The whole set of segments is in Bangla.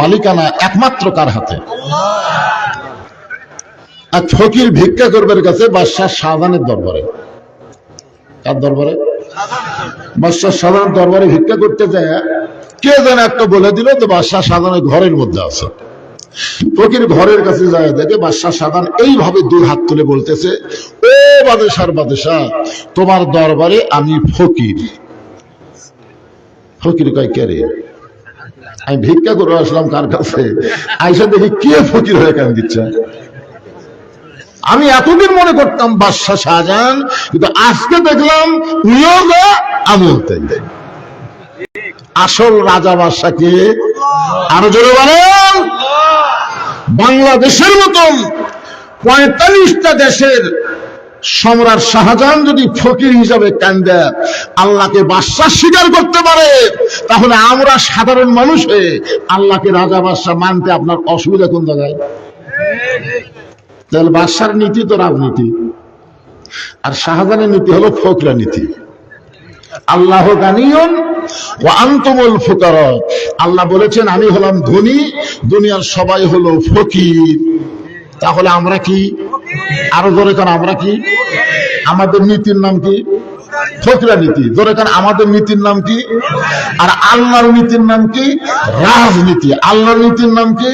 মালিকানা একমাত্র কার হাতে? আর ফকির ভিক্ষা করবার কাছে বাদশাহ শাহজাহানের দরবারে। কার দরবারে? বাদশাহ শাহজাহানের দরবারে ভিক্ষা করতে যায় কে যেন একটা বলে দিল তো বাদশাহ শাহজাহানের ঘরের মধ্যে আছে। ফকির ঘরের কাছে যায় দেখে বাদশাহ শাহজাহান এইভাবে দুই হাত তুলে বলতেছে, ও বাদশাহ, তোমার দরবারে আমি ফকির। ফকির কয়, কে রে? আমি ভিক্ষা করে আসলাম কার কাছে, আইসা দেখি কে ফকির হয়ে কেন দিচ্ছে। আমি এতদিন মনে করতাম বাদশাহ শাহজাহান, কিন্তু আজকে দেখলাম উনিও না আমিও তাই। আসল রাজা বাদশাহ কে? আরো জোরে বলেন। বাংলাদেশের মতন ৪৫টা দেশের সম্রাট শাহজাহান যদি ফকির হিসাবে কান্দে আল্লাহকে বাদশাহ স্বীকার করতে পারে, তাহলে আমরা সাধারণ মানুষ হয়ে আল্লাহকে রাজা বাদশাহ মানতে আপনার অসুবিধা কোন জায়গায়? তাহলে বাদশার নীতি তো রাজনীতি, আর শাহজাহানের নীতি হলো ফকরা নীতি। আল্লাহ গানিয়ুন ওয়া আনতুমুল ফুকারা। আল্লাহ বলেছেন আমি হলাম ধনী, দুনিয়ার সবাই হলো ফকির। তাহলে আমরা কি? আরো জোরে কারণ আমরা কি? আমাদের নীতির নাম কি? ফকরা নীতি। জোরে কারণ আমাদের নীতির নাম কি? আর আল্লাহর নীতির নাম কি? রাজনীতি। আল্লাহর নীতির নাম কি?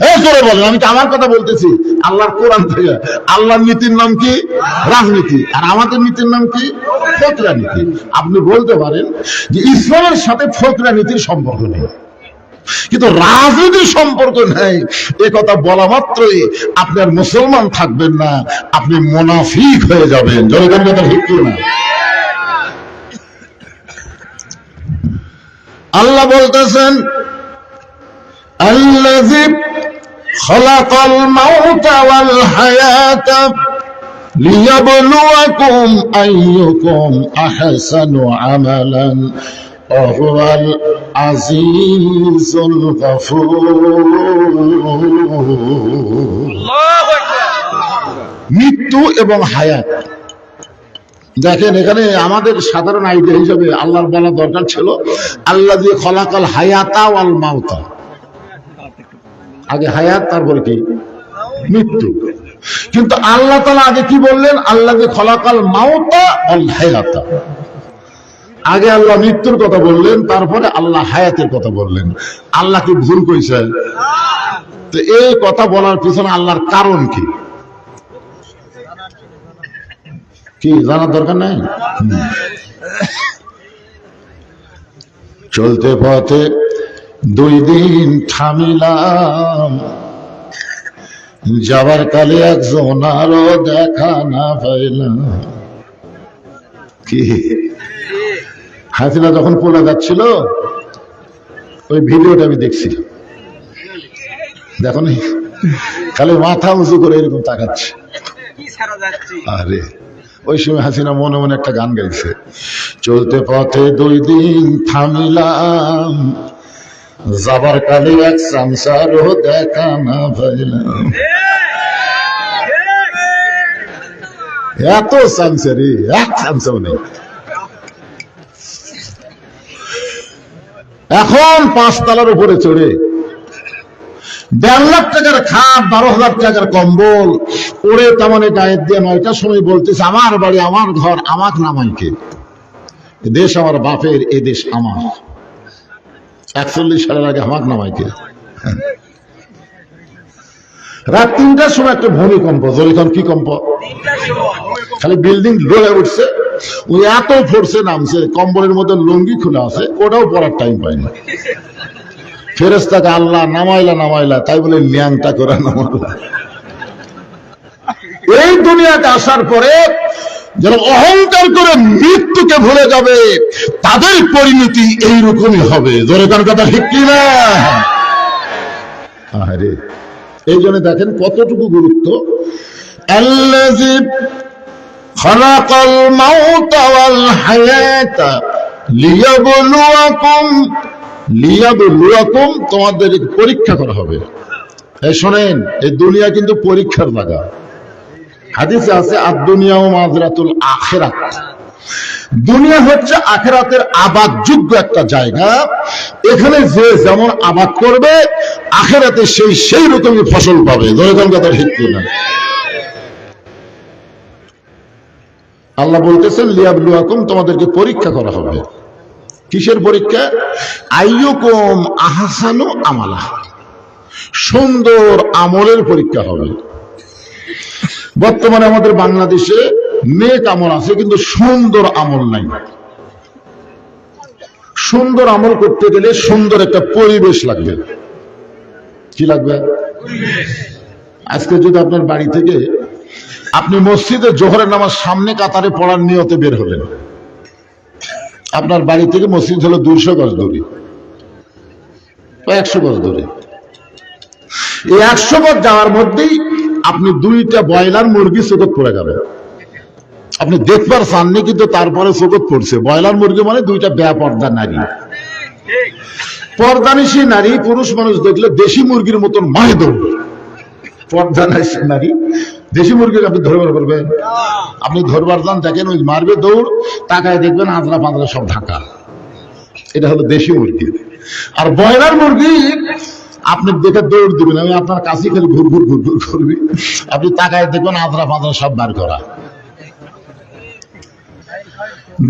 এই জোরে বলেন, আমি কি আমার কথা বলতেছি? আল্লাহর কোরআন থেকে। আল্লাহর নীতির নাম কি? রাজনীতি। আর আমাদের নীতির নাম কি? ফকরা নীতি। আপনি বলতে পারেন যে ইসলামের সাথে ফকরা নীতির সম্পর্ক নেই, কিন্তু রাজনীতির সম্পর্ক নেই। এ কথা বলা মাত্রই আপনি আর মুসলমান থাকবেন না, আপনি মুনাফিক হয়ে যাবেন। জনগণ কথা ঠিক না? আল্লাহ বলতেছেন আল্লাযী খালাকাল মাউতা ওয়াল হায়াতা লিয়াবলুয়াকুম আইয়ুকুম আহসানু আমালান ওয়া হুয়াল আজিজুল গফুর। আল্লাহু আকবার। মৃত্যু এবং হায়াত দেখেন, এখানে আমাদের সাধারণ আইডিয়া হিসেবে আল্লাহর বলা দরকার ছিল আল্লাযী খালাকাল হায়াতা ওয়াল মাউতা। আগে হায়াত, তারপরে কি? মৃত্যু। কিন্তু আল্লাহ তাআলা আগে কি বললেন? আল্লাযী খালাকাল মাউতা ওয়াল হায়াতা। আগে আল্লাহ মৃত্যুর কথা বললেন, তারপরে আল্লাহ হায়াতের কথা বললেন। আল্লাহ কি ভুল কইছে? তো এই কথা বলার পিছনে আল্লাহর কারণ কি? কি জানার দরকার নাই? চলতে পথে 2 দিন থামিলাম, যাবার কালে একজন আরো দেখা না পাইলাম। কি হাসিনা যখন পড়ে যাচ্ছিল ওই ভিডিওটা আমি দেখছি, দেখো নি? খালি মাথা উঁচু করে এরকম তাকাচ্ছে। আরে ওই সময় হাসিনা মনে মনে একটা গান গাইছে, চলতে পথে 2 দিন থামিলাম, যাবার কালে এক সংসারও দেখা না পাইলাম। এত সংসারী, এক সংসার নেই। এখন 5 তলার উপরে চড়ে 1.5 লাখ টাকার খাট, 12,000 টাকার কম্বল ওরে তেমনে গায়ের দিয়ে 9টার সময় বলতেছে আমার বাড়ি, আমার ঘর, আমাক নামাইকে। দেশ আমার বাপের, এ দেশ আমার। 41 সালের আগে আমাক নামাইকে। রাত 3টার সময় একটা ভূমিকম্প। জরিখন কি কম্প? খালি বিল্ডিং লড়ে উঠছে, ওই এত ফোর্সে নামছে, কম্বলের মধ্যে লুঙ্গি খুলে আছে, ওটাও পরার টাইম পায়নি। ফেরেশতাকে আল্লাহ নামাইলা, তাই বলে ল্যাংটা করে নামাইলা। এই দুনিয়াতে আসার পরে যারা অহংকার করে মৃত্যুকে ভুলে যাবে তাদের পরিণতি এইরকমই হবে। জোরে কার কথা ঠিক কিনা? আরে এই জন্য দেখেন কতটুকু গুরুত্ব। আল্লাযী খালাকাল মাউতা ওয়াল হায়াতা লিয়াবলুয়াকুম, তোমাদের পরীক্ষা করা হবে। এই শোনেন, এই দুনিয়া কিন্তু পরীক্ষার জায়গা। হাদিসে আছে আদ-দুনিয়া মাযরাতুল আখিরাত, দুনিয়া হচ্ছে আখিরাতের আবাদযোগ্য একটা জায়গা। এখানে যে যেমন আবাদ করবে আখিরাতে সেই রকমই ফসল পাবে। ধরে কথা ঠিক কিনা? আল্লাহ বলতেছেন লিয়াবলুয়াকুম, তোমাদেরকে পরীক্ষা করা হবে। কিসের পরীক্ষা? আইয়ুকুম আহসানু আমালা, সুন্দর আমলের পরীক্ষা হবে। বর্তমানে আমাদের বাংলাদেশে নেক আমল আছে কিন্তু সুন্দর আমল নাই। সুন্দর আমল করতে গেলে সুন্দর একটা পরিবেশ লাগবে। কি লাগবে? আজকে যদি আপনার বাড়ি থেকে আপনি মসজিদে জোহরের নামাজ সামনে কাতারে পড়ার নিয়তে বের হলেন, আপনার বাড়ি থেকে মসজিদ হলো 200 গজ দূরে, 100 গজ দূরে। এই 100 গজ যাওয়ার মধ্যেই আপনি 2টা ব্রয়লার মুরগি চোখত পড়ে যাবে। আপনি দেখবার চাননি কিন্তু তারপরে চোখত পড়ছে। ব্রয়লার মুরগি মানে 2টা বেপর্দা নারী, পর্দানিশী নারী। পুরুষ মানুষ দেখলে দেশি মুরগির মতন মায়ে দৌড়বে। পর্দানিশী নারী দেশি মুরগিকে আপনি ধরবার করবেন? আপনি ধরবার যান, দেখেন ওই মারবে দৌড়, তাকায় দেখবেন আজরা পাঁজরা সব ঢাকা। এটা হলো দেশি মুরগি। আর ব্রয়লার মুরগি আপনি দেখে দৌড় দিবেন, আমি আপনার কাছে খালি ঘুর ঘুর ঘুর ঘুর করবি, আপনি তাকায় দেখবেন আজরা পাঁজরা সব বার করা।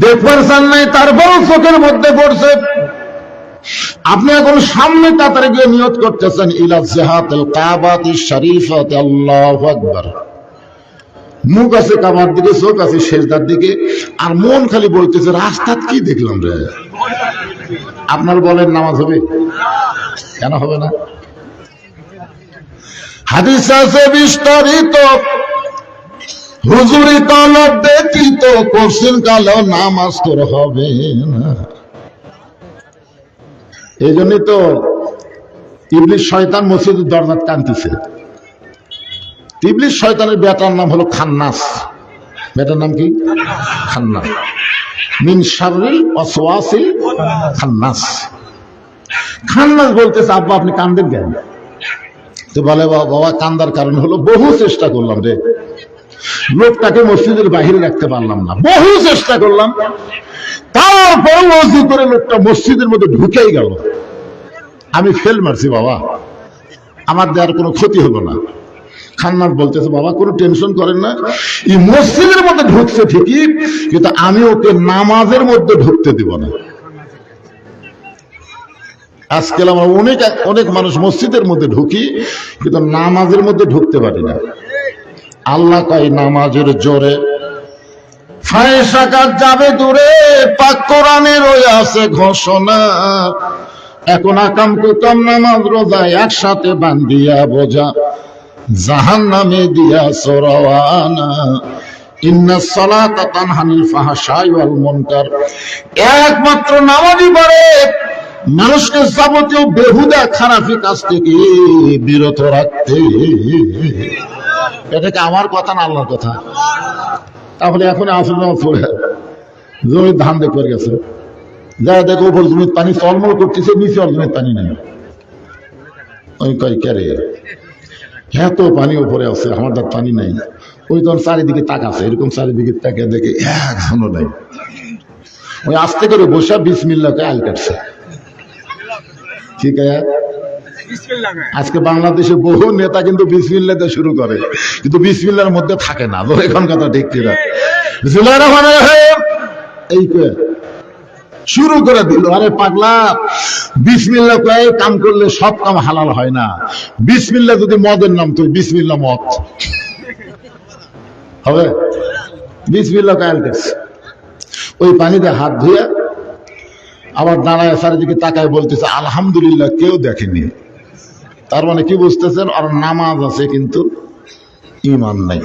দেখবার চান নাই, তারপরও চোখের মধ্যে পড়ছে। আপনি এখন সামনে তাড়াতাড়ি গিয়ে নিয়ত করতেছেন ইলা জিহাতিল কাবাতিশ শরীফাতি, আল্লাহু আকবার। মুখ আছে কাবার দিকে, চোখ আছে সেজদার দিকে, আর মন খালি বলতেছে রাস্তাত কি দেখলাম রে। আপনার বলেন নামাজ হবে? কেন হবে না? হাদিস আছে বিস্তারিত, হুজুরি তলব ব্যতীত করছেন কালো নামাজ তোর হবে না। এই জন্যই তো ইবলিস শয়তান মসজিদের দরজাত কাঁদতেছে। ইবলিস শয়তানের বেটার নাম হলো খান্নাস। বেটার নাম কি? খান্নাস। মিন শাররিল ওয়াসওয়াসিল খান্নাস। খান্নাস বলতেছে আব্বা আপনি কান্দেন কেন? তো বলে বাবা কান্দার কারণ হলো বহু চেষ্টা করলাম রে, লোকটাকে মসজিদের বাহিরে রাখতে পারলাম না, বহু চেষ্টা করলাম, তারপর ওযু করে লোকটা মসজিদের মধ্যে ঢুকেই গেল। আমি ফেল মারছি বাবা, আমার দেওয়ার কোনো ক্ষতি হলো না। খান্নাস বলতেছে বাবা কোনো টেনশন করেন না, এই মসজিদের মধ্যে ঢুকছে ঠিকই, কিন্তু আমি ওকে নামাজের মধ্যে ঢুকতে দিব না। আজকাল আমরা অনেক মানুষ মসজিদের মধ্যে ঢুকি কিন্তু নামাজের মধ্যে ঢুকতে পারি না। আল্লাহ কয় নামাজের জোরে ফায়সাকাত যাবে দূরে, পাক কোরআনের ওই আছে ঘোষণা। এখন আকাম কুকাম নামাজ রোজা একসাথে বান্ধিয়া বোঝা, জাহান্নামে দিয়া সরাওয়ানা। ইন্নাস সালাতা তানহানিল ফাহশাই ওয়াল মুনকার। একমাত্র নামাজই পারে মানুষকে যাবতীয় বেহুদা খারাপি কাজ থেকে বিরত রাখতে। এটা কি আমার কথা না আল্লাহর কথা? তাহলে এখন আসল নামাজ পড়ে জমির ধান দেখতে গেছে, যা দেখো উপর জমির পানি চলমল করতেছে, নিচে আর জমির পানি নেই। ওই কয় ক্যারে এত পানি উপরে আছে, আমার তার পানি নাই। ওই তখন চারিদিকে তাকাছে, এরকম চারিদিকে তাকে দেখে একজনও নাই। ওই আস্তে করে বসা বিসমিল্লাহকে আল কাটছে। ঠিক আছে, আজকে বাংলাদেশে বহু নেতা কিন্তু বিসমিল্লাহতে শুরু করে, কিন্তু বিসমিল্লাহর মধ্যে থাকে না। এখন কথা ঠিক কিনা? বিসমিল্লাহির রহমানির রহিম এই কয়ে শুরু করে দিল। আরে পাগলা, বিসমিল্লাহ কয়ে কাম করলে সব কাম হালাল হয় না। বিসমিল্লাহ যদি মদের নাম, তুই বিসমিল্লাহ মদ হবে? বিসমিল্লাহ কয়ে গেছে। ওই পানিতে হাত ধুয়ে আবার দাঁড়ায় চারিদিকে তাকায় বলতেছে আলহামদুলিল্লাহ, কেউ দেখেনি। তার মানে কি বুঝতেছেন? আর নামাজ আছে কিন্তু ঈমান নাই।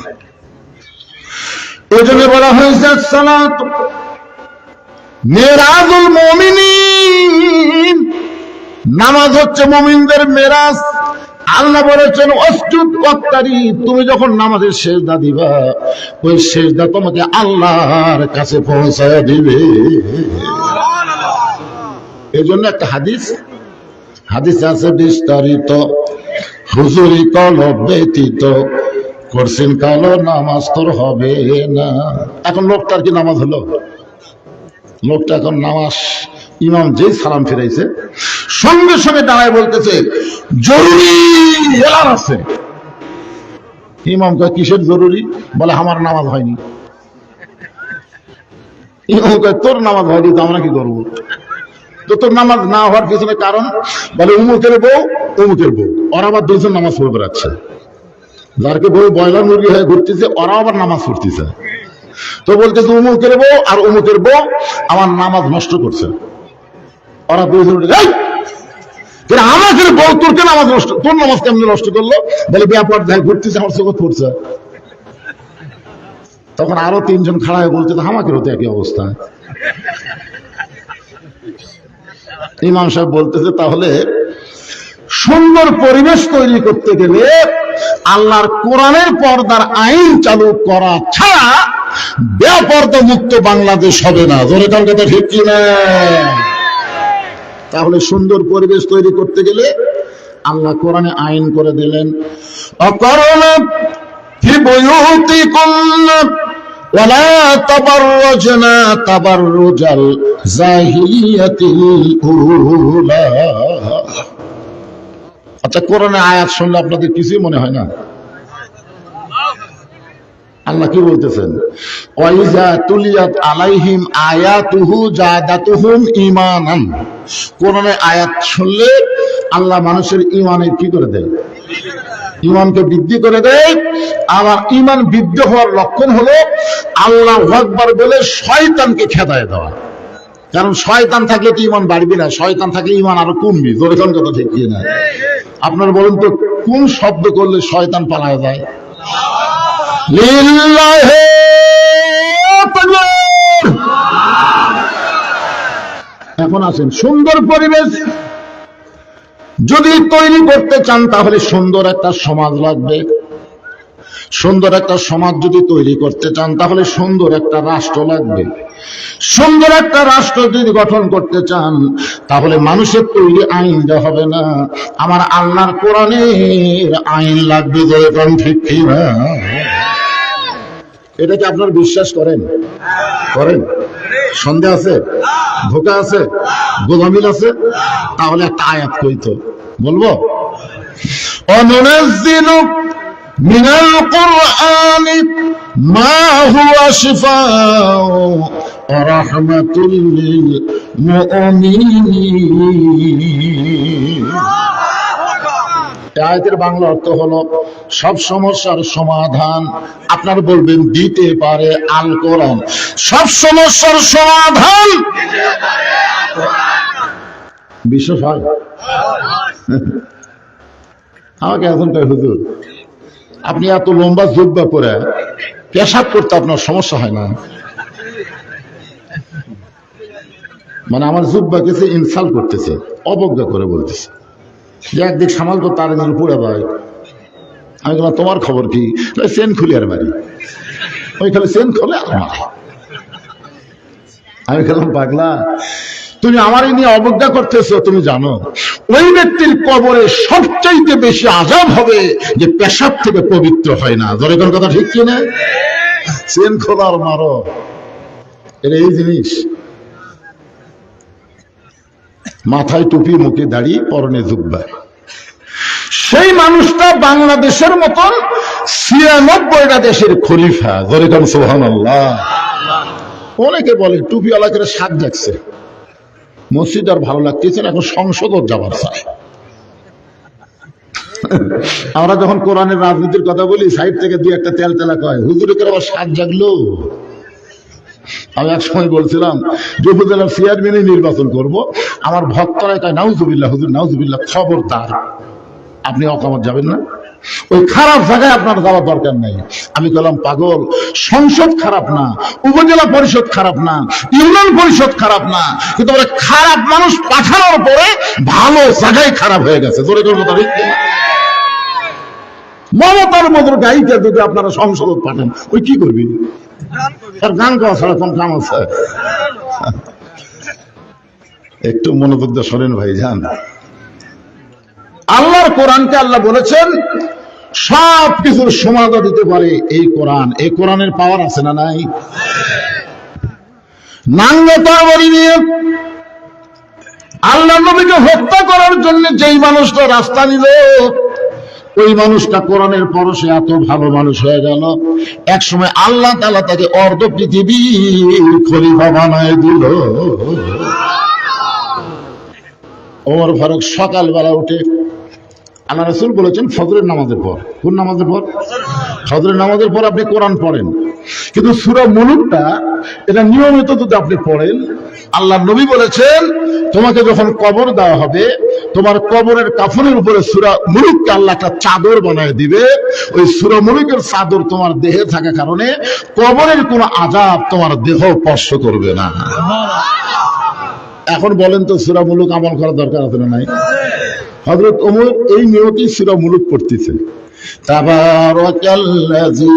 এই জন্য বলা হয়েছে সালাত মেরাজুল মুমিনিন, নামাজ হচ্ছে মুমিনদের মেরাজ। আল্লাহ বলেছেন অসজুদ ওয়াক্তারি, তুমি যখন নামাজের সেজদা দিবা ওই সেজদা তোমাকে আল্লাহর কাছে পৌঁছায় দিবে। এই জন্য একটা হাদিস আছে বিস্তারিত, হুজুরি কলব ব্যতীত করছেন কালো নামাজ তোর হবে না। এখন লোকটার কি নামাজ হলো? লোকটা এখন নামাজ, ইমাম যেই সালাম ফিরাইছে সঙ্গে সঙ্গে দাঁড়ায় বলতেছে জরুরি এলান আছে। ইমাম কয় কিসের জরুরি? বলে আমার নামাজ হয়নি। ইমাম কয় তোর নামাজ হয়নি তো আমরা কি করবো? তো তোর নামাজ না হওয়ার পিছনে কারণ? বলে উমুকের বউ উমুকের বউ, ওরা আবার দুইজন নামাজ পড়ে বেড়াচ্ছে। যারকে বউ ব্রয়লার মুরগি হয়ে ঘুরতেছে ওরা আবার নামাজ পড়তেছে। তো বলতেছে উমুকের বউ আর উমুকের বউ আমার নামাজ নষ্ট করছে। ওরা দুইজন আমাদের বউ তোরকে নামাজ নষ্ট, তোর নামাজ কেমনি নষ্ট করলো? বলে ব্যাপার দেখ ঘুরতেছে আমার চোখ পড়ছে। তখন আরো তিনজন খাড়া হয়ে বলছে আমাকেও তো একই অবস্থা। ইমাম সাহেব বলতেছে তাহলে সুন্দর পরিবেশ তৈরি করতে গেলে আল্লাহর কোরআনের পর্দার আইন চালু করা ছাড়া বেপর্দা মুক্ত বাংলাদেশ হবে না। জোরে কার কথা ঠিক কি না? তাহলে সুন্দর পরিবেশ তৈরি করতে গেলে আল্লাহ কোরআনে আইন করে দিলেন অকরনা ফি বুয়ুতিকুন্না ওয়ালা তাবাররাজনা তাবাররুজাল জাহিলিয়াতিল উলা। আচ্ছা, কোরআনে আয়াত শুনলে আপনাদের কিছুই মনে হয় না? আল্লাহ কি বলতেছেন? ওয়াইজা তুলিয়াত আলাইহিম আয়াতুহু জাদাতুহুম ঈমানান। কোরআনের আয়াত শুনলে আল্লাহ মানুষের ঈমানের কি করে দেয়? ঈমানকে বৃদ্ধি করে দেয়। আবার ঈমান বৃদ্ধি হওয়ার লক্ষণ হলো আল্লাহু আকবার বলে শয়তানকে খেদায় দেওয়া। কারণ শয়তান থাকলে তো ঈমান বাড়বে না, শয়তান থাকলে ঈমান আরো কমবে। জোরে কোন কথা ঠিক কি না? আপনারা বলুন তো কোন শব্দ করলে শয়তান পালায় যায়? লিল্লাহি তাকবীর। এখন আসেন, সুন্দর পরিবেশ যদি তৈরি করতে চান তাহলে সুন্দর একটা সমাজ লাগবে। সুন্দর একটা সমাজ যদি তৈরি করতে চান তাহলে সুন্দর একটা রাষ্ট্র লাগবে। সুন্দর একটা রাষ্ট্র যদি গঠন করতে চান তাহলে মানুষের তৈরি আইন যা হবে না, আমার আল্লাহর কোরআনের আইন লাগবে। যখন ঠিক কি না? এটা কি আপনারা বিশ্বাস করেন? করেন? সন্দেহ আছে? ধোঁকা আছে? গোলামিল আছে? তাহলে একটা আয়াত কইতো বলবো, অনুনাজ্জিলু মিনাল কুরআনি মা হুয়া শিফাউ ওয়া রাহমাতুল লিল মুমিনিন। আয়াতের বাংলা অর্থ হলো সব সমস্যার সমাধান আপনার বলবেন দিতে পারে আল কোরআন। সব সমস্যার সমাধান বিশ্বাস হয়? আমাকে এখন কয় হুজুর আপনি এত লম্বা জুব্বা পরে পেশাব করতে আপনার সমস্যা হয় না? মানে আমার জুব্বা কেছে ইনসাল্ট করতেছে, অবজ্ঞা করে বলতেছে যে একদিক সামাল তো তার জন্য পুড়ে যায়। আমি বললাম তোমার খবর কি? চেন খুলি আর মারি। ওইখানে চেন খোলে আর মারে। আমি বললাম পাগলা, তুমি আমারই নিয়ে অবজ্ঞা করতেছো। তুমি জানো ওই ব্যক্তির কবরে সবচাইতে বেশি আযাব হবে যে পেশাব থেকে পবিত্র হয় না। জোরে কোন কথা ঠিক কিনা? চেন খোলা আর মারো, এটা এই জিনিস। মাথায় টুপি, মুখে দাড়ি, পরনে জুব্বা। সেই মানুষটা বাংলাদেশের মতন ৯৬টা দেশের খলিফা। জোরে কোন সুবহানাল্লাহ। অনেকে বলে টুপিওয়ালা করে সাজ যাচ্ছে, মসজিদ আর ভালো লাগতেছে না, এখন সংসদও যাবার চায়। আমরা যখন কোরআনের রাজনীতির কথা বলি সাইড থেকে দুই একটা তেল তেলা কয় হুজুরে করে আবার সাজ জাগলো। আমি এক সময় বলছিলাম যে উপজেলার চেয়ারম্যানে নির্বাচন করব, আমার ভক্তরা কয় নাউজুবিল্লাহ হুজুর নাউজুবিল্লাহ। খবরদার, আপনি অকামত যাবেন না, ওই খারাপ জায়গায় আপনার যাওয়ার দরকার নেই। আমি বললাম পাগল, সংসদ খারাপ না, উপজেলা পরিষদ খারাপ না, ইউনিয়ন পরিষদ খারাপ না, কিন্তু খারাপ মানুষ পাঠানোর পরে ভালো জায়গায় খারাপ হয়ে গেছে। জোরে জোরে কথা ঠিক না? মমতার মতো গাইতে যদি আপনারা সংসদ পাঠান, ওই কি করবি? তার গান গাওয়া ছাড়া কোন কাম আছে? একটু মনোযোগ দিয়ে শোনেন ভাই যান। আল্লাহর কোরআনকে আল্লাহ বলেছেন সব কিছুর সমাধান দিতে পারে এই কোরআন। এই কোরআনের পাওয়ার আছে না নাই? নাঙ্গা তরবারি নিয়ে আল্লাহ নবীকে হত্যা করার জন্য যেই মানুষটা রাস্তা নিল, ওই মানুষটা কোরআনের পরশে এত ভালো মানুষ হয়ে গেল, এক সময় আল্লাহ তাআলা তাকে অর্ধ পৃথিবীর খলিফা বানায় দিল। ওমর ফারুক সকালবেলা উঠে, আল্লাহ রাসূল বলেছেন ফজরের নামাজের পর, কোন নামাজের পর? ফজরের নামাজের পর আপনি কোরআন পড়েন, কিন্তু সূরা মুলুকটা এটা নিয়মিত যদি আপনি পড়েন, আল্লাহ নবী বলেছেন তোমাকে যখন কবর দেওয়া হবে, তোমার কবরের কাফনের উপরে সূরা মুলুককে আল্লাহ একটা চাদর বানায় দিবে। ওই সূরা মুলুকের চাদর তোমার দেহে থাকা কারণে কবরের কোনো আযাব তোমার দেহ স্পর্শ করবে না। এখন বলেন তো সূরা মুলুক আমল করার দরকার আছে না নাই? হযরত ওমর এই নিয়তেই সূরা মুলুক পড়তেছে, তাবারাকাল্লাযী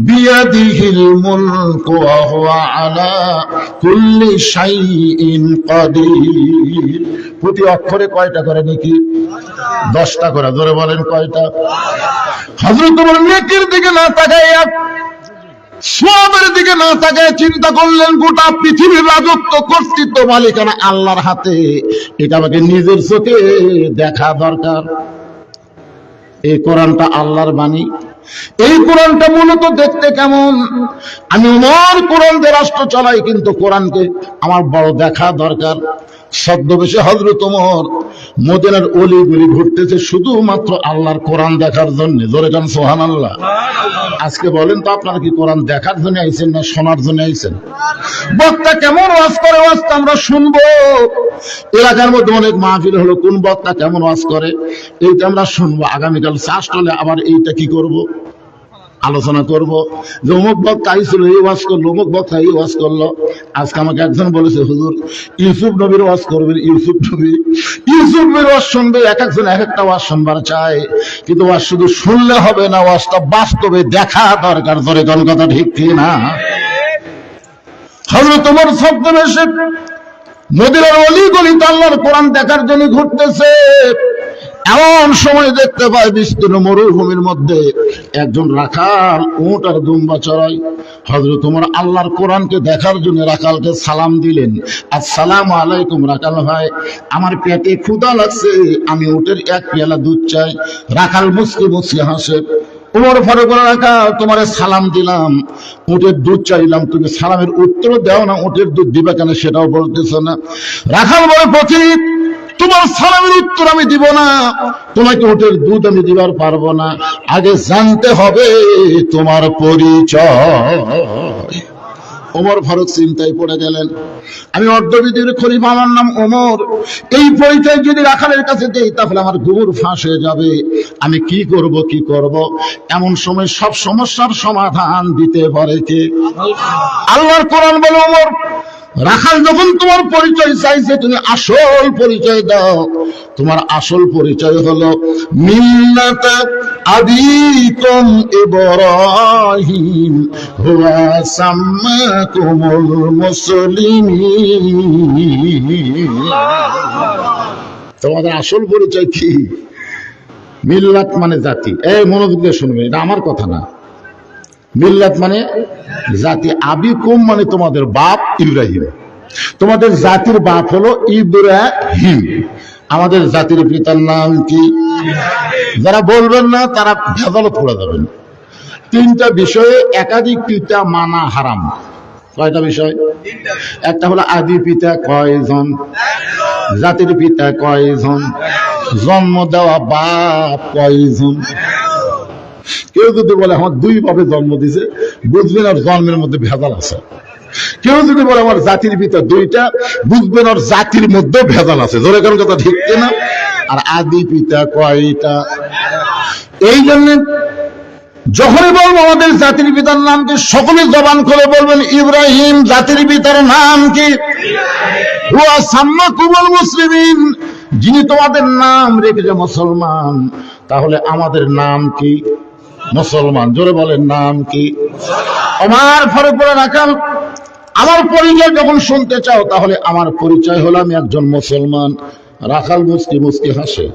বিয়াদিহিল মুলকু ওয়া হুয়া আলা কুল্লি শাইইন কাদির। প্রতি অক্ষরে কয়টা করে নাকি? 10টা করে। জোরে বলেন কয়টা? হযরত ওমর নেকির দিকে না তাকাইয়া, সবের দিকে না তাকায় চিন্তা করলেন গোটা পৃথিবীর রাজত্ব কর্তৃত্ব মালিকানা আল্লাহর হাতে, এটা আমাকে নিজের চোখে দেখা দরকার। এই কোরআনটা আল্লাহর বাণী, এই কোরআনটা মূলত দেখতে কেমন? আমি ওমর কোরআন দিয়ে রাষ্ট্র চালাই, কিন্তু কোরআনকে আমার বড় দেখা দরকার। ছদ্মবেশে হযরত ওমর মদিনার অলিগলি ঘুরতেছে শুধুমাত্র আল্লাহর কোরআন দেখার জন্য। জোরে কান সুবহানাল্লাহ। আজকে বলেন তো আপনারা কি কোরআন দেখার জন্য আইছেন না শোনার জন্য আইছেন? বক্তা কেমন ওয়াজ করে, ওয়াজটা আমরা শুনবো। এলাকার মধ্যে অনেক মাহফিল হলো, কোন বক্তা কেমন ওয়াজ করে এইটা আমরা শুনবো। আগামীকাল চাষ হলে আবার এইটা কি করব, আলোচনা করব যে অমুক বক্তা আইছিল এই ওয়াজ করলো, অমুক বক্তা এই ওয়াজ করলো। আজকে আমাকে একজন বলেছে হুজুর ইউসুফ নবীর ওয়াজ করবেন। ইউসুফ নবীর ওয়াজ শুনবে, এক একজন এক একটা ওয়াজ শুনবার চায়, কিন্তু ওয়াজ শুধু শুনলে হবে না, ওয়াজটা বাস্তবে দেখা দরকার। ধরে কোন কথা ঠিক কি না? হযরত ওমর ছদ্মবেশে মদিনার অলিগলিতে আল্লাহর কোরআন দেখার জন্য ঘুরতেছে। এমন সময় দেখতে পায় বিস্তীর্ণ মরুভূমির মধ্যে একজন রাখাল উট আর দুম্বা চড়াই। হযরত ওমর আল্লাহর কোরআনকে দেখার জন্য রাখালকে সালাম দিলেন, আসসালামু আলাইকুম রাখাল ভাই, আমার পেটে ক্ষুধা লাগছে, আমি উটের এক পেয়ালা দুধ চাই। রাখাল মুচকি মুচকি হাসে। ওমর ফারুক রাখাল, তোমারে সালাম দিলাম, উটের দুধ চাইলাম, তুমি সালামের উত্তর দাও না, উটের দুধ দিবা কেন সেটাও বলতেছ না। রাখাল বলে পথিক, তোমার সালামের উত্তর আমি দিব না, তোমাকে উটের দুধ আমি দিবার পারবো না, আগে জানতে হবে তোমার পরিচয়। ওমর ফারুক চিন্তায় পড়ে গেলেন, আমি অর্ধবিদির খলিফা, আমার নাম ওমর, এই পরিচয় যদি রাখালের কাছে দেই তাহলে আমার গুমর ফাঁস হয়ে যাবে, আমি কি করব। এমন সময় সব সমস্যার সমাধান দিতে পারে কে? আল্লাহর কোরআন বলে ওমর, রাখাল যখন তোমার পরিচয় চাইছে তুমি আসল পরিচয় দাও। তোমার আসল পরিচয় হলো মিল্লাতা আবিকুম ইব্রাহিম হুয়া সাম্মাকুমুল মুসলিমিন। তোমাদের আসল পরিচয় কি? মিল্লাত মানে জাতি। এই মনোযোগ দিয়ে শুনবে, এটা আমার কথা না। মিল্লাত মানে জাতি, আবিকুম মানে তোমাদের বাপ ইব্রাহিম, তোমাদের জাতির বাপ হলো ইব্রাহিম। আমাদের জাতির পিতার নাম কি? যারা বলবেন না তারা ভেজালত পড়ে যাবেন। 3টা বিষয়ে একাধিক পিতা মানা হারাম। কয়টা বিষয়? একটা হলো আদি পিতা কয়জন, জাতির পিতা কয়জন, জন্ম দেওয়া বাপ কয়জন। কেউ যদি বলে আমার 2 বাপে জন্ম দিছে, বুঝবেন আর জন্মের মধ্যে ভেজাল আছে। কেউ যদি বলে আমার জাতির পিতা 2টা, বুঝবেন আর জাতির মধ্যে ভেজাল আছে। জোরে কোন কথা ঠিক না? আর আদি পিতা কয়টা? এই জন্য যখনই বলবো আমাদের জাতির পিতার নাম কি, সকলে জবান করে বলবেন ইব্রাহিম। জাতির পিতার নাম কি? হুয়া সাম্মাকুমুল মুসলিমিন, যিনি তোমাদের নাম রেখেছে মুসলমান। তাহলে আমাদের নাম কি? মুসলমান। জোরে বলেন নাম কি? আমার ফারুক বলে রাখাল, আমার পরিচয় যখন শুনতে চাও তাহলে আমার পরিচয় হলো আমি একজন মুসলমান। রাখাল মুচকি মুচকি হাসে।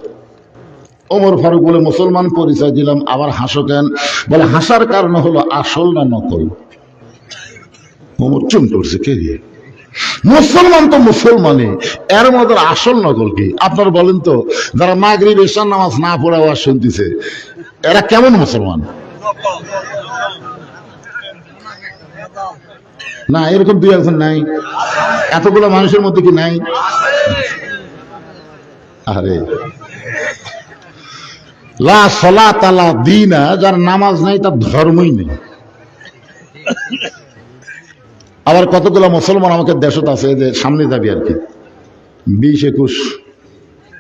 ওমর ফারুক বলে মুসলমান পরিচয় দিলাম, আবার হাসো কেন? বলে হাসার কারণ হলো আসল না নকল। ওমর চুপ করছে, কে দিয়ে মুসলমান তো মুসলমানই, এর মধ্যে আসল নকল কি? আপনারা বলেন তো, যারা মাগরিব এশার নামাজ না পড়ে আওয়াজ শুনতেছে, এরা কেমন মুসলমান? না এরকম দুই একজন নাই? এতগুলো মানুষের মধ্যে কি নাই? আরে লা সালাত লা দীনা, যার নামাজ নাই তার ধর্মই নেই। আবার কতগুলো মুসলমান আমাকে দেশত আছে, যে সামনে যাবি আর কি 20-21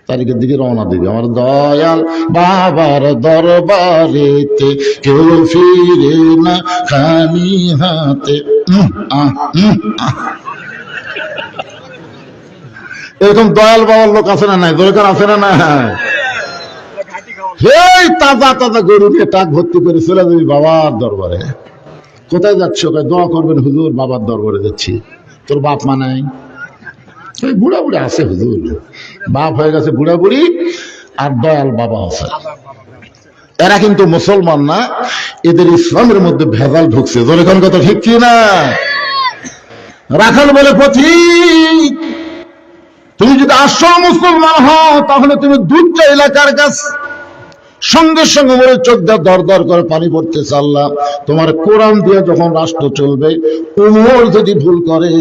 তারিখের দিকে রওনা দিবে। আমার দয়াল বাবার দরবারেতে কেউ ফিরে না খালি হাতে। এরকম দয়াল বাবার লোক আছে না নাই? দরকার আছে না নাই? এই তাজা তাজা গরু নিয়ে টাক ভর্তি করে চলে যাবি বাবার দরবারে। কোথায় যাচ্ছ? দোয়া করবেন হুজুর, বাবার দরবারে যাচ্ছি। তোর বাপ মা নাই? বুড়া বুড়ি আছে হুজুর, বাপ হয়ে গেছে বুড়া বুড়ি, আর দয়াল বাবা আছে। এরা কিন্তু মুসলমান না, এদের ইসলামের মধ্যে ভেজাল ঢুকছে। যখন কথা ঠিক কি না? রাখাল বলে পথিক, তুমি যদি আসল মুসলমান হও তাহলে তুমি দুধ চাইলা কার কাছে? সঙ্গে সঙ্গে মরে চোখ দিয়ে দর দর করে পানি পড়তে চাল্লাম। তোমার কোরআন দিয়ে যখন রাষ্ট্র চলবে, উমর যদি ভুল করে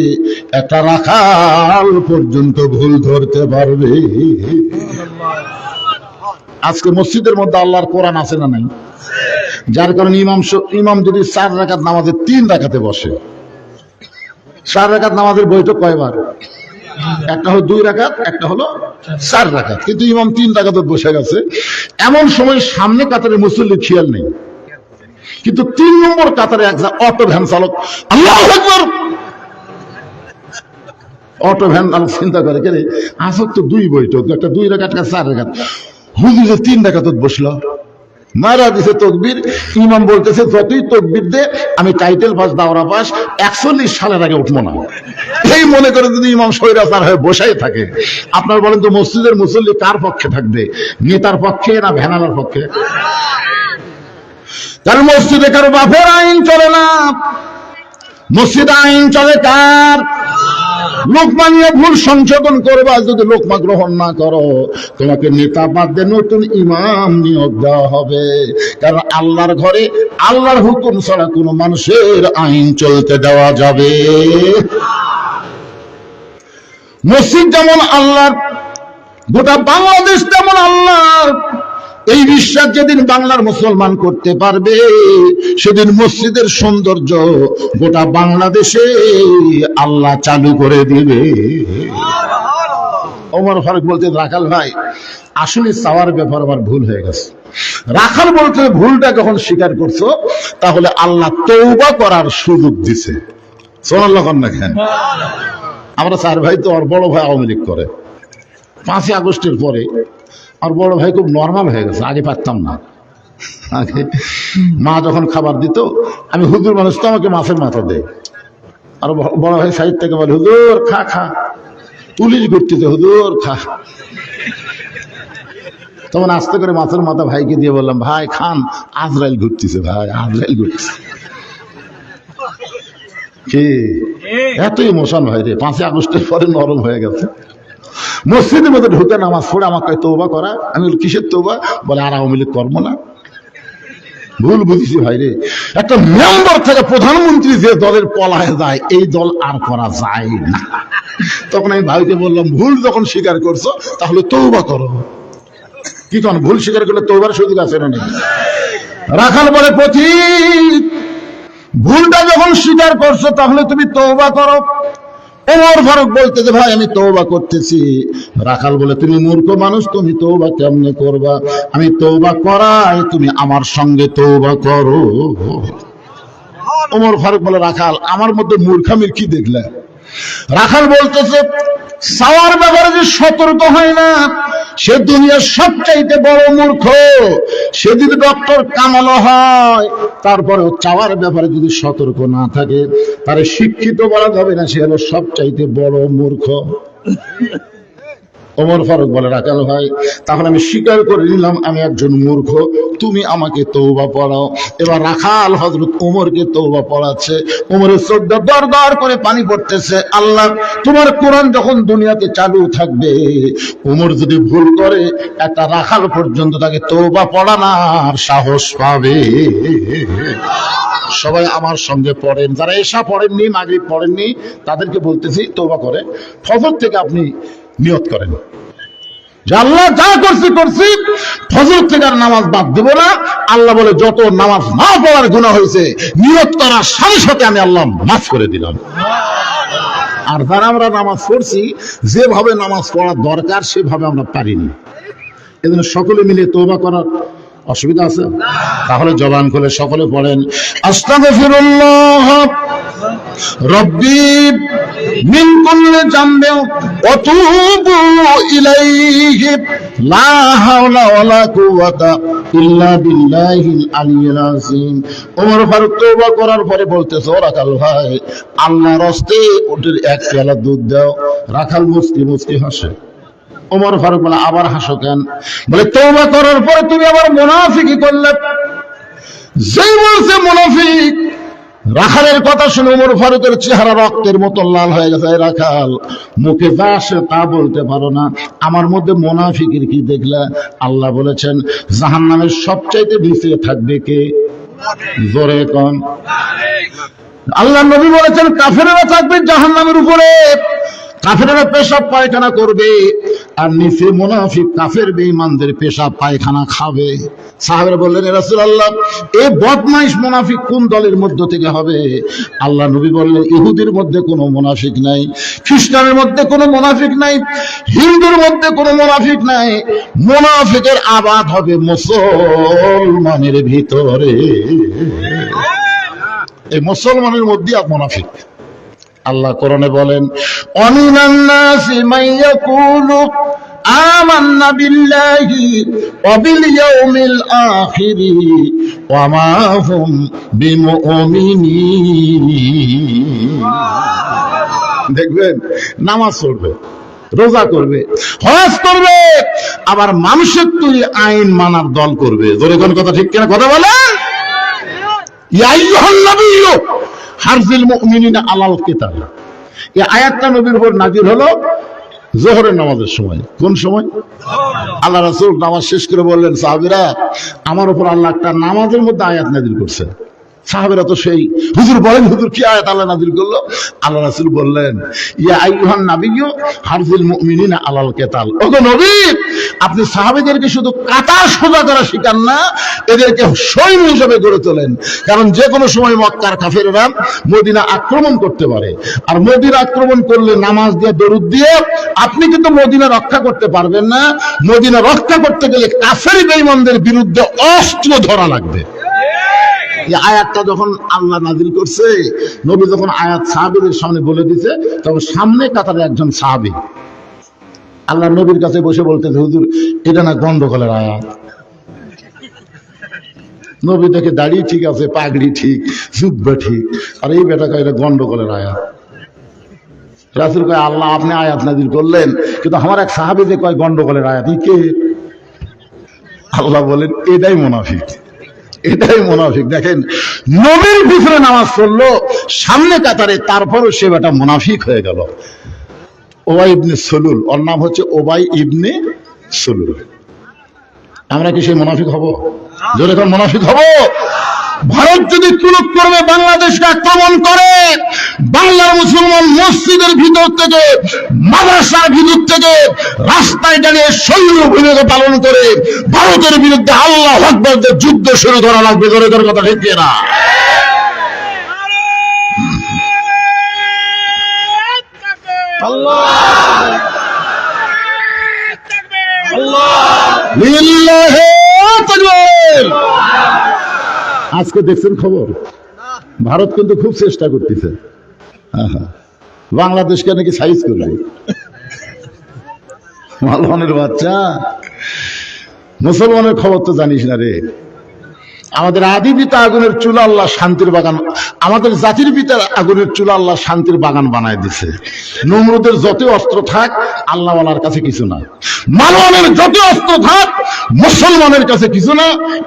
একটা রাখাল পর্যন্ত ভুল ধরতে পারবে। আজকে মসজিদের মধ্যে আল্লাহর কোরআন আছে না নাই? যার কারণে ইমাম যদি 4 রাকাত নামাজে 3 রাকাতে বসে, 4 রাকাত নামাজের বৈঠক কয়বার? একটা হলো 2 রাকাত, একটা হলো 4 রাকাত, কিন্তু ইমাম 3 রাকাতে বসে গেছে। এমন সময় সামনে কাতারে মুসল্লি খেয়াল নেই, কিন্তু 3 নম্বর কাতারে এক অটো ভ্যান চালক আল্লাহু আকবার, অটো ভ্যান চালক চিন্তা করে কে রে, আসর তো 2 বৈঠক, একটা 2 রাকাত, একটা 4 রাকাত, হুজুর 3 রাকাত বসলো, মারা দিছে তকবীর। ইমাম বলতেছে যতই তকবীর দে আমি টাইটেল পাস দাওরা পাস 41 সালের আগে উঠবো না। এই মনে করে যদি ইমাম স্বৈরাচার হয়ে বসাই থাকে, আপনার বলেন তো মসজিদের মুসল্লি কার পক্ষে থাকবে? নেতার পক্ষে না ভ্যানালার পক্ষে? কারণ মসজিদে কারো বাপের আইন চলে না, মসজিদে আইন চলে কার? লোকমা নিয়ে ভুল সংশোধন করবা, যদি লোকমা গ্রহণ না করো তোমাকে নেতা বাদ দিয়ে নতুন ইমাম নিয়োগ দেওয়া হবে। কারণ আল্লাহর ঘরে আল্লাহর হুকুম ছাড়া কোন মানুষের আইন চলতে দেওয়া যাবে। মসজিদ যেমন আল্লাহর, গোটা বাংলাদেশ তেমন আল্লাহর। এই বিশ্বাস যেদিন বাংলার মুসলমান করতে পারবে, সেদিন মসজিদের সৌন্দর্য গোটা বাংলাদেশে আল্লাহ চালু করে দিবে। ওমর ফারুক বলতে, রাখাল ভাই আসলে চাওয়ার ব্যাপার আমার ভুল হয়ে গেছে। রাখাল বলতে, ভুলটা যখন স্বীকার করছো তাহলে আল্লাহ তওবা করার সুযোগ দিছে। সুবহানাল্লাহ না কেন? আমরা 4 ভাই তো, আর বড় ভাই আওয়ামী লীগ করে। 5ই আগস্টের পরে আর বড় ভাই খুব নর্মাল হয়ে গেছে, আগে পারতাম না। আগে মা যখন খাবার দিত, আমি হুজুর মানুষ তো, আমাকে মাছের মাথা দেয়, আর বড় ভাই সাইড থেকে বলে হুজুর খা খা, পুলিশ ঘুরতেছে হুজুর খা। তখন আস্তে করে মাছের মাথা ভাইকে দিয়ে বললাম, ভাই খান, আজরাইল ঘুরতেছে, ভাই আজরাইল ঘুরতেছে। কি এত ইমোশন ভাই রে, 5ই আগস্টের পরে নরম হয়ে গেছে। মসজিদের মধ্যে ঢুকে নামাজ পড়ে আমাকে তওবা করা। আমি বলি কিসের তওবা? বলে আর আওয়ামী লীগ করবো না। ভুল বুঝেছি ভাই রে, একটা মেম্বার থেকে প্রধানমন্ত্রী যে দলের পলায় যায়, এই দল আর করা যায় না। তখন আমি ভাইকে বললাম, ভুল যখন স্বীকার করছো তাহলে তওবা করো। কি কোন ভুল স্বীকার করলে তওবার সুযোগ আছে না? রাখাল বলে পথিক, ভুলটা যখন স্বীকার করছো তাহলে তুমি তওবা করো। ওমর ফারুক বলতেছে, ভাই আমি তওবা করতেছি। রাখাল বলে, তুমি মূর্খ মানুষ, তুমি তওবা কেমনে করবা? আমি তওবা করাই, তুমি আমার সঙ্গে তওবা করো। ওমর ফারুক বলে, রাখাল আমার মধ্যে মূর্খামির কি দেখলে? রাখাল বলতেছে, চাওয়ার ব্যাপারে যে সতর্ক হয় না সে দুনিয়ার সবচাইতে বড় মূর্খ। সেদিন ডক্টর কামাল হয়, তারপরে চাওয়ার ব্যাপারে যদি সতর্ক না থাকে তারে শিক্ষিত বলা যাবে না, সে হলো সবচাইতে বড় মূর্খ। ওমর ফারুক বলে, রাখাল ভাই, তাহলে আমি স্বীকার করে নিলাম আমি একজন মূর্খ, তুমি আমাকে তওবা পড়াও। এবার রাখাল হযরত ওমরকে তওবা পড়াচ্ছে। ওমরের চোখ দিয়ে দর দর করে পানি পড়তেছে। আল্লাহ, তোমার কোরআন যখন দুনিয়াতে চালু থাকবে, ওমর যদি ভুল করে একটা রাখাল পর্যন্ত তাকে তওবা পড়ানোর সাহস পাবে। সবাই আমার সঙ্গে পড়েন, যারা এশা পড়েননি, মাগরিব পড়েননি, তাদেরকে বলতেছি তওবা করে ফজর থেকে আপনি নিয়ত করেন যে আল্লাহ যা করছি করছি, ফজর থেকে আর নামাজ বাদ দেব না। আল্লাহ বলে, যত নামাজ না পড়ার গুনাহ হয়েছে নিয়ত করার সাথে সাথে আমি আল্লাহ মাফ করে দিলাম। আর যারা আমরা নামাজ পড়ছি, যেভাবে নামাজ পড়ার দরকার সেভাবে আমরা পারিনি। এজন্য সকলে মিলে তওবা করার অসুবিধা আছে? তাহলে জবান খুলে সকলে পড়েন, আস্তাগফিরুল্লাহ রব্বি মিন কুল্লি যামবিন ওয়া তুবু ইলাইহি লা হাওলা ওয়ালা কুওয়াতা ইল্লা বিল্লাহিল আলিয়্যিল আযীম। ওমর ফারুক তওবা করার পরে বলতেছে, ও রাখাল ভাই, আল্লাহর রাস্তে ওদের এক পেয়ালা দুধ দাও। রাখাল মুস্তি মুস্তি হাসে। ওমর ফারুক বলে, আবার হাসো কেন? বলে, তওবা করার পরে তুমি আবার মুনাফিকি করলে। যেই বলছে মুনাফিক, রাখালের কথা শুনে ওমর ফারুকের চেহারা রক্তের মতো লাল হয়ে গেছে। রাখাল, মুখে যা আসে তা বলতে পারো না, আমার মধ্যে মুনাফিকের কি দেখলা? আল্লাহ বলেছেন জাহান্নামের সবচাইতে নিচে থাকবে কে? জোরে কোন? আল্লাহ নবী বলেছেন কাফেররা থাকবে জাহান্নামের উপরে, কাফেররা পেশাব পায়খানা করবে, আর নিচে মুনাফিক কাফের বেঈমানদের পেশাব পায়খানা খাবে। সাহাবারা বললেন, ইয়া রাসূলুল্লাহ, এই বদমাইশ মুনাফিক কোন দলের মধ্য থেকে হবে? আল্লাহ নবী বললেন, ইহুদির মধ্যে কোনো মুনাফিক নাই, খ্রিস্টানের মধ্যে কোনো মুনাফিক নাই, হিন্দুর মধ্যে কোনো মুনাফিক নাই। মুনাফিকের আবাদ হবে মুসলমানের ভিতরে। এই মুসলমানের মধ্যে আর মুনাফিক। আল্লাহ কোরআনে বলেন, অমিনান নাসি মাইয়াকুলু আমান্না বিল্লাহি ওয়া বিল ইয়াউমিল আখিরি ওয়া মা হুম বিমুমিনিন। দেখবেন, নামাজ পড়বে, রোজা করবে, হজ করবে, আবার মানুষের তৈরি আইন মানার দল করবে। জোরে কোন কথা ঠিক কিনা? কথা বলেন। ইয়া আইয়ুহান নাবিয়্যু হারজিল মুমিনিনা আলাল কিতাল। এই আয়াতটা নবীর উপর নাযিল হলো যোহরের নামাজের সময়। কোন সময়? আল্লাহ রাসূল নামাজ শেষ করে বললেন, সাহাবীরা, আমার উপর আল্লাহ একটা নামাজের মধ্যে আয়াত নাযিল করছে। সাহাবীরা তো সেই, হুজুর বলেন, হুজুর কি আয়াত আল্লাহ নাযিল করলো? আল্লাহ রাসূল বললেন, ইয়া আইয়ুহান নাবিয়্যু হারজিল মুমিনিনা আলাল কিতাল। ওগো নবী, আপনি সাহাবীদেরকে শুধু কাটা সোজা করা শিখান না, এদেরকে সৈন্য হিসেবে গড়ে তোলেন। কারণ যে কোনো সময় মক্কার কাফেররা মদিনা আক্রমণ করতে পারে, আর মদিনা আক্রমণ করলে নামাজ দিয়ে দরুদ দিয়ে আপনি কিন্তু মদিনা রক্ষা করতে পারবেন না। মদিনা রক্ষা করতে গেলে কাফের বেঈমানদের বিরুদ্ধে অস্ত্র ধরা লাগবে। এই আয়াতটা যখন আল্লাহ নাযিল করছে, নবী যখন আয়াত সাহাবীদের সামনে বলে দিয়েছে, তখন সামনে কাতারে একজন সাহাবী আল্লাহ নবীর কাছে বসে বলতেছে, হুজুর, এটা না গন্ডগোলের আয়াত। নবী দেখে দাড়ি ঠিক আছে, পাগড়ি ঠিক, জুব্বা ঠিক, আর এই বেটাকে এটা গন্ডগোলের আয়াত। রাসূল কয়, আল্লাহ আপনি আয়াত নাযিল করলেন, কিন্তু আমার এক সাহাবী যে কয় গন্ডগোলের আয়াত, কে? আল্লাহ বলেন, এটাই মুনাফিক, এটাই মুনাফিক। দেখেন, নবীর পিছনে নামাজ পড়লো সামনে কাতারে, তারপরও সে বেটা মুনাফিক হয়ে গেল। ওবাই ইবনে সুলুল, ওর নাম হচ্ছে ওবাই ইবনে সুলুল। আমরা কি সেই মুনাফিক হব? জোরে কোন মুনাফিক হব? ভারত যদি কুলুপ করবে, বাংলাদেশকে আক্রমণ করে, বাংলার মুসলমান মসজিদের ভিতর থেকে, মাদ্রাসার ভিতর থেকে, রাস্তায় দাঁড়িয়ে সৈন্য ভূমিকা পালন করে ভারতের বিরুদ্ধে আল্লাহু আকবার যুদ্ধ শুরু করা লাগবে। জোরে জোরে কথা ঠিক না? আজকে দেখছেন খবর, ভারত কিন্তু খুব চেষ্টা করতেছে বাংলাদেশকে নাকি সাইজ করবে। মুসলমানের বাচ্চা, মুসলমানের খবর তো জানিস না রে। আমাদের আদি পিতা আগুনের চুলা আল্লাহ শান্তির বাগান, আমাদের জাতির পিতা আগুনের চুলা আল্লাহ শান্তির বাগান বানায় দিছে। নমরুদের যত অস্ত্র থাক আল্লাহ ওয়ালার কাছে কিছু না, মানবের যত অস্ত্র থাক মুসলমানের কাছে কিছু না।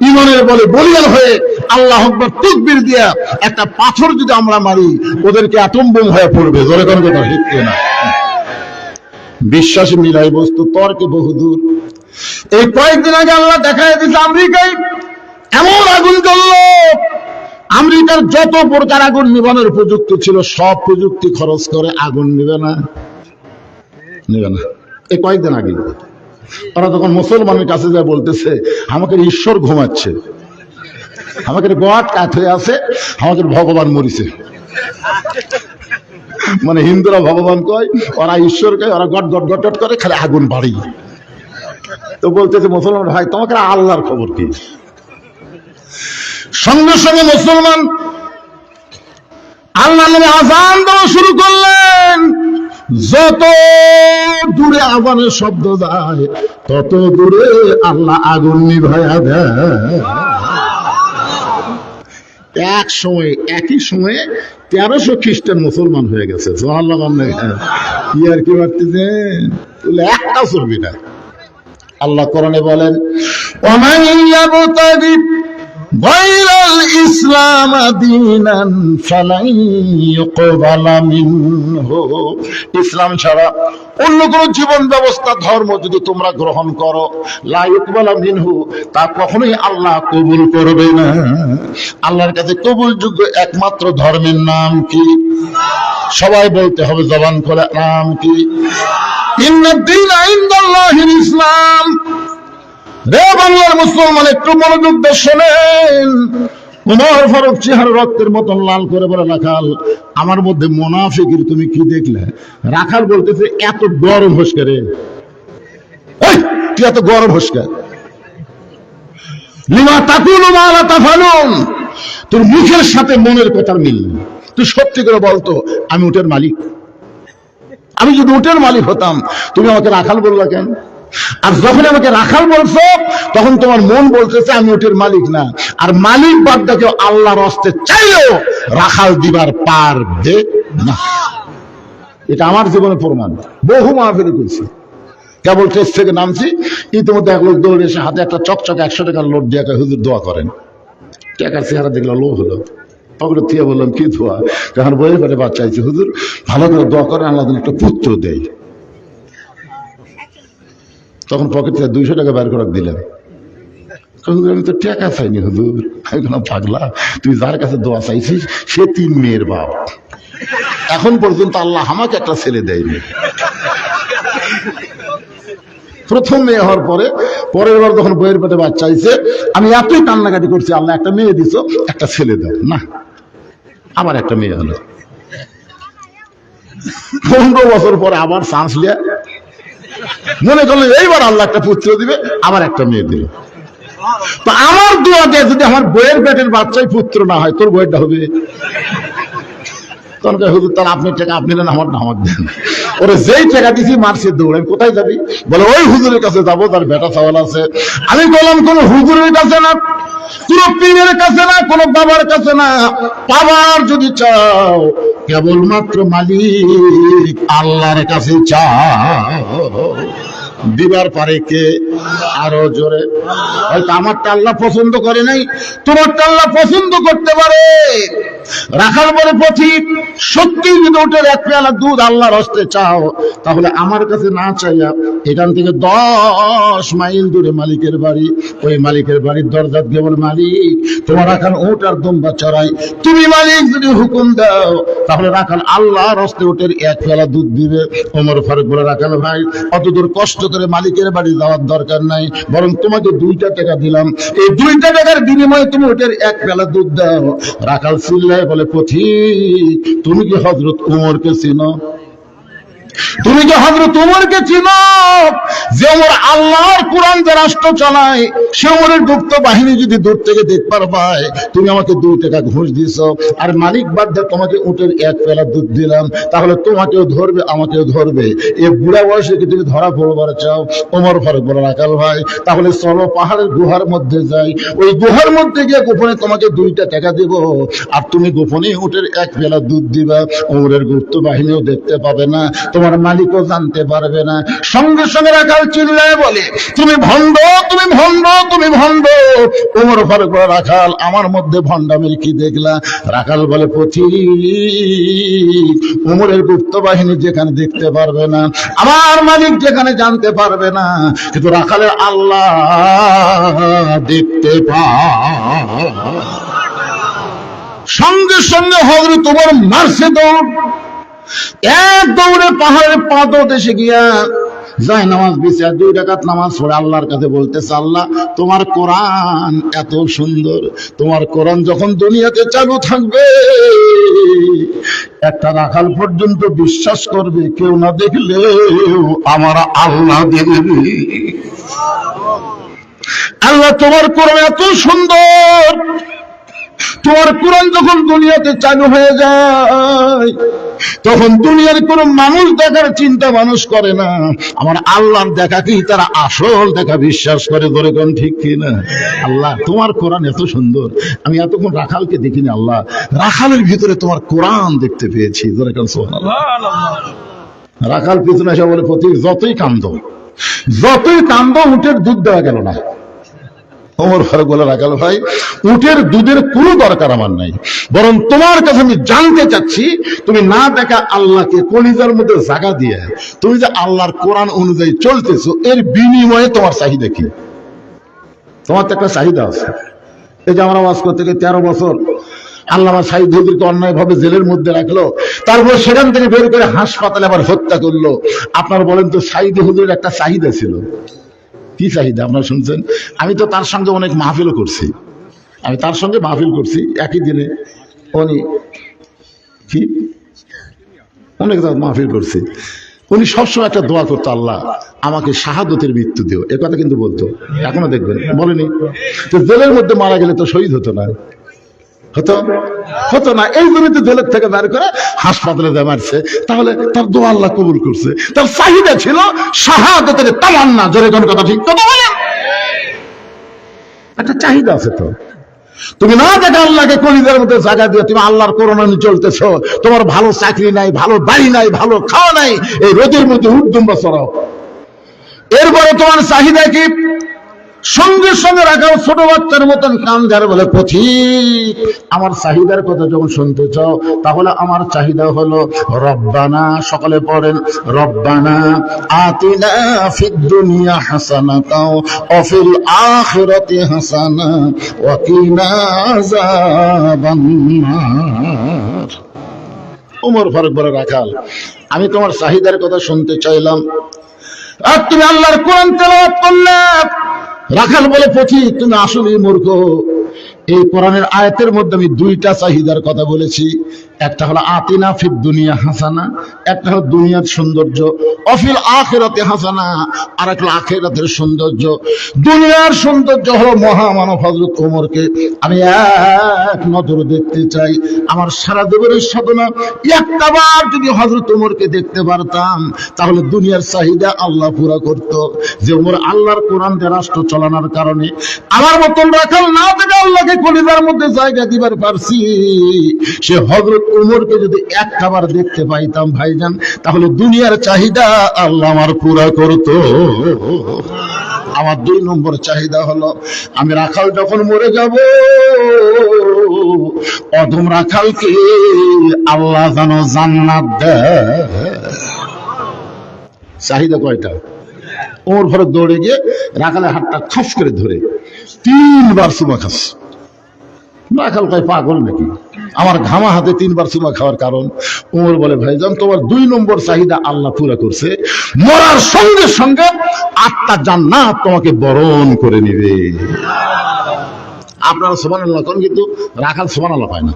ইমানের বলে বলিয়ান হয়ে আল্লাহ আকবার তাকবীর দিয়া একটা পাথর যদি আমরা মারি ওদেরকে অ্যাটম বোম হয়ে পড়বে। জোরে কোন কথা ঠিক না? বিশ্বাস মিলাই বস্তু তর্কে বহুদূর। এই কয়েকদিন আগে আল্লাহ দেখায় দিচ্ছে আমেরিকায় এমন আগুন জ্বলল, আমেরিকার যত প্রকার আগুন নিবানোর প্রযুক্তি ছিল সব প্রযুক্তি খরচ করে আগুন নিবে না। এই কয়েকদিন আগে ওরা তখন মুসলমানের কাছে যা বলতেছে আমাকে ঈশ্বর ঘুমাচ্ছে, আমাকে গড কাত হয়ে আছে, আমাকে ভগবান মরিছে। মানে হিন্দুরা ভগবান কয়, ওরা ঈশ্বর কয়, ওরা গট গট গট গট করে, খালি আগুন বাড়ি। তো বলতেছে মুসলমান ভাই তোমাকে আল্লাহর খবর কি? সঙ্গে সঙ্গে মুসলমান আল্লাহ নামে আযান দেওয়া শুরু করলেন। যত দূরে আযানের শব্দ যায় তত দূরে আল্লাহ আগুন নিভায়া দেয়। একই সময়ে 1300 খ্রিস্টান মুসলমান হয়ে গেছে। কি আর কি ভাবতেছেন? একটা চলবি না। আল্লাহ কোরআনে বলেন ওয়ামান ইয়াবতাগি গায়রাল ইসলাম দীনান ফালান ইউকবালা মিনহু। ইসলাম ছাড়া অন্য কোন জীবন ব্যবস্থা ধর্ম যদি তোমরা গ্রহণ করো, লা ইউকবালা মিনহু, তা কখনোই আল্লাহ কবুল করবে না। আল্লাহর কাছে কবুলযোগ্য একমাত্র ধর্মের নাম কি? সবাই বলতে হবে জবান খুলে, নাম কি? ইন্নাদ দীনা ইনদাল্লাহিল ইসলাম। রে বাংলার মুসলমান একটু মনোযোগ দিয়ে শোনেন। ওমর ফারুক চেহারা রক্তের মতন লাল করে বলে রাখাল আমার মধ্যে মুনাফিকের তুমি কি দেখলে? রাখাল বলতেছে এত গরম হসকে রে, তুই এত গরম হসকে, লিমা তাকুলু মা লা তাফালুন। তোর মুখের সাথে মনের কথার মিল নেই। তুই সত্যি করে বলতো আমি উটের মালিক। আমি যদি উটের মালিক হতাম তুমি আমাকে রাখাল বললা কেন? আর যখন আমাকে রাখাল বলছো তখন তোমার মন বলতেছে আমি উটের মালিক না। আর মালিক বাদটা কেউ আল্লাহর হস্তে চাইলেও রাখাল দিবার পারবে না। এটা আমার জীবনে প্রমাণ। বহু মাহফিলে করেছি, কেবল টেস্ট থেকে নামছি, ইতিমধ্যে এক লোক দৌড়ে এসে হাতে একটা চকচক 100 টাকার নোট দিয়ে হুজুর দোয়া করেন। টাকার চেহারা দেখলো লো হলো, পকেটে থেকে বললাম কি দোয়া? যখন বইয়ের পেটে বাচ্চা চাইছে, হুজুর ভালো করে দোয়া করে আল্লাহ একটা পুত্র দেয়। তখন পকেট থেকে 200 টাকা বের করে দিলেন। আমি তো টাকা চাইনি হুজুর। আমি বললাম পাগলা, তুই যার কাছে দোয়া চাইছিস সে 3 মেয়ের বাপ, এখন পর্যন্ত আল্লাহ আমাকে একটা ছেলে দেয়নি। প্রথম মেয়ে হওয়ার পরে পরের বার যখন বইয়ের পেটে বাচ্চা চাইছে আমি এতই কান্নাকাটি করছি, আল্লাহ একটা মেয়ে দিছ, একটা ছেলে দাও না। আবার একটা মেয়ে হলো। 15 বছর পরে আবার চান্স লিয়া মনে করলেন এইবার আল্লাহ একটা পুত্র দিবে, আবার একটা মেয়ে দিল। তো আমার দোয়াতে যদি আমার বইয়ের পেটের বাচ্চাই পুত্র না হয়, তোর বইয়েরটা হবে? তখন হুজুর তাহলে আপনি টাকা আপনি দেন, আমার না আমার দেন। ওরে যেই টাকা দিছি মারছে দৌড়ে। কোথায় যাবি? বলে ওই হুজুরের কাছে যাবো, তার বেটা চাওয়াল আছে। আমি বললাম কোন হুজুরের কাছে না, কোন পীরের কাছে না, কোন বাবার কাছে না। পাবার যদি চাও কেবলমাত্র মালিক আল্লাহর কাছে চাও। দিবার পারে কে? আরো জোরে। হয়তো আমারটা আল্লাহ পছন্দ করে নাই, তোমারটা আল্লাহ পছন্দ করতে পারে। রাখার পরে পথিক সত্যি যদি ওটার 1 পেয়ালা দুধ আল্লাহর হস্তে চাও, তাহলে আমার কাছে না চাইয়া এখান থেকে 10 মাইল দূরে মালিকের বাড়ি, ওই মালিকের বাড়ির দরজা দিয়ে বলে মালিক তোমার রাখাল ওট আর দম্বা চড়াই, তুমি মালিক যদি হুকুম দাও তাহলে রাখাল আল্লাহর হস্তে ওটের 1 পেয়ালা দুধ দিবে। ওমর ফারুক বলে রাখাল ভাই অত দূর কষ্ট করে মালিকের বাড়ি যাওয়ার দরকার নাই, বরং তোমাকে 2টা টাকা দিলাম, এই 2টা টাকার বিনিময়ে তুমি ওটের 1 পেয়ালা দুধ দাও। রাখাল চিল্লায় বলে পথিক তুমি কি হযরত উমরকে চিনো? তুমি যে হযরত উমরকে চিনো, যে উমর আল্লাহর কোরআন যে রাষ্ট্র চালায়, সে উমরের গুপ্ত বাহিনী যদি দূর থেকে দেখবার পায়, তুমি আমাকে 2 টাকা ঘুষ দিছো, আর মালিক বাদ দিয়ে তোমাকে উটের 1 পেলা দুধ দিলাম, তাহলে তোমাকেও ধরবে আমাকেও ধরবে। এই বুড়া বয়সে কি তুমি ধরা পড়বার চাও? ওমর ফারুক বলে, রাখাল ভাই তাহলে চলো পাহাড়ের গুহার মধ্যে যাই, ওই গুহার মধ্যে গিয়ে গোপনে তোমাকে 2টা টাকা দেব, আর তুমি গোপনে উটের 1 পেলা দুধ দিবা। ওমরের গুপ্ত বাহিনীও দেখতে পাবে না, তোমার মালিকও জানতে পারবে না। সঙ্গে সঙ্গে রাখাল চিল্লায় বলে, তুমি ভণ্ড, তুমি ভণ্ড, তুমি ভণ্ড। ওমর ফারুক বলে, রাখাল আমার মধ্যে ভণ্ডামির কি দেখলা? রাখাল বলে, পথিক, ওমরের গুপ্ত বাহিনী যেখানে দেখতে পারবে না, আমার মালিক যেখানে জানতে পারবে না, কিন্তু রাখালের আল্লাহ দেখতে পায়। সঙ্গে সঙ্গে হযরত ওমর মারছে দৌড়, এক দৌড়ে পাহাড়ের পাদদেশে গিয়া যায় নামাজ বিছায় 2 রাকাত নামাজ পড়ে আল্লাহর কাছে বলতেছে, আল্লাহ তোমার কোরআন এত সুন্দর, তোমার কোরআন যখন দুনিয়াতে চালু থাকবে, একটা রাখাল পর্যন্ত বিশ্বাস করবে, কেউ না দেখলেও আমার আল্লাহ দেখবে। আল্লাহ তোমার কোরআন এত সুন্দর, তোমার কোরআন যখন দুনিয়াতে চালু হয়ে যায়, তখন দুনিয়ার কোন মানুষ দেখার চিন্তা মানুষ করে না, আমার আল্লাহর দেখাকেই তারা আসল দেখা বিশ্বাস করে। ধরে কোন ঠিক কিনা? আল্লাহ তোমার কোরআন এত সুন্দর, আমি এতক্ষণ রাখালকে দেখিনি, আল্লাহ রাখালের ভিতরে তোমার কোরআন দেখতে পেয়েছি। ধরে কোন সুবহানাল্লাহ। রাখাল পিছনে এসে বলে, পথিক যতই কান্দো, যতই কান্দো, উটের দুধ দেওয়া গেল না। ওমর ফারুক বলে, রাখাল ভাই উটের দুধের কোনো দরকার আমার নাই, বরং তোমার কাছে আমি জানতে চাচ্ছি, তুমি না দেখা আল্লাহকে কলিজার মধ্যে জায়গা দিয়ে তুমি যে আল্লাহর কোরআন অনুযায়ী চলতেছো, এর বিনিময়ে তোমার চাহিদা কি? তোমার তো একটা চাহিদা আছে। এই যে আমরা ওয়াজ করতে গিয়ে 13 বছর আল্লামা সাঈদ হুজুরকে অন্যায় ভাবে জেলের মধ্যে রাখলো, তারপর সেখান থেকে বের করে হাসপাতালে আবার হত্যা করলো। আপনারা বলেন তো, সাঈদ হুজুরের একটা চাহিদা ছিল। কি চাহিদা আপনারা শুনছেন? আমি তো তার সঙ্গে অনেক মাহফিলও করছি, আমি তার সঙ্গে মাহফিল করছি একই দিনে, উনি কি অনেক মাহফিল করছি। উনি সবসময় একটা দোয়া করতো, আল্লাহ আমাকে শাহাদতের মৃত্যু দিও, এ কথা কিন্তু বলতো, এখনো দেখবেন বলেনি। তো জেলের মধ্যে মারা গেলে তো শহীদ হতো না, হতো না, এই জন্য তো জেলের থেকে বের করে হাসপাতালে দিয়ে মারছে। তাহলে তার দোয়া আল্লাহ কবুল করছে। তার চাহিদা ছিল শাহাদাতের তামান্না। জোরে কোন কথা ঠিক কথা বলেন? একটা চাহিদা আছে। তো তুমি না দেখে আল্লাহকে কলিজার মধ্যে জায়গা দিয়ে তুমি আল্লাহর কোরআন নিয়ে চলতেছো, তোমার ভালো চাকরি নাই, ভালো বাড়ি নাই, ভালো খাওয়া নাই, এই রোদের মধ্যে উদ্দম্বা চড়াও, এরপরে তোমার চাহিদা কি? সঙ্গে সঙ্গে রাখাল ছোট বাচ্চার মতন কান ঝাড়ে বলে, পথিক আমার চাহিদার কথা যখন শুনতে চাও, তাহলে আমার চাহিদা হলো রব্বানা, সকলে পড়েন, রব্বানা আতিনা ফিদ দুনিয়া হাসানাতাও ওয়া ফিল আখিরাতি হাসানা ওয়া কিনা আযাবান নার। ওমর ফারুক বলে, রাখাল আমি তোমার চাহিদার কথা শুনতে চাইলাম, আর তুমি আল্লাহর কোরআন তেলাওয়াত করলে। রাখাল বলে, পথিক তুমি আসলেই মূর্খ, এই কোরআনের আয়াতের মধ্যে আমি 2টা চাহিদার কথা বলেছি। একটা হলো আতিনা ফিদ দুনিয়া হাসানা, একটা হলো দুনিয়ার সৌন্দর্য, অফিল আখিরাতে হাসানা, আর একটা আখিরাতের সৌন্দর্য। দুনিয়ার সৌন্দর্য হলো মহামানব হযরত ওমরকে আমি এক নজরে দেখতে চাই। আমার সারা জীবনের সাধনা একটাবার যদি হযরত ওমরকে দেখতে পারতাম, তাহলে দুনিয়ার চাহিদা আল্লাহ পুরা করত। যে ওমর আল্লাহর কোরআন দিয়ে রাষ্ট্র চালানোর কারণে আমার মতন রাখাল না থেকে আল্লাহকে কলিজার মধ্যে জায়গা দিবার পারছি, সে হযরত ওমরকে যদি একটাবার দেখতে পাইতাম ভাইজান, তাহলে দুনিয়ার চাহিদা আল্লাহ আমার পুরা করত। আমার 2 নম্বর চাহিদা হলো, আমি রাখাল যখন মরে যাব, অধম রাখালকে আল্লাহ যেন জান্নাত দেয়। চাহিদা কয়টা? ওমর ফারুক দৌড়ে গিয়ে রাখালের হাতটা খাস করে ধরে 3 বার চুমা খাস। রাখাল কয়, পাগল নাকি, আমার ঘামা হাতে 3 বার চুমা খাওয়ার কারণ? ওমর বলে, ভাইজান তোমার 2 নম্বর চাহিদা আল্লাহ পুরা করছে, মরার সঙ্গে সঙ্গে আত্মা জান্নাত তোমাকে বরণ করে নিবে। আপনারা সুবহানাল্লাহ কোন, কিন্তু রাখাল সুবহানাল্লাহ পায় না।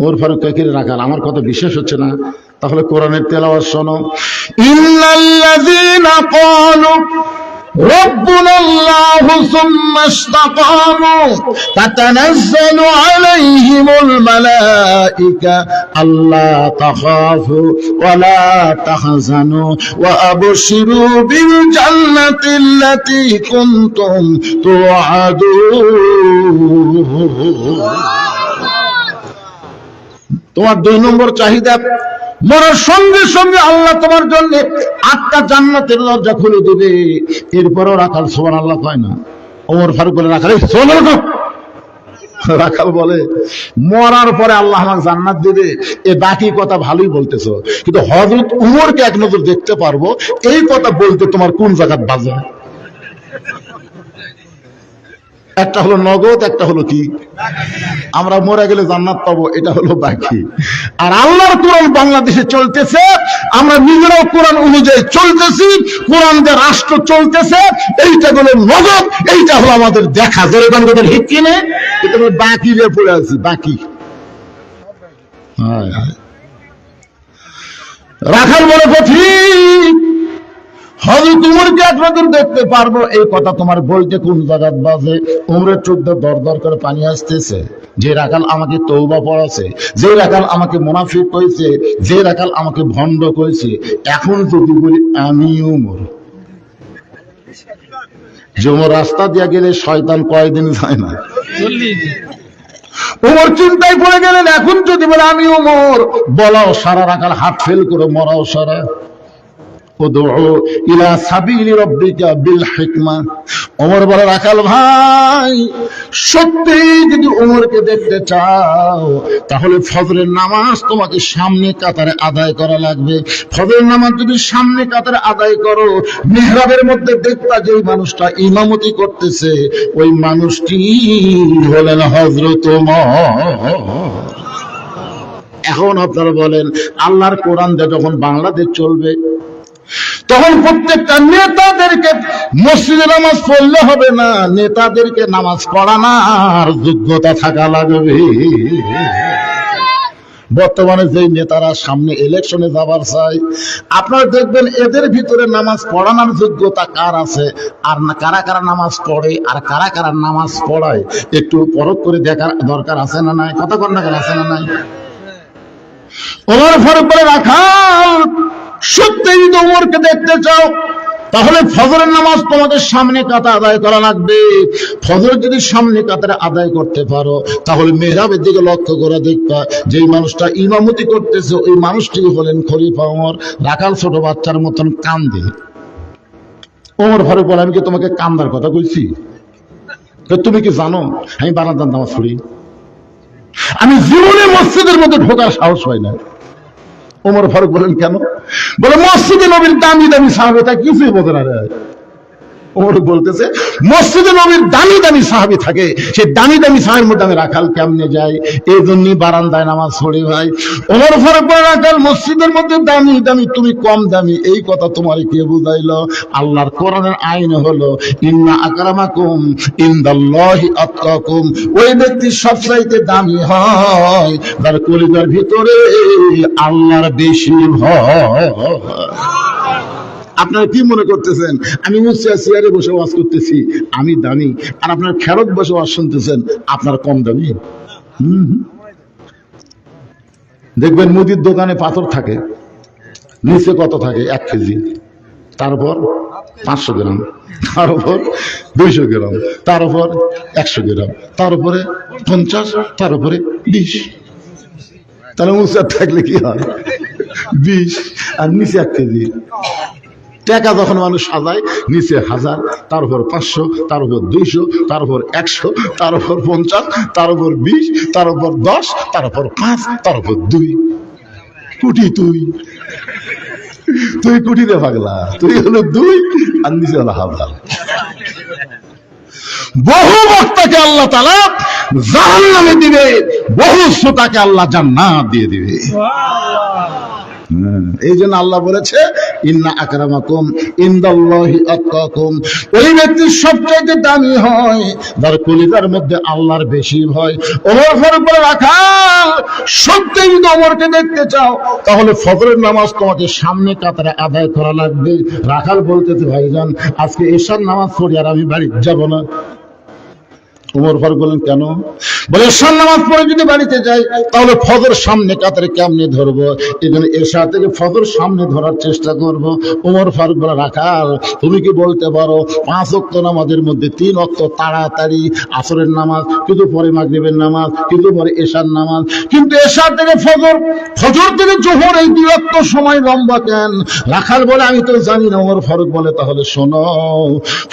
ওমর ফারুক কয়, রাখাল আমার কথা বিশ্বাস হচ্ছে না? তাহলে কোরআনের তেলাওয়াত শোনো। ইন্নাল্লাযীনা ক্বালু ربنا الله ثم استقاموا تتنزل عليهم الملائكة ألا تخافوا ولا تحزنوا وأبشروا بالجنة التي كنتم توعدون। তোমার 2 নম্বর চাহিদা, মরার সঙ্গে সঙ্গে আল্লাহ তোমার জন্য 8টা জান্নাতের দরজা খুলে দেবে। এরপরও রাখাল সুবহানাল্লাহ কয় না। ওমর ফারুক বলে রাখাল সুবহানাল্লাহ, রাখাল বলে মরার পরে আল্লাহ আমাকে জান্নাত দেবে, এ বাকি কথা ভালোই বলতেছো, কিন্তু হযরত উমরকে এক নজর দেখতে পারবো, এই কথা বলতে তোমার কোন জায়গায় বাজে? একটা হলো নগদ, একটা হলো কি আমরা মরে গেলে জান্নাত পাবো, এটা হলো বাকি। আর আল্লাহর কোরআন বাংলাদেশে চলতেছে, আমরা নিজেরাও কোরআন অনুযায়ী চলতেছি, কোরআন যে রাষ্ট্র চলতেছে, এইটা হলো নগদ, এইটা হলো আমাদের দেখা। যেরকম আমাদের হিট কিনে এটা বাকি যে পড়ে আছি, বাকি। রাখাল বলে ঠিক, হযরত উমরকে এক নজর দেখতে পারবো, এই কথা তোমার বলতে কোন জায়গায় বাজে? উমরের চোখ দিয়ে দর দর করে পানি আসতেছে। যে রাখাল আমাকে তওবা পড়াছে, যে রাখাল আমাকে মুনাফিক কইছে, যে রাখাল আমাকে ভণ্ড কইছে, এখন যদি বলি আমি উমর, যে উমর রাস্তা দিয়ে গেলে শয়তান কয়দিন যায় না, উমর চিন্তায় পড়ে গেলেন। এখন যদি বলে আমি উমর, বলাও সারা, রাখাল হাত ফেল করে মরাও সারা। ইলা সাবিলি রাব্বিকা বিল হিকমা। ওমর বলে রাখাল ভাই, সত্যি যদি ওমরকে দেখতে চাও তাহলে ফজরের নামাজ তোমাকে সামনে কাতারে আদায় করা লাগবে। ফজরের নামাজ যদি সামনে কাতারে আদায় করো, মিহরাবের মধ্যে দেখবা যে মানুষটা ইমামতি করতেছে, ওই মানুষটি হলেন হযরত ওমর। এখন আপনারা বলেন, আল্লাহর কোরআন দিয়ে যখন বাংলাদেশ চলবে, তখন প্রত্যেকটা নেতাদেরকে মসজিদে নামাজ পড়লে হবে না, নেতাদেরকে নামাজ পড়ানোর যোগ্যতা থাকা লাগবে। বর্তমানে যে নেতারা সামনে ইলেকশনে যাবার চায়, আপনারা দেখবেন এদের ভিতরে নামাজ পড়ানোর যোগ্যতা কার আছে, আর না কারা কারা নামাজ পড়ে আর কারা কারা নামাজ পড়ায়, একটু পরখ করে দেখার দরকার আছে না নাই? কথা কন না, আছে না নাই? ওমর ফারুক বলে রাখাল, সত্যি যদি ওমরকে দেখতে চাও তাহলে ফজরের নামাজ তোমাদের সামনে কাতারে আদায় করা লাগবে। ফজর যদি সামনে কাতারে আদায় করতে পারো, তাহলে মেহরাবের দিকে লক্ষ্য করে দেখবা যে মানুষটা ইমামতি করতেছে, ওই মানুষটি হলেন খলিফা ওমর। রাখাল ছোট বাচ্চার মতন কান্দে। ওমর ফারুক বলে, আমি কি তোমাকে কান্দার কথা কইছি? তুমি কি জানো আমি বারান্দার নামাজ পড়ি? আমি জীবনে মসজিদের মধ্যে ঢোকার সাহস হয় না। ওমর ফারুক বলেন কেন? বলে মসজিদে নবীর দামি দামি সাহাবী, তা কিছুই বোঝে না। ওমর বলতেছে মসজিদে নবীর দামি দামি সাহাবী থাকে, সেই দামি দামি সাহাবীর মধ্যে আমি রাখাল কেমনে যাই? এই জন্যই বারান্দায় নামাজ পড়ি ভাই। ওমর ফারুক বলে রাখাল মসজিদের মধ্যে দামি দামি, তুমি কম দামি, এই কথা তোমার কে বুঝাইলো? আল্লাহর কোরআনের আইন হলো ইন্না আকরামাকুম ইনদাল্লাহি আতকাকুম। ওই ব্যক্তি সবচাইতে দামি হয় যার কলিজার ভিতরে আল্লাহর বেশি ভয়। আপনারা কি মনে করতেছেন আমি চেয়ারে বসে ওয়াজ করতেছি, আমি দামি, আর আপনার খেরত বসে ওয়াজ শুনতেছেন আপনার কম দামি? দেখবেন মুদির দোকানে পাথর থাকে, নিচে কত থাকে? 1 কেজি, তার উপর 500 গ্রাম, তার উপর 200 গ্রাম, তার উপর 100 গ্রাম, তার উপরে 50, তার উপরে 20। তাহলে উঁচা থাকলে কি হয়? 20, আর নিচে 1 কেজি। টাকা যখন মানুষ সাজায়, নিচে 1000, তার উপর 500, তার উপর 200, তার উপর 100, তার উপর 50, তার উপর 20, তার উপর 10, তার উপর 5, তার উপর 2 কোটি। তুই কোটি রে পাগলা, তুই হলো 2 আর নিচে হলো 1000। বহু বক্তাকে আল্লাহ তাআলা জাহান্নামে দিবে, বহু শ্রোতাকে আল্লাহ জান্নাত দিয়ে দিবে। এই জন্য আল্লাহ বলেছে ইন্না আকরামাকুম ইনদাল্লাহি আতকাকুম, ওই ব্যক্তির সবচাইতে দামি হয় যার কলিজার মধ্যে আল্লাহর বেশি ভয়। ওমর ফারুক বলে রাখাল, সত্যি যদি ওমরকে দেখতে চাও তাহলে ফজরের নামাজ তোমাকে সামনে কাতারে আদায় করা লাগবে। রাখাল বলতেছে ভাইজান আজকে এশার নামাজ পড়ি আর আমি বাড়ি যাব না। ওমর ফারুক বলেন কেন? বলে এশার নামাজ পড়ে যদি বাড়িতে যাই তাহলে ফজর সামনে কাতারে কেমনে ধরবো, এই জন্য এশা থেকে ফজর সামনে ধরার চেষ্টা করব। ওমর ফারুক বলে রাখাল, তুমি কি বলতে পারো 5 ওয়াক্ত নামাজের মধ্যে 3 ওয়াক্ত তাড়াতাড়ি আসরের নামাজ, কিন্তু পরে মাগরিবের নামাজ, কিন্তু পরে এশার নামাজ, কিন্তু এশা থেকে ফজর, ফজর থেকে জোহর, এই 2 ওয়াক্ত সময় লম্বা কেন? রাখাল বলে আমি তো জানি না। ওমর ফারুক বলে তাহলে শোনো,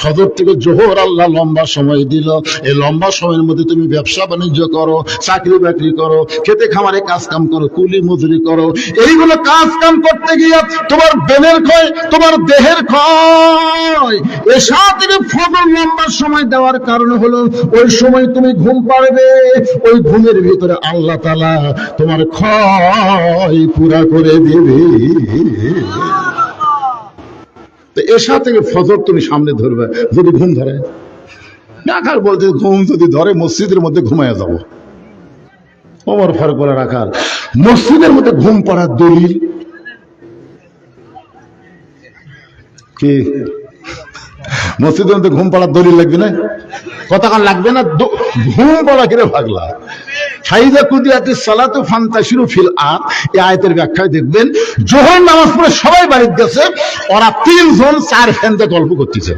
ফজর থেকে জোহর আল্লাহ লম্বা সময় দিল, এই লম্বা সময়ের মধ্যে তুমি ব্যবসা বাণিজ্য করো, চাকরি বাকরি করো, খেতে খামারে কাজ কাম করো, কুলি মজুরি করো, এইগুলো কাজ কাম করতে গিয়ে তোমার বেনের ক্ষয়, তোমার দেহের ক্ষয়। এশা থেকে ফজর লম্বা সময় দেওয়ার কারণ হলো ওই সময় তুমি ঘুম পাড়বে, ওই ঘুমের ভিতরে আল্লাহ তাআলা তোমার ক্ষয় পুরা করে দেবে। তো এশা থেকে ফজর তুমি সামনে ধরবে যদি ঘুম ধরে। রাখাল বলতে ঘুম যদি ধরে মসজিদের মধ্যে ঘুমায় যাব। ওমর ফারুক বলে রাখাল, মসজিদের মধ্যে ঘুম পড়ার দলিল কি? মসজিদের মধ্যে ঘুম পড়ার দলিল লাগবে না? কতক্ষণ লাগবে না? ঘুম পড়া কিরে ভাগলা। ফাইদা কুদিয়াতিস সালাতু ফান্তাশিরু ফিল আরদ, এই আয়াতের ব্যাখ্যায় দেখবেন জোহর নামাজ পড়ে সবাই বাড়িতে গেছে, ওরা 3 জন 4 ফ্যানতে গল্প করতেছে।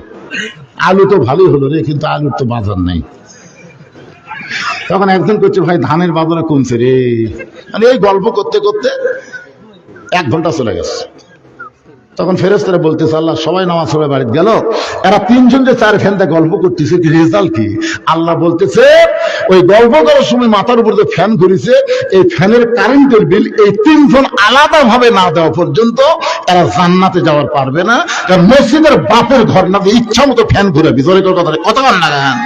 আলু তো ভালোই হলো রে, কিন্তু আলুর তো বাজার নাই। তখন একজন করছে ভাই ধানের বাজারে কমছে রে, মানে এই গল্প করতে করতে 1 ঘন্টা চলে গেছে। তখন ফেরেশতারা বলতেছে আল্লাহ সবাই নামাজ পড়ে বাড়িতে গেল, এরা 3 জন যে 4 ফ্যানটা গল্প করতেছে, কি রেজাল্ট কি? আল্লাহ বলতেছে ওই গল্প করার সময় মাথার উপর যে ফ্যান ঘুরিছে, এই ফ্যানের কারেন্টের বিল এই 3 জন আলাদা ভাবে না দেওয়া পর্যন্ত এরা জান্নাতে যাওয়ার পারবে না। কারণ মসজিদের বাপের ঘর না, ইচ্ছা মতো ফ্যান ঘুরে ভিতরে কতক্ষণ লাগান।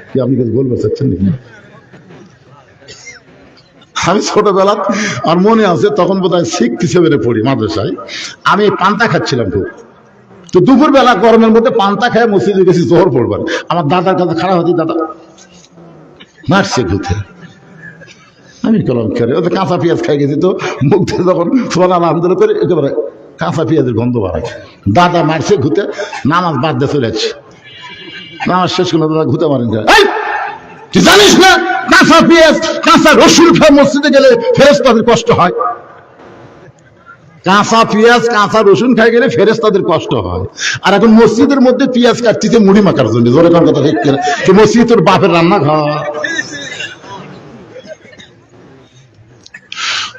কি আপনি কিছু বলতে চাচ্ছেন নাকি? আমি ছোটবেলা আর মনে আছে, তখন বোধ হয় 6 7 পড়ি মাদ্রাসায়, আমি পান্তা খাচ্ছিলাম খুব। তো দুপুর বেলা গরমের মধ্যে পান্তা খায় মসজিদে গেছি জোহর পড়বার। আমার দাদার কাছে খারাপ হতি, দাদা মারছে ঘুরতে। আমি কলম খেয়ে ওদের কাঁচা পেঁয়াজ খাই গেছি, তো মুখ দিয়ে যখন সোনা আলহামদুলিল্লাহ করে একেবারে কাঁচা পেঁয়াজের গন্ধ বাড়ায়। দাদা মারছে ঘুরতে, নামাজ বাদ দিয়ে চলে যাচ্ছে। নামাজ শেষ করলে দাদা ঘুরতে মারেন, তুই জানিস না কাঁচা পেঁয়াজ কাঁচা রসুন খায় মসজিদে গেলে ফেরেশতাদের কষ্ট হয়? কাঁচা পেঁয়াজ কাঁচা রসুন খাই গেলে ফেরেশতাদের কষ্ট হয়। আর এখন মসজিদের মধ্যে পেঁয়াজ কাটতেছে মুড়ি মাখার জন্য। জোরে কোন কথা ঠিক কিনা? তো মসজিদ তোর বাপের রান্নাঘর।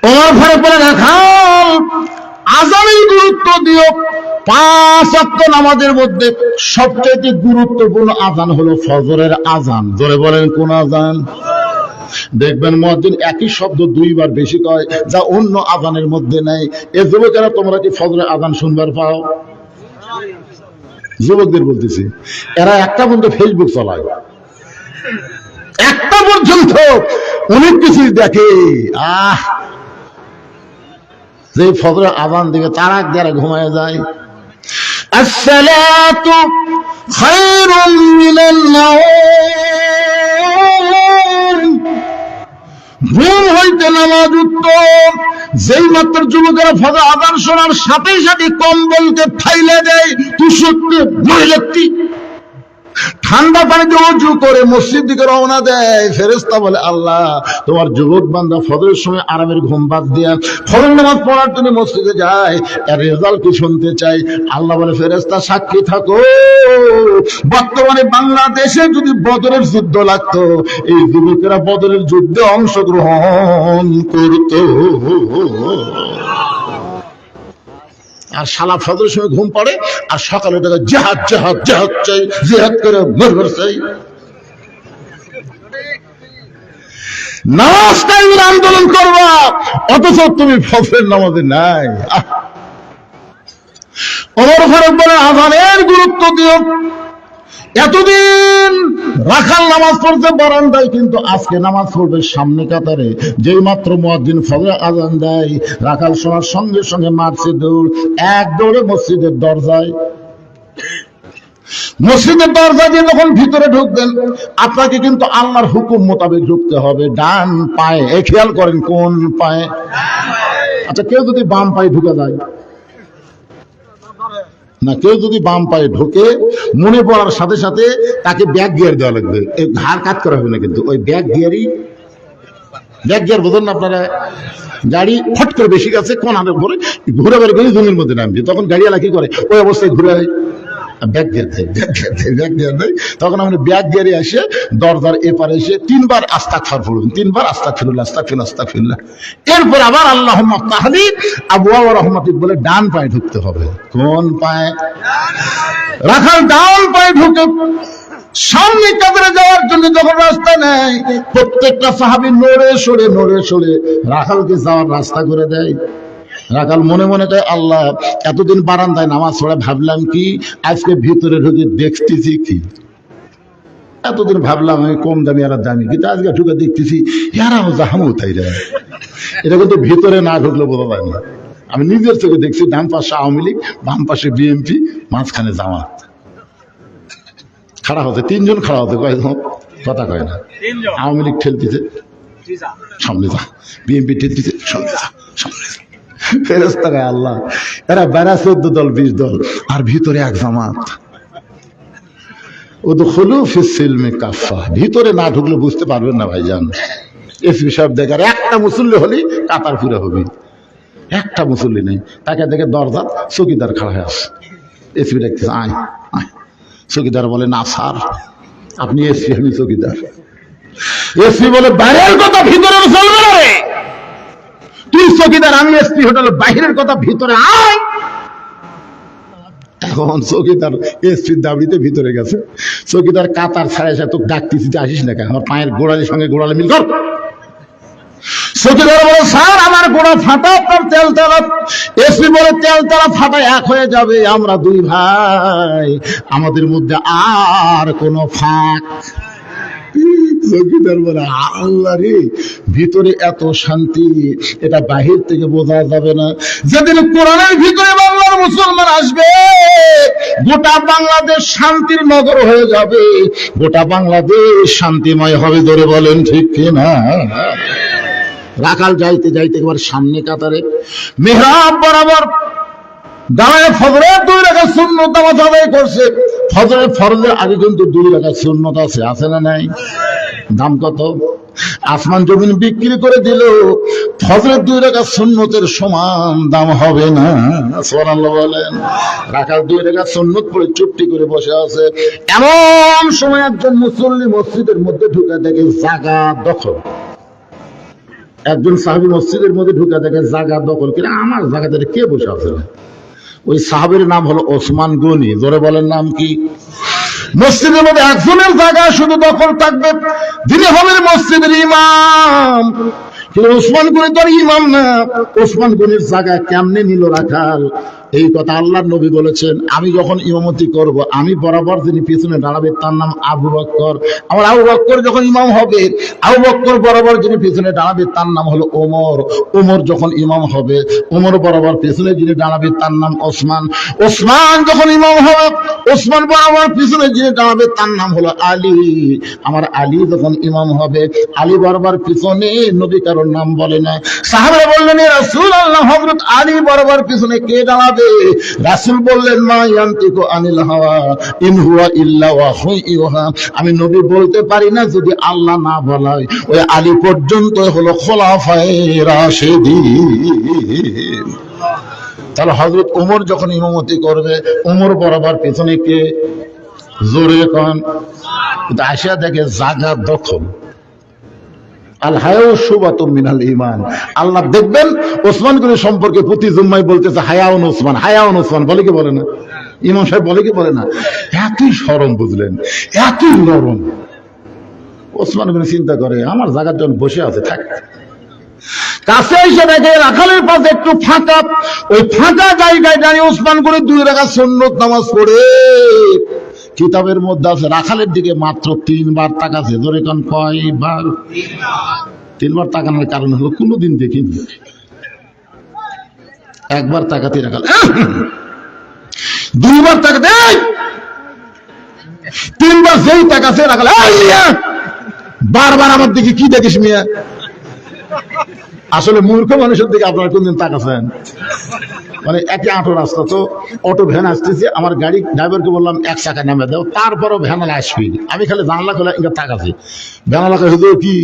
ওমর ফারুক বলে রাখাল, আযানের গুরুত্ব দিও। 5 ওয়াক্ত নামাজের মধ্যে সবচেয়ে গুরুত্বপূর্ণ আযান হলো ফজরের আযান। জোরে বলেন কোন আযান? দেখবেন মুয়াজ্জিন একই শব্দ 2 বার বেশি কয়, যা অন্য আযানের মধ্যে নাই। এই যুবকেরা তোমরা কি ফজরের আযান শুনবার পাও? যুবকদের বলতেছি, এরা একটা পর্যন্ত ফেসবুক চালায়, একটা পর্যন্ত অনেক কিছু দেখে। যে ফজরের আযান দিকে তারাক দ্বারা ঘুমায় যায়। আসসালাতু খায়রুম মিনান নাওম, ঘুম হইতে নামাজ উত্তম। যেই মাত্র যুবকেরা ফজর আযান শোনার সাথে সাথে কম্বলকে ফাইলে দেয়, তুষককে মহিলাটি ঠান্ডা পানিতে ওযু করে মসজিদ দিকে রওনা দেয়। ফেরেশতা বলে আল্লাহ তোমার যুবক বান্দা ফজরের সময় আরামের ঘুম বাদ দিয়া ফজর নামাজ পড়ার জন্য মসজিদে যায়, এর রেজাল্ট কি শুনতে চাই? আল্লাহ বলে ফেরেশতা সাক্ষী থাকো, বর্তমানে বাংলাদেশে যদি বদরের যুদ্ধ লাগতো, এই যুবকেরা বদরের যুদ্ধে অংশগ্রহণ করত। আর শালা ফজরের সময় ঘুম পড়ে, আর সকালে দেখা জিহাদ জিহাদ জিহাদ চাই, জিহাদ করে মরবার চাই। নামাজ টাইমের আন্দোলন করবা, অথচ তুমি ফজরের নামাজে নাই। ওমর ফারুক বলে আযানের গুরুত্ব দিও। এতদিন রাখাল নামাজ পড়তে বারান্দায়, কিন্তু আজকে নামাজ পড়বে সামনে কাতারে। যেই মাত্র মুয়াজ্জিন ফজর আযান দেয়, রাখাল শোনার সঙ্গে সঙ্গে মারছে দৌড়, এক দৌড়ে মসজিদের দরজায়। মসজিদের দরজা দিয়ে যখন ভিতরে ঢুকবেন, আপনাকে কিন্তু আল্লাহর হুকুম মোতাবেক ঢুকতে হবে, ডান পায়ে। খেয়াল করেন কোন পায়ে। আচ্ছা, কেউ যদি বাম পায়ে ঢুকে যায় না, কেউ যদি বাম পায়ে ঢোকে, মনে পড়ার সাথে সাথে তাকে ব্যাক গিয়ার দেওয়া লাগবে। ঘাড় কাট করা হবে না, কিন্তু ওই ব্যাক গিয়ার বোঝেন না আপনারা? গাড়ি ফট করে বেশি গেছে, কোন হাতে ঘুরে ঘুরে বেড়ে গেলে জমির মধ্যে নামছে, তখন গাড়িওয়ালা কি করে? ওই অবস্থায় ঘুরে ব্যাক গিয়ার দেয়। তখন আমরা ব্যাক গিয়ারে এসে দরজার এপারে এসে 3 বার আস্তাগফির পড়বেন, 3 বার আস্তাগফিরুল্লাহ। এরপর আবার আল্লাহুম্মা তাহলি আবওয়াব রাহমাতিক বলে ডান পায়ে ঢুকতে হবে। কোন পায়ে? রাখাল ডান পায়ে ঢুকে সামনে কাতারে যাওয়ার জন্য যখন রাস্তা নেয়, প্রত্যেকটা সাহাবী নড়ে সরে রাখালকে যাওয়ার রাস্তা করে দেয়। রাখাল মনে মনে চায়, আল্লাহ, এতদিন বারান্দায় নামাজ পড়ে ভাবলাম কি, আজকে ভিতরে ঢুকে দেখতেছি কি। এতদিন ভাবলাম আমি কম দামি আর দামি, কিন্তু আজকে ঢুকে দেখতেছি এরাও জাহামু তাই রে। এটা কিন্তু ভিতরে না ঢুকলে বোঝা যায় না। আমি নিজের চোখে দেখছি, ডান পাশে আওয়ামী লীগ, বাম পাশে বিএনপি, মাঝখানে জামাত খাড়া হতে, 3 জন খাড়া হতে, কয়জন কথা কয় না। আওয়ামী লীগ ঠেলতেছে সামনে যা, বিএনপি ঠেলতেছে সামনে যা। ফেরেশতা গায় আল্লাহ, এরা বেড়া 14 দল 20 দল, আর ভিতরে এক জামাত। উদখুলু ফিস সিলমি কাফা। ভিতরে না ঢুকলে বুঝতে পারবেন না ভাইজান। এসপি সাহেব দেখার একটা মুসল্লি হলেই কাতার পুরা হবে, একটা মুসল্লি নেই। তাকে দেখে দরজা চৌকিদার খাড়া হয়ে আসে। এসপি দেখতেছে, আয় আয়। চৌকিদার বলে, না স্যার, আপনি এসপি, আমি চৌকিদার। এসপি বলে, বাইরের কথা ভিতরে চলবে না রে, তুই চৌকিদার, আমি এসপি। হোটেল বাইরের কথা ভিতরে আয়। এখন চৌকিদার এসপির দাবিতে ভিতরে গেছে। চৌকিদার কাতার ছাড়া এসে তোকে ডাকতেছি, আসিস না কেন, আমার পায়ের গোড়ালির সঙ্গে গোড়ালি মিল কর। চৌকিদার বলে, স্যার আমার গোড়া ফাটা, আপনার তেলতলা। এসপি বলে, তেলতলা ফাটা এক হয়ে যাবে, আমরা 2 ভাই, আমাদের মধ্যে আর কোনো ফাঁক। চৌকিদার বলে, আল্লাহ রে, ভিতরে এত শান্তি, এটা বাহির থেকে বোঝা যাবে না। যেদিন কোরআনের ভিতরে বাংলার মুসলমান আসবে, গোটা বাংলাদেশ শান্তির নগর হয়ে যাবে, গোটা বাংলাদেশ শান্তিময় হবে। ধরে বলেন ঠিক কিনা? রাখাল যাইতে যাইতে একবার সামনে কাতারে মেহরাব বরাবর দাঁড়ায় ফজরের 2 রাকাত সুন্নত নামাজ আদায় করছে। ফজরের আগে কিন্তু 2 রাকাত সুন্নত আছে না নাই? দাম কত? আসমান জমিন বিক্রি করে দিল, ফজরের 2 রাকাত সুন্নতের সমান দাম হবে না। সুবহানাল্লাহ বলেন। রাখাল 2 রাকাত সুন্নত পড়ে চুপটি করে বসে আছে। এমন সময় একজন মুসল্লি মসজিদের মধ্যে ঢুকে দেখে জায়গা দখল। একজন সাহাবী মসজিদের মধ্যে ঢুকে দেখে জায়গা দখল, কিন্তু আমার জায়গাতে কে বসে আছে? ওই সাহাবীর নাম হলো ওসমান গনি। জোরে বলেন, নাম কি? মসজিদের মধ্যে একজনের জায়গা শুধু দখল থাকবে, যিনি হবেন মসজিদের ইমাম। কিন্তু ওসমান গনি তো ইমাম না। ওসমান গনির জায়গা কেমনে নিল রাখাল? এই কথা আল্লাহর নবী বলেছেন, আমি যখন ইমামতি করব, আমি বরাবর যিনি পিছনে দাঁড়াবে তার নাম আবু বকর। আমার আবু বকর যখন ইমাম হবে, আবু বকর বরাবর যিনি পিছনে দাঁড়াবে তার নাম হলো ওমর। ওমর যখন ইমাম হবে, ওমর বরাবর পিছনে যিনি দাঁড়াবে তার নাম ওসমান। ওসমান যখন ইমাম হবে, ওসমান বরাবর পিছনে যিনি দাঁড়াবে তার নাম হলো আলী। আমার আলী যখন ইমাম হবে, আলী বরাবর পিছনে। নবী কারোর নাম বলে না। সাহাবারা বললেন, ইয়া রাসূলুল্লাহ, হযরত আলী বরাবর পিছনে কে দাঁড়াবে? রাসূল বললেন, মা ইয়ান্তিকু আনিল হাওয়া ইন হুয়া ইল্লা ওয়াহয়ু ইউহা। আমি নবী বলতে পারি না যদি আল্লাহ না বলায়। ওই আলী পর্যন্ত হলো খোলাফায়ে রাশিদিন। তাহলে হযরত ওমর যখন ইমামতি করবে, ওমর বরাবর পিছনে কে? জোরে কোন? কিন্তু আসিয়া দেখে জায়গা দখল। আল হায়াউ শুবাতুম মিনাল ঈমান। আল্লাহ দেখবেন ওসমান গনি সম্পর্কে প্রতি জুম্মায় বলতেছে হায়াউন ওসমান, হায়াউন ওসমান। বলে কি বলে না? ইমাম সাহেব বলে কি বলে না? এতই শরম, বুঝলেন, এতই নরম। ওসমান গনি চিন্তা করে, আমার জায়গার জন্য বসে আছে, থাক। কাছে এসে দেখে রাখালের পাশে একটু ফাঁকা। ওই ফাঁকা জায়গায় দাঁড়িয়ে ওসমান গনি 2 রাকাত সুন্নত নামাজ পড়ে। কিতাবের মধ্যে আছে রাখালের দিকে মাত্র 3 বার তাকাছে। ধরে কোন কয়বার? 3 বার তাকানোর কারণ হলো কোনোদিন দেখিনি। একবার তাকাতে রাখাল, 2 বার তাকাতে, 3 বার যেই তাকাছে রাখাল বারবার আমার দিকে কি দেখিস মিয়া? আসলে মূর্খ মানুষের দিকে আপনারা কোনদিন তাকাছেন? মানে একে আটো রাস্তা, তো অটো ভ্যান আসতেছে, আমার গাড়ি ড্রাইভারকে বললাম 1 চাকা নামে দাও, তারপরও ভ্যানালা আসবি। আমি খালি জানলা খোলা এটা তাকাছি, ভ্যানালা শুধু কি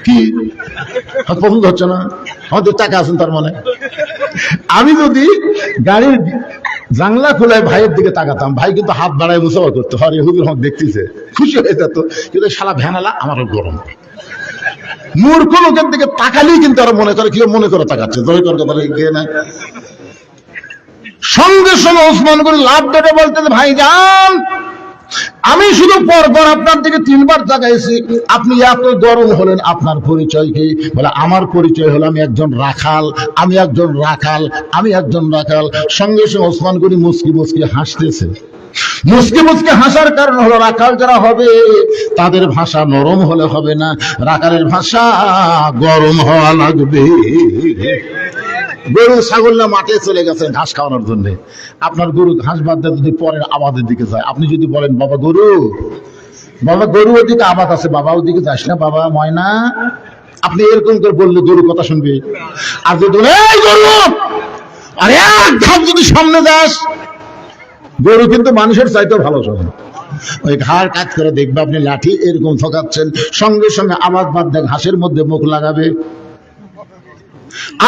কি পছন্দ হচ্ছে না, আমাদের টাকা আছেন তার মানে। আমি যদি গাড়ির জানলা খোলায় ভাইয়ের দিকে তাকাতাম, ভাই কিন্তু হাত বাড়ায় মুসাফা করতো, হরে হুজুর আমাকে দেখতেছে, খুশি হয়ে যেত। কিন্তু শালা ভ্যানালা আমারও গরম। মূর্খ লোকের দিকে তাকালেই কিন্তু ওরা মনে করে, কি মনে করে তাকাচ্ছে, দয় কর কথা গিয়ে না। সঙ্গে সঙ্গে ওসমান গনি লাভ দেবে বলতে, ভাই যান আমি শুধু পরপর আপনার দিকে 3 বার তাকাইছি, আপনি এত গরম হলেন, আপনার পরিচয় কি? বলে আমার পরিচয় হলো আমি একজন রাখাল, আমি একজন রাখাল, আমি একজন রাখাল। সঙ্গে সঙ্গে ওসমান গনি মুচকি মুচকি হাসতেছে। মুচকি মুচকি হাসার কারণ হলো রাখাল যারা হবে তাদের ভাষা নরম হলে হবে না, রাখালের ভাষা গরম হওয়া লাগবে। গরু ছাগল না মাঠে চলে গেছে ঘাস খাওয়ানোর জন্য, আপনার গরু ঘাস বাদ দিয়ে যদি পরের আবাদের দিকে যায়, আপনি যদি বলেন বাবা গরু, বাবা গরু ওদিকে আবাদ আছে, বাবা ওদিকে যাস না বাবা ময়না, আপনি এরকম করে বললে গরু কথা শুনবে। আর যদি এই গরু, আরে এক ধাপ যদি সামনে যাস, গরু কিন্তু মানুষের চাইতেও ভালো শোনে। ওই ঘাড় কাজ করে দেখবে আপনি লাঠি এরকম ঠকাচ্ছেন, সঙ্গে সঙ্গে আবাদ বাদ দেখ ঘাসের মধ্যে মুখ লাগাবে।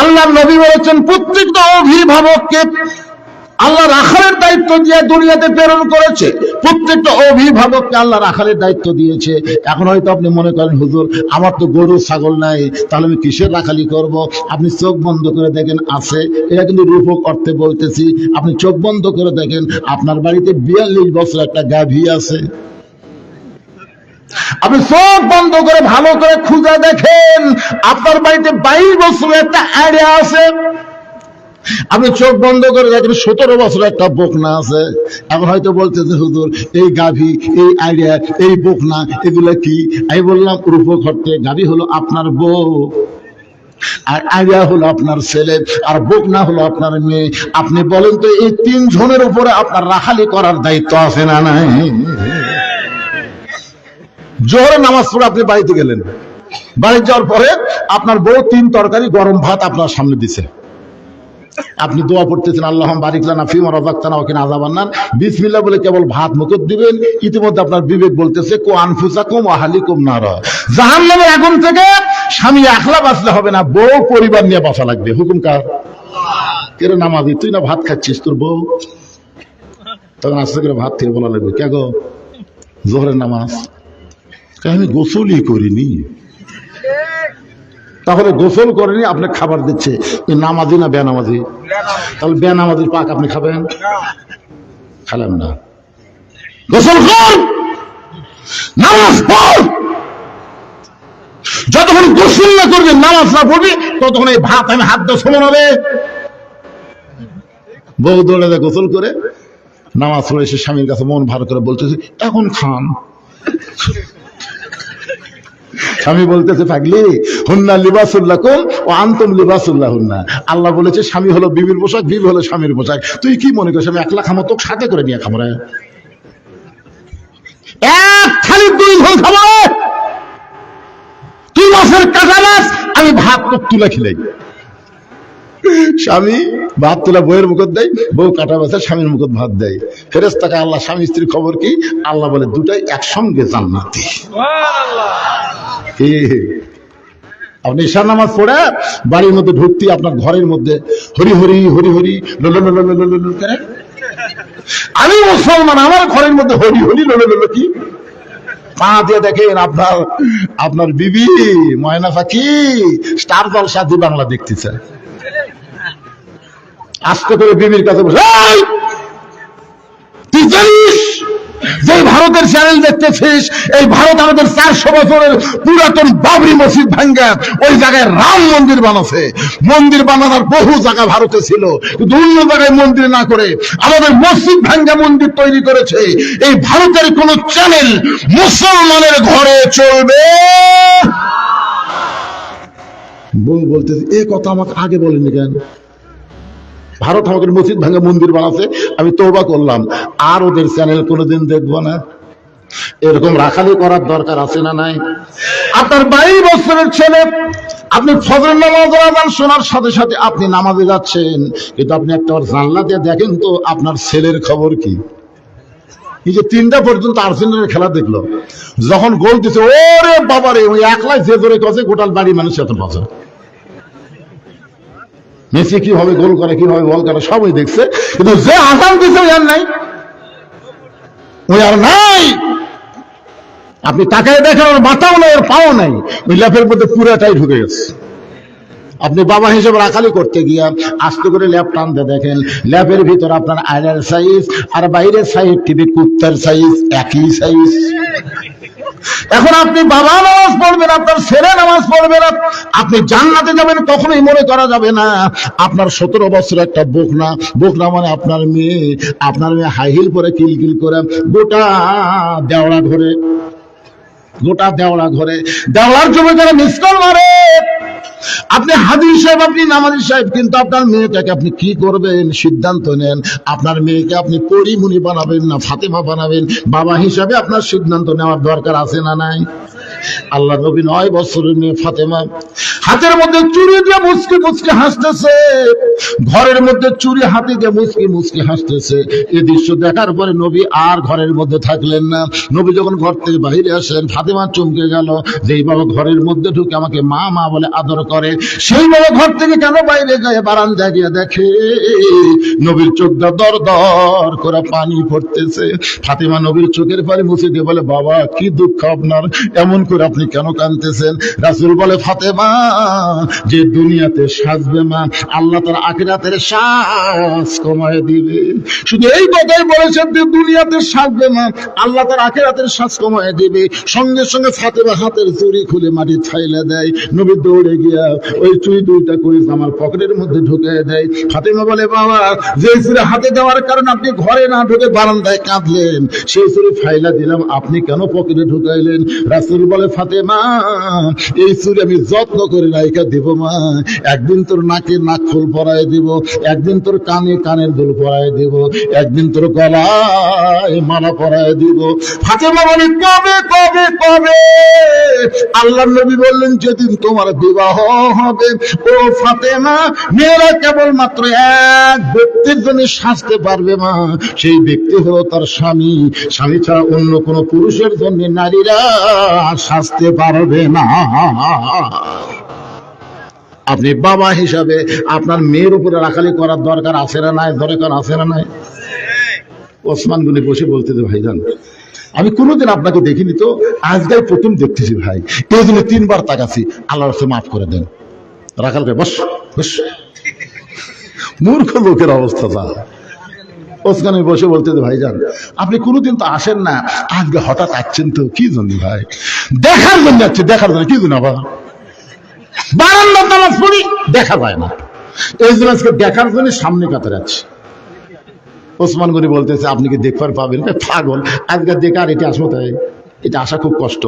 আল্লাহ নবী বলেছেন প্রত্যেকটা অভিভাবককে আল্লাহ রাখালের দায়িত্ব দিয়ে দুনিয়াতে প্রেরণ করেছে, প্রত্যেকটা অভিভাবককে আল্লাহ রাখালের দায়িত্ব দিয়েছে। এখন হয়তো আপনি মনে করেন হুজুর আমার তো গরু ছাগল নাই, তাহলে আমি কিসের রাখালি করব? আপনি চোখ বন্ধ করে দেখেন আছে, এটা কিন্তু রূপক অর্থে বলতেছি, আপনি চোখ বন্ধ করে দেখেন আপনার বাড়িতে 42 বছর একটা গাভী আছে। আপনি চোখ বন্ধ করে ভালো করে খুঁজে দেখেন আপনার বাড়িতে 22 বছর একটা আইডিয়া আছে। আপনি চোখ বন্ধ করে দেখেন 17 বছর একটা বকনা আছে। এখন হয়তো বলতেছে হুজুর এই গাভী, এই আইডিয়া, এই বকনা এগুলা কি? আমি বললাম রূপক অর্থে গাভী হলো আপনার বউ, আর আইডিয়া হলো আপনার ছেলে, আর বকনা হলো আপনার মেয়ে। আপনি বলেন তো এই 3 জনের উপরে আপনার রাখালি করার দায়িত্ব আছে না নাই? জোহরে নামাজ পড়ে আপনি বাড়িতে গেলেন, বাড়ি যাওয়ার পরে আপনার বউ 3 তরকারি গরম ভাত আপনার সামনে দিছে, আপনি দোয়া পড়তেছেন আল্লাহুম্মা বারিক লানা ফিমা রাযাকতানা ওয়া কিনা আযাবান্নার, বিসমিল্লাহ বলে কেবল ভাত মুখে দিবেন। ইতিমধ্যে আপনার বিবেক বলতেছে কো আনফুসাকুম ওয়া আহলিকুম নারা, জাহান্নামের আগুন থেকে স্বামী একলা বাঁচলে হবে না, বউ পরিবার নিয়ে বাঁচা লাগবে। হুকুম কার? কেন নামাজি তুই না ভাত খাচ্ছিস, তোর বউ? তখন আস্তে করে ভাত থেকে বলা লাগবে কে গো জোহরের নামাজ, আমি গোসলই করিনি। তাহলে গোসল করেনি আপনি খাবার দিচ্ছে, নামাজি না বেনামাজি? তাহলে বেনামাজির পাক আপনি খাবেন? খালেন না। গোসল কর, নামাজ পড়। যতক্ষণ গোসল না করবে, নামাজ না পড়বি, ততক্ষণ এই ভাত আমি হাত দিয়ে সমান হবে। বউ দৌড়ে যায় গোসল করে, নামাজ পড়ে এসে স্বামীর কাছে মন ভার করে বলতেছে এখন খান। স্বামী বলতেছে পাগলি হুন্না লিবাসুল্লাকুম ওয়া আনতুম লিবাসুল্লাহুন্না, আল্লাহ বলেছে স্বামী হলো বিবির পোশাক, বিবি হলো স্বামীর পোশাক। তুই কি মনে করিস আমি একলা খামো, তোকে সাথে করে নিয়ে খামো? এক থালি 2 ঝোল খাবো, তুই মাছের কাঁচা মাছ, আমি ভাত তোকে তুলে খিলাই। স্বামী ভাত তুলা বউয়ের মুখত দেয়, বউ কাটা মাছে স্বামীর মুখত ভাত দেয়। ফেরেশতাকে আল্লাহ স্বামী স্ত্রীর খবর কি? আল্লাহ বলে দুটাই একসঙ্গে জান্নাতি। আপনি ঈশার নামাজ পড়ে বাড়ির মধ্যে ঢুকতে আপনার ঘরের মধ্যে হরি হরি হরি হরি করে, আমি মুসলমান, আমার ঘরের মধ্যে হরি হরি কি? পা দিয়ে দেখেন আপনার বিবি ময়না পাখি স্টার জলসা জি বাংলা দেখতেছে। আস্তে করে বিবির কাছে বসে তুই জানিস যে ভারতের চ্যানেল দেখতেছিস, এই ভারত আমাদের 400 বছরের পুরাতন বাবরি মসজিদ ভাঙ্গা ওই জায়গায় রাম মন্দির বানাচ্ছে। মন্দির বানানোর বহু জায়গা ভারতে ছিল, কিন্তু অন্য জায়গায় মন্দির না করে আমাদের মসজিদ ভাঙ্গা মন্দির তৈরি করেছে। এই ভারতের কোন চ্যানেল মুসলমানের ঘরে চলবে বলতেছে। এ কথা আমাকে আগে বলেনি কেন? ভারত আমাকে মসজিদ ভাঙ্গা মন্দির বানাচ্ছে, আমি তওবা করলাম, আর ওদের চ্যানেল কোনোদিন দেখবো না। এরকম রাখালি করার দরকার আছে না নাই? আপনার 22 বছরের ছেলে, আপনি ফজরের নামাজ আযান শোনার সাথে সাথে আপনি নামাজে যাচ্ছেন, কিন্তু আপনি একটা জানলা দিয়ে দেখেন তো আপনার ছেলের খবর কি? এই যে 3টা পর্যন্ত আর্জেন্টিনার খেলা দেখলো, যখন গোল দিচ্ছে, ওরে বাবারে, ওই একলাই যে ধরে কছে গোটাল বাড়ি মানুষ এত বাজে। মেসি কিভাবে গোল করে, কিভাবে বল করে সবই দেখছে, কিন্তু যে আজান দিচ্ছে ওই আর নাই, ওই আর নাই। আপনি তাকায় দেখেন, ওর মাথাও নাই, ওর পাও নাই, ওই ল্যাপের মধ্যে পুরাটাই ঢুকে গেছে। আপনি বাবা হিসেবে রাখালি করতে গিয়া আস্তে করে ল্যাপ টানতে দেখেন, ল্যাপের ভিতর আপনার আয়নার সাইজ আর বাইরের সাইজ টিভি কুত্তার সাইজ একই সাইজ। এখন আপনি বাবা নামাজ পড়বেন, আপনার ছেলে নামাজ পড়বে না, আপনি জান্নাতে যাবেন কখনোই মনে করা যাবে না। আপনার 17 বছর একটা বোকনা, বোকনা মানে আপনার মেয়ে হাই হিল পরে কিলকিল করে গোটা দেওড়া ঘরে, গোটা দেওড়া ঘরে, দেওড়ার জন্য যারা মিস কল মারে। আপনি হাদিস সাহেব, আপনি নামাজি সাহেব, কিন্তু আপনার মেয়েটাকে আপনি কি করবেন সিদ্ধান্ত নেন। আপনার মেয়েকে আপনি পরিমণি বানাবেন না ফাতেমা বানাবেন, বাবা হিসাবে আপনার সিদ্ধান্ত নেওয়ার দরকার আছে না নাই? আল্লাহ নবী 9 বছরের মেয়ে ফাতেমা হাতের মধ্যে চুরি দিয়ে মুচকি মুচকি হাসতেছে, ঘরের মধ্যে চুরি হাতে দিয়ে মুচকি মুচকি হাসতেছে। এই দৃশ্য দেখার পরে নবী আর ঘরের মধ্যে থাকলেন না। নবী যখন ঘর থেকে বাইরে আসেন, ফাতেমা চমকে গেল, যেই বাবা ঘরের মধ্যে ঢুকে আমাকে মা মা বলে আদর করে, সেই বাবা ঘর থেকে কেন বাইরে যায়? বারান্দায় গিয়ে দেখে নবীর চোখটা দর দর করে পানি পড়তেছে। ফাতেমা নবীর চোখের পানি মুছে দিয়ে বলে, বাবা কি দুঃখ আপনার, এমন করে আপনি কেন কাঁদতেছেন? রাসূল বলে, ফাতেমা, যে দুনিয়াতে সাজবে মা, আল্লাহ তার আখিরাতের সাজ কমায় দিবে। শুধু এই কথাই বলেছেন যে দুনিয়াতে সাজবে মা, আল্লাহ তার আখিরাতের সাজ কমায় দিবে। সঙ্গে সঙ্গে ফাতেমা হাতের চুড়ি খুলে মাটি ফাইলে দেয়। নবী দৌড়ে গিয়া ওই চুড়ি 2টা করে আমার পকেটের মধ্যে ঢুকে দেয়। ফাতেমা বলে, বাবা, যে চুড়ি হাতে দেওয়ার কারণে আপনি ঘরে না ঢুকে বারান্দায় কাঁদলেন, সেই চুড়ি ফাইলা দিলাম, আপনি কেন পকেটে ঢুকাইলেন? রাসূল বলে, ফাতেমা, এই চুড়ি আমি যত্ন করে রাইখা দিব মা, একদিন তোর নাকে নাক ফুল পরায় দিব, একদিন তোর কানে কানের দুল পরায় দিব, একদিন তোর গলায় মালা পরায় দিব। ফাতেমা বলে, কবে কবে কবে? আল্লাহর নবী বললেন, যেদিন তোমার বিবাহ হবে। ও ফাতেমা, মেয়েরা কেবলমাত্র এক ব্যক্তির জন্য সাজতে পারবে মা, সেই ব্যক্তি হলো তার স্বামী। স্বামী ছাড়া অন্য কোন পুরুষের জন্য নারীরা সাজতে পারবে না। আপনি বাবা হিসাবে আপনার মেয়ের উপরে রাখালি করার দরকার আছে না নাই? দরকার আছে না নাই? ওসমান গনি বসে বলতে, ভাইজান, আমি কোনোদিন আপনাকে দেখিনি, তো আজকাল প্রথম দেখতেছি ভাই, এই জন্য 3 বার তাকাচ্ছি, আল্লাহর রাস্তায় মাফ করে দেন। রাখাল করে বস বস, মূর্খ লোকের অবস্থা যা। ওসমানে বসে বলতে, ভাইজান, আপনি কোনোদিন তো আসেন না, আজকে হঠাৎ আসছেন, তো কি জন্য ভাই? দেখার জন্য যাচ্ছে। দেখার জন্য কি জন্য? আবার বারান্দার নামাজ পড়ি, দেখা যায় না, এই জন্য আজকে দেখার জন্য সামনে কাতারে আছে। ওসমান গনি বলতেছে, আপনি কি দেখবার পাবেন? পাগল, আজকে দেখে আর এটা আসবো? তাই এটা আসা খুব কষ্ট।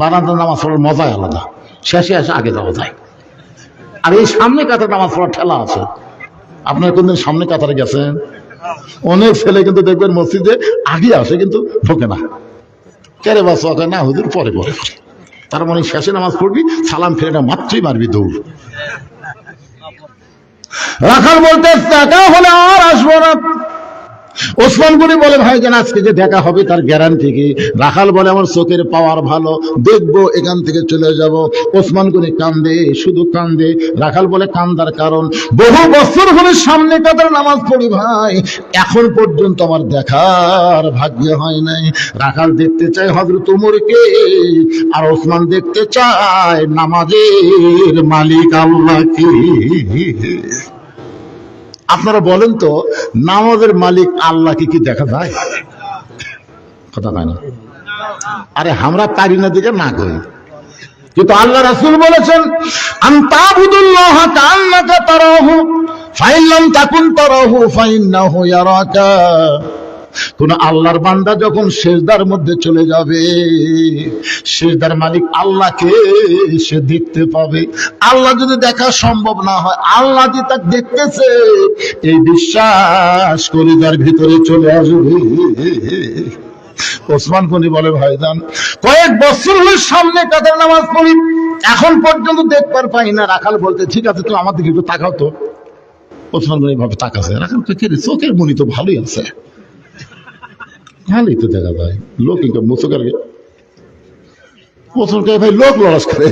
বারান্দার নামাজ পড়ার মজাই আলাদা, শেষে আসে আগে যাওয়া যায়। আর এই সামনে কাতারে নামাজ পড়ার ঠেলা আছে। আপনার কোনদিন সামনে কাতারে গেছেন? অনেক ছেলে কিন্তু দেখবেন মসজিদে আগে আসে কিন্তু ঢোকে না। কেরে বাস না, হুজুর পরে পরে। তার মানে শেষে নামাজ পড়বি, সালাম ফেরে মাত্রই মারবি দৌড়। রাখাল বলতে, দেখা হলে আর আসবো না। ওসমান গনি বলে, ভাইজান, আজকে যে দেখা হবে তার গ্যারান্টি কি? রাখাল বলে, আমার চোখের পাওয়ার ভালো, দেখবো, এখান থেকে চলে যাব। ওসমান গনি কান্দে, শুধু কান্দে। রাখাল বলে, কান্দার কারণ? বহু বছর হলে সামনে কাতার নামাজ পড়ি ভাই, এখন পর্যন্ত আমার দেখার ভাগ্য হয় নাই। রাখাল দেখতে চায় হযরত ওমরকে, আর ওসমান দেখতে চায় নামাজের মালিক আল্লাহকে। আপনারা বলেন তো, নামাজের মালিক আল্লাহকে কি দেখা যায়? কথা কয় না। আরে আমরা পারি না দিকে না কই, কিন্তু আল্লাহ রাসূল বলেছেন আনতাবুদুল্লাহ কান্নাকা তারাহু ফাইন লাম তাকুন তারাহু ফাইন্নাহু ইয়ারাকা। কোন আল্লাহর বান্দা যখন সিজদার মধ্যে চলে যাবে, সিজদার মালিক আল্লাহকে সে দেখতে পাবে। আল্লাহ যদি দেখা সম্ভব না হয়, আল্লাহ যে তাকে দেখতেছে এই বিশ্বাস কলিজার ভিতরে চলে আসবে। ওসমান গনি বলে ভাইজান কয়েক বছর হলো সামনে কাতার নামাজ পড়ি, এখন পর্যন্ত দেখবার পাই না। রাখাল বলতে ঠিক আছে তুমি আমার দিকে একটু তাকাও তো। ওসমান গনি ভাবে তাকাছে, রাখাল চোখের মনি তো ভালোই আছে, ভালোই তো দেখা যায়, লোক ইনকাম মুসকার ভাই লোক লড়াস করে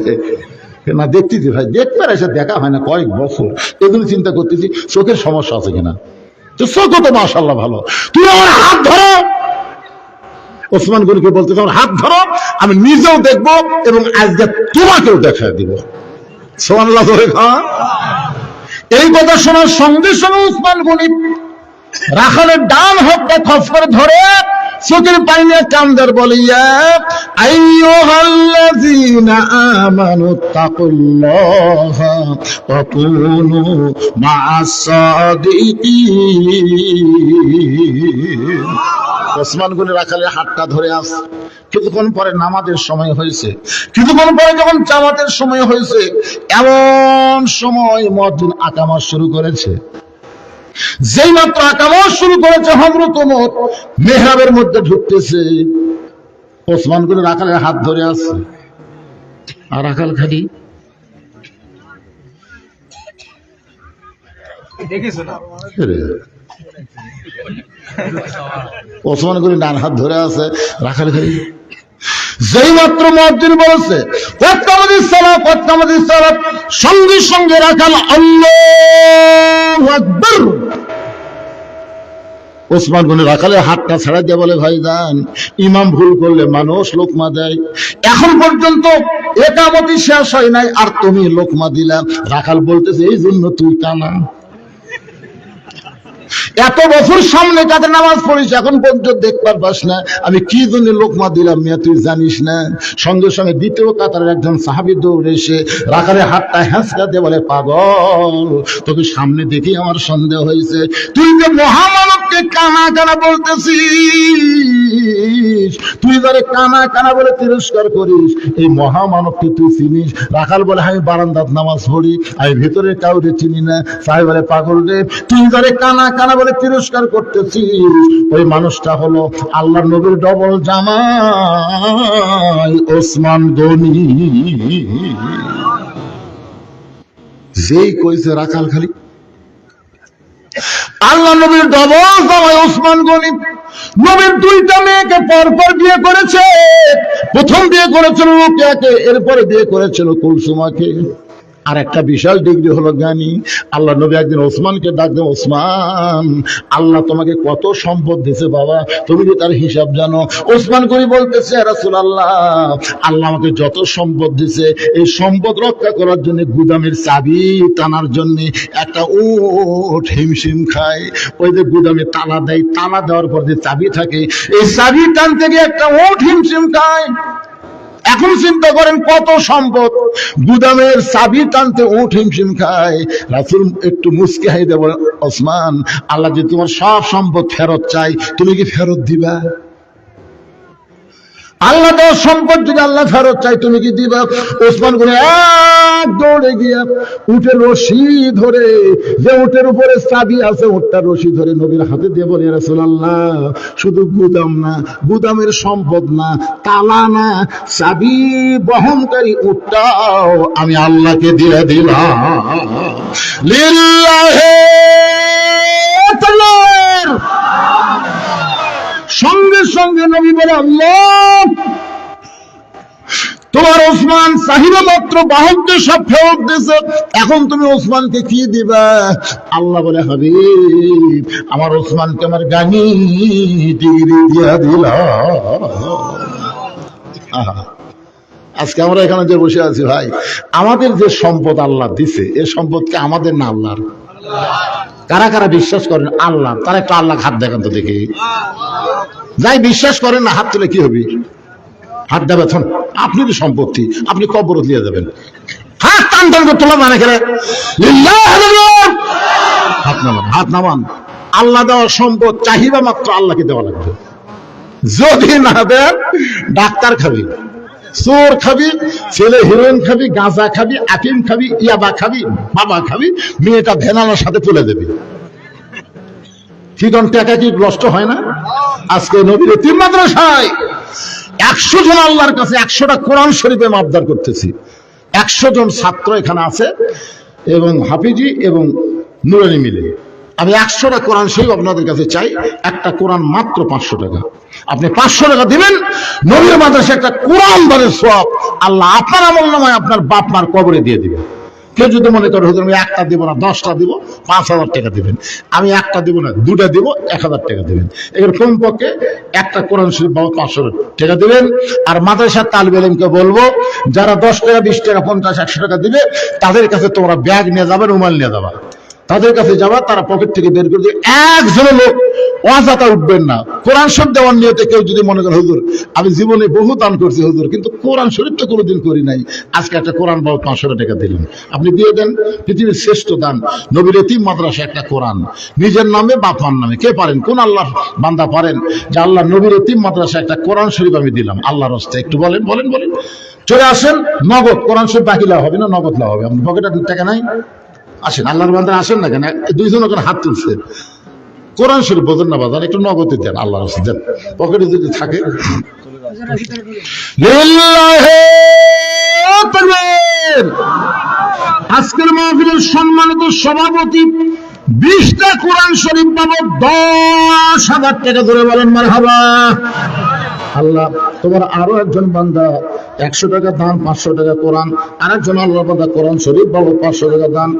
না দেখতেছি ভাই, দেখবার এসে দেখা হয় না কয়েক বছর, এগুলো চিন্তা করতেছি চোখের সমস্যা আছে কিনা। তো চোখ তো মাশাআল্লাহ ভালো, তুমি আমার হাত ধরো। ওসমান গনিকে বলতে তোমার হাত ধরো, আমি নিজেও দেখবো এবং আজকে তোমাকেও দেখা দিব। সুবহানাল্লাহ ধরে খান। এই কথা শোনার সঙ্গে সঙ্গে ওসমান গনি রাখালের ডান হাতটা খপ করে ধরে চোখের পানি নিয়ে কান্দার বলে ইয়া আইয়ুহাল্লাযীনা আমানু তাকুল্লাহা ওয়া কুনু মা'আস সাদিকিন। ওসমান গনি রাখালের হাতটা ধরে আছে। কিছুক্ষণ পরে নামাজের সময় হয়েছে, কিছুক্ষণ পরে যখন জামাতের সময় হয়েছে, এমন সময় মুয়াজ্জিন আকামত শুরু করেছে। যেই মাত্র আকামত শুরু করেছে হযরত ওমর মেহরাবের মধ্যে ঢুকতেছে, ওসমান গনি রাখালের হাত ধরে আছে। আর রাখাল খালি ওসমান গনি ডান হাত ধরে আছে, রাখাল খালি। যেই মাত্র মুয়াজ্জিন বলেছে ওয়াক্তামাদিস সালাত ওয়াক্তামাদিস সালাত, সঙ্গে সঙ্গে রাখাল আল্লাহু আকবার। ওসমান গনি রাখালের হাতটা ছাড়া দিয়ে বলে ভাইজান ইমাম ভুল করলে মানুষ লোকমা দেয়, এখন পর্যন্ত একামতি শেষ হয় নাই আর তুমি লোকমা দিলা। রাখাল বলতেছে এই জন্য তুই কানা, এত বছর সামনে কাতে নামাজ পড়িস এখন পর্যন্ত দেখবার পাস না আমি কি জন্য লোকমা দিলাম মিয়া, তুই জানিস না। সঙ্গে সঙ্গে দ্বিতীয় কাতারের একজন সাহাবী দৌড়ে এসে রাখালের হাতটা হ্যাঁচকা দিয়ে বলে পাগল, তোকে সামনে দেখি আমার সন্দেহ হয়েছে, তুই যে মহামানবকে কানা কানা বলতেছিস, তুই যারে কানা কানা বলে তিরস্কার করিস, এই মহামানবকে তুই চিনিস? রাখাল বলে আমি বারান্দাত নামাজ পড়ি, আমি ভেতরে কাউরে চিনি না। সাহেব বলে পাগল রে, তুই যারে কানা কানা বলে তিরস্কার করতেছিস ওই মানুষটা হলো আল্লাহর নবীর ডবল জামাই ওসমান গনি। যেই কইছে রাখাল খালি আল্লাহ নবীর ডবল জামাই ওসমান গনি। নবীর দুইটা মেয়েকে পরপর বিয়ে করেছে, প্রথম বিয়ে করেছিল রুকিয়াকে, এরপরে বিয়ে করেছিল কুলসুমাকে। আর একটা বিশাল ডিগ্রি হলো জ্ঞানী। আল্লাহ নবী একদিন ওসমানকে ডাক দেন, ওসমান আল্লাহ তোমাকে কত সম্পদ দিয়েছে বাবা, তুমি কি তার হিসাব জানো? ওসমান গনি বলতেছে রাসূলুল্লাহ আল্লাহ আমাকে যত সম্পদ দিয়েছে এই সম্পদ রক্ষা করার জন্য গুদামের চাবি টানার জন্য একটা উট হিমশিম খায়। ওই যে গুদামে তালা দেয়, তালা দেওয়ার পর যে চাবি থাকে এই চাবি টানতে গিয়ে একটা উট হিমশিম খায়। এখন চিন্তা করেন কত সম্পদ, গুদামের চাবি টানতে উঠ হিমশিম খায়। রাসূল একটু মুচকি হাসি দেব, ওসমান আল্লাহ যে তোমার সব সম্পদ ফেরত চাই, তুমি কি ফেরত দিবা? আল্লাহ দেওয়ার সম্পদ যদি আল্লাহ ফেরত চাই তুমি কি দিবা? ওসমান গনি এক দৌড়ে গিয়া উটের রশি ধরে, যে উটের উপরে চাবি আছে উটটা রশি ধরে নবীর হাতে দিয়ে বলে রাসূলুল্লাহ শুধু গুদাম না, গুদামের সম্পদ না, তালা না, চাবি বহনকারী উটটাও আমি আল্লাহকে দিয়ে দিলাম। লিল্লাহি তাআলার সঙ্গে সঙ্গে নবী বলে আল্লাহ তোমার ওসমান চাহিদা মাত্র বাহককে সব ফেরত দিয়েছে, এখন তুমি ওসমানকে কি দিবা? আল্লাহ বলে হাবিব আমার ওসমানকে আমার গানি ডিগ্রি দিয়া দিলাম। আজকে আমরা এখানে যে বসে আছি ভাই, আমাদের যে সম্পদ আল্লাহ দিছে এই সম্পদকে আমাদের না আল্লাহর? কারা কারা বিশ্বাস করেন আল্লাহ? তারা একটা আল্লাহ হাত দেখান তো দেখি। যাই বিশ্বাস করেন না হাত তুলে কি হবে? হাত দেবে আপনি তো সম্পত্তি, আপনি কবর দিয়ে যাবেন। হাত টান টান করে তোলা মানে খেলে হাত নামান, হাত নামান। আল্লাহ দেওয়ার সম্পদ চাহিদা মাত্র আল্লাহকে দেওয়া লাগবে। যদি না দেন ডাক্তার খাবি, চোর খাবি, ছেলে হিরোইন খাবি, গাঁজা খাবি, আফিম খাবি, ইয়াবা খাবি, বাবা খাবি, মেয়েটা ভেনালার সাথে তুলে দেবে। কি টাকা কি নষ্ট হয় না? আজকে নবীর তিন মাদ্রাসায় 100 জন আল্লাহর কাছে 100টা কোরআন শরীফে মাবদার করতেছি। 100 জন ছাত্র এখানে আছে এবং হাফিজি এবং নুরানি মিলে আমি 100টা কোরআন শরীফ আপনাদের কাছে চাই। একটা কোরআন মাত্র 500 টাকা। আপনি 500 টাকা দিবেন, নবীর মাদ্রাসায় একটা কোরআন দানের সওয়াব আল্লাহ আপনার আমলনামায় আপনার বাপ মার কবরে দিয়ে দিবেন। কেউ যদি মনে করে হুজুর আমি একটা দিব না 10টা দিব, 5000 টাকা দিবেন। আমি একটা দিব না 2টা দিব, 1000 টাকা দিবেন। এর কমপক্ষে একটা কোরআন শরীফ বাবদ 500 টাকা দিবেন। আর মাদ্রাসার তালিবে ইলমকে বলবো, যারা 10 টাকা 20 টাকা 50 100 টাকা দিবে তাদের কাছে তোমরা ব্যাগ নিয়ে যাবে, রুমাল নিয়ে যাবা, তাদের কাছে যাবা, তারা পকেট থেকে বের করে দিয়ে একজনের লোক অযথা উঠবেন না। কোরআন শরীফ দেওয়ার নিয়তে কেউ যদি মনে করে হুজুর আমি জীবনে বহু দান করছি হুজুর, কিন্তু কোরআন শরীফটা কোনোদিন করি নাই, আজকে একটা কোরআন বাবদ 500 টাকা দিলেন, আপনি দিয়ে দেন। পৃথিবীর শ্রেষ্ঠ দান নবীর এতিম মাদ্রাসা একটা কোরআন, নিজের নামে বাপ মার নামে। কে পারেন? কোন আল্লাহ বান্দা পারেন যে আল্লাহ নবীর এতিম মাদ্রাসা একটা কোরআন শরীফ আমি দিলাম আল্লাহর রাস্তায়? একটু বলেন বলেন বলেন। চলে আসেন, নগদ কোরআন শরীফ বাকি লাভ হবে না, নগদ লাভ হবে। আপনার পকেটে 2 টাকা নাই, আসেন আল্লাহর বান্দা আসেন না কেন? 2 জন ওখানে হাত তুলছে। কোরআন শরীফ বোঝেন না বাজান, একটু নগদে দেন, আল্লাহর রাস্তায় দেন, পকেটে যদি থাকে। আজকের মাহফিলের সম্মানিত সভাপতি 20টা কোরআন শরীফ বাবদ 10,000 টাকা ধরে বলেন মারহাবা। আল্লাহ তোমার আরো একজন বান্দা 100 টাকা দান, 500 টাকা কোরআন, আর একজন আল্লাহ বান্দা কোরআন শরীফ বাবদ 500 টাকা দান।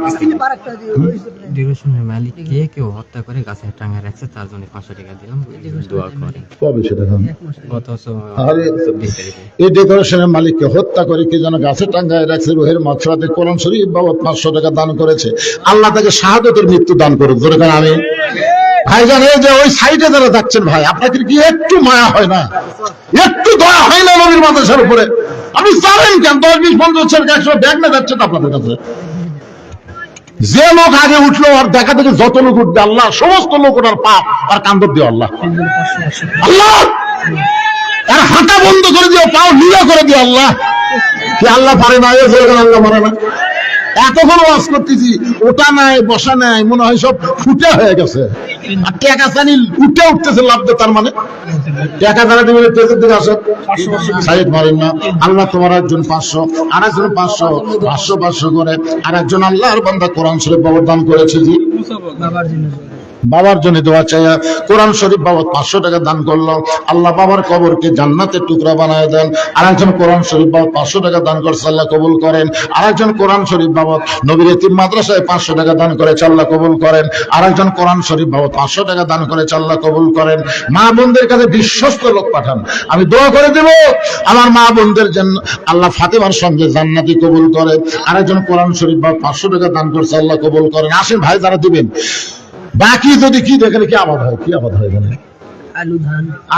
মালিককে কেউ হত্যা করে গাছে টাঙায় রাখছে, তার জন্য 500 টাকা দিলাম, দোয়া করে। কবে সেটা? আরে এই ডেকোরেশনের মালিককে হত্যা করে কি যেন গাছে টাঙায় রাখছে, রুহের মাগফিরাতে কোরআন শরীফ বাবদ 500 টাকা দান করেছে। আল্লাহ তাকে শাহাদাতের মৃত্যু দান করুক। ধরে কেন আমি ভাইজান এই যে ওই সাইডে যারা যাচ্ছেন ভাই, আপনাদের কি একটু মায়া হয় না, একটু দয়া হয় না নবীর মাদ্রাসার উপরে? আপনি জানেন কেন 10 20 50 100 ব্যাগ না যাচ্ছেন আপনাদের কাছে? যে লোক আগে উঠলো আর দেখা দেখে যত লোক উঠবে আল্লাহ সমস্ত লোক ওটার পাপ আর কান্দর দিও আল্লাহ। আল্লাহ আর হাঁটা বন্ধ করে দিও, পাও নীলা করে দিও আল্লাহ। কি আল্লাহ পারে না? আল্লাহ পারে না? এতক্ষণ ওয়াজ করতেছি, ওটা নাই বসা নাই, মনে হয় সব ফুটে হয়ে গেছে। আর টাকা চানি উঠে উঠতেছে লাভ দে, তার মানে টাকা যারা দিবেন পেজের দিকে আসে সাইড মারেন না। আল্লাহ তোমার একজন 500, আর একজন 500 500 500 করে, আর একজন আল্লাহর বান্দা কোরআন শরীফ বাবদ দান করেছে জি বাবার জন্য দোয়া চাই। কোরআন শরীফ বাবদ 500 টাকা দান করলো, আল্লাহ বাবার কবরকে জান্নাতের টুকরা বানায় দেন। আরেকজন কোরআন শরীফ বাবদ 500 টাকা দান করছে, আল্লাহ কবুল করেন। আরেকজন কোরআন শরীফ বাবদ নবীর এতিম মাদ্রাসায় 500 টাকা দান করেছে, আল্লাহ কবুল করেন। আরেকজন কোরআন শরীফ বাবদ 500 টাকা দান করেছে, আল্লাহ কবুল করেন। মা বোনদের কাছে বিশ্বস্ত লোক পাঠান, আমি দোয়া করে দেব আমার মা বোনদের জন্য আল্লাহ ফাতেমার সঙ্গে জান্নাতি কবুল করেন। আরেকজন কোরআন শরীফ বাবদ 500 টাকা দান করছে, আল্লাহ কবুল করেন। আসেন ভাই যারা দিবেন, বাকি যদি কি দেখেন কি আবাদ হয়, কি আবাদ হয় এখানে?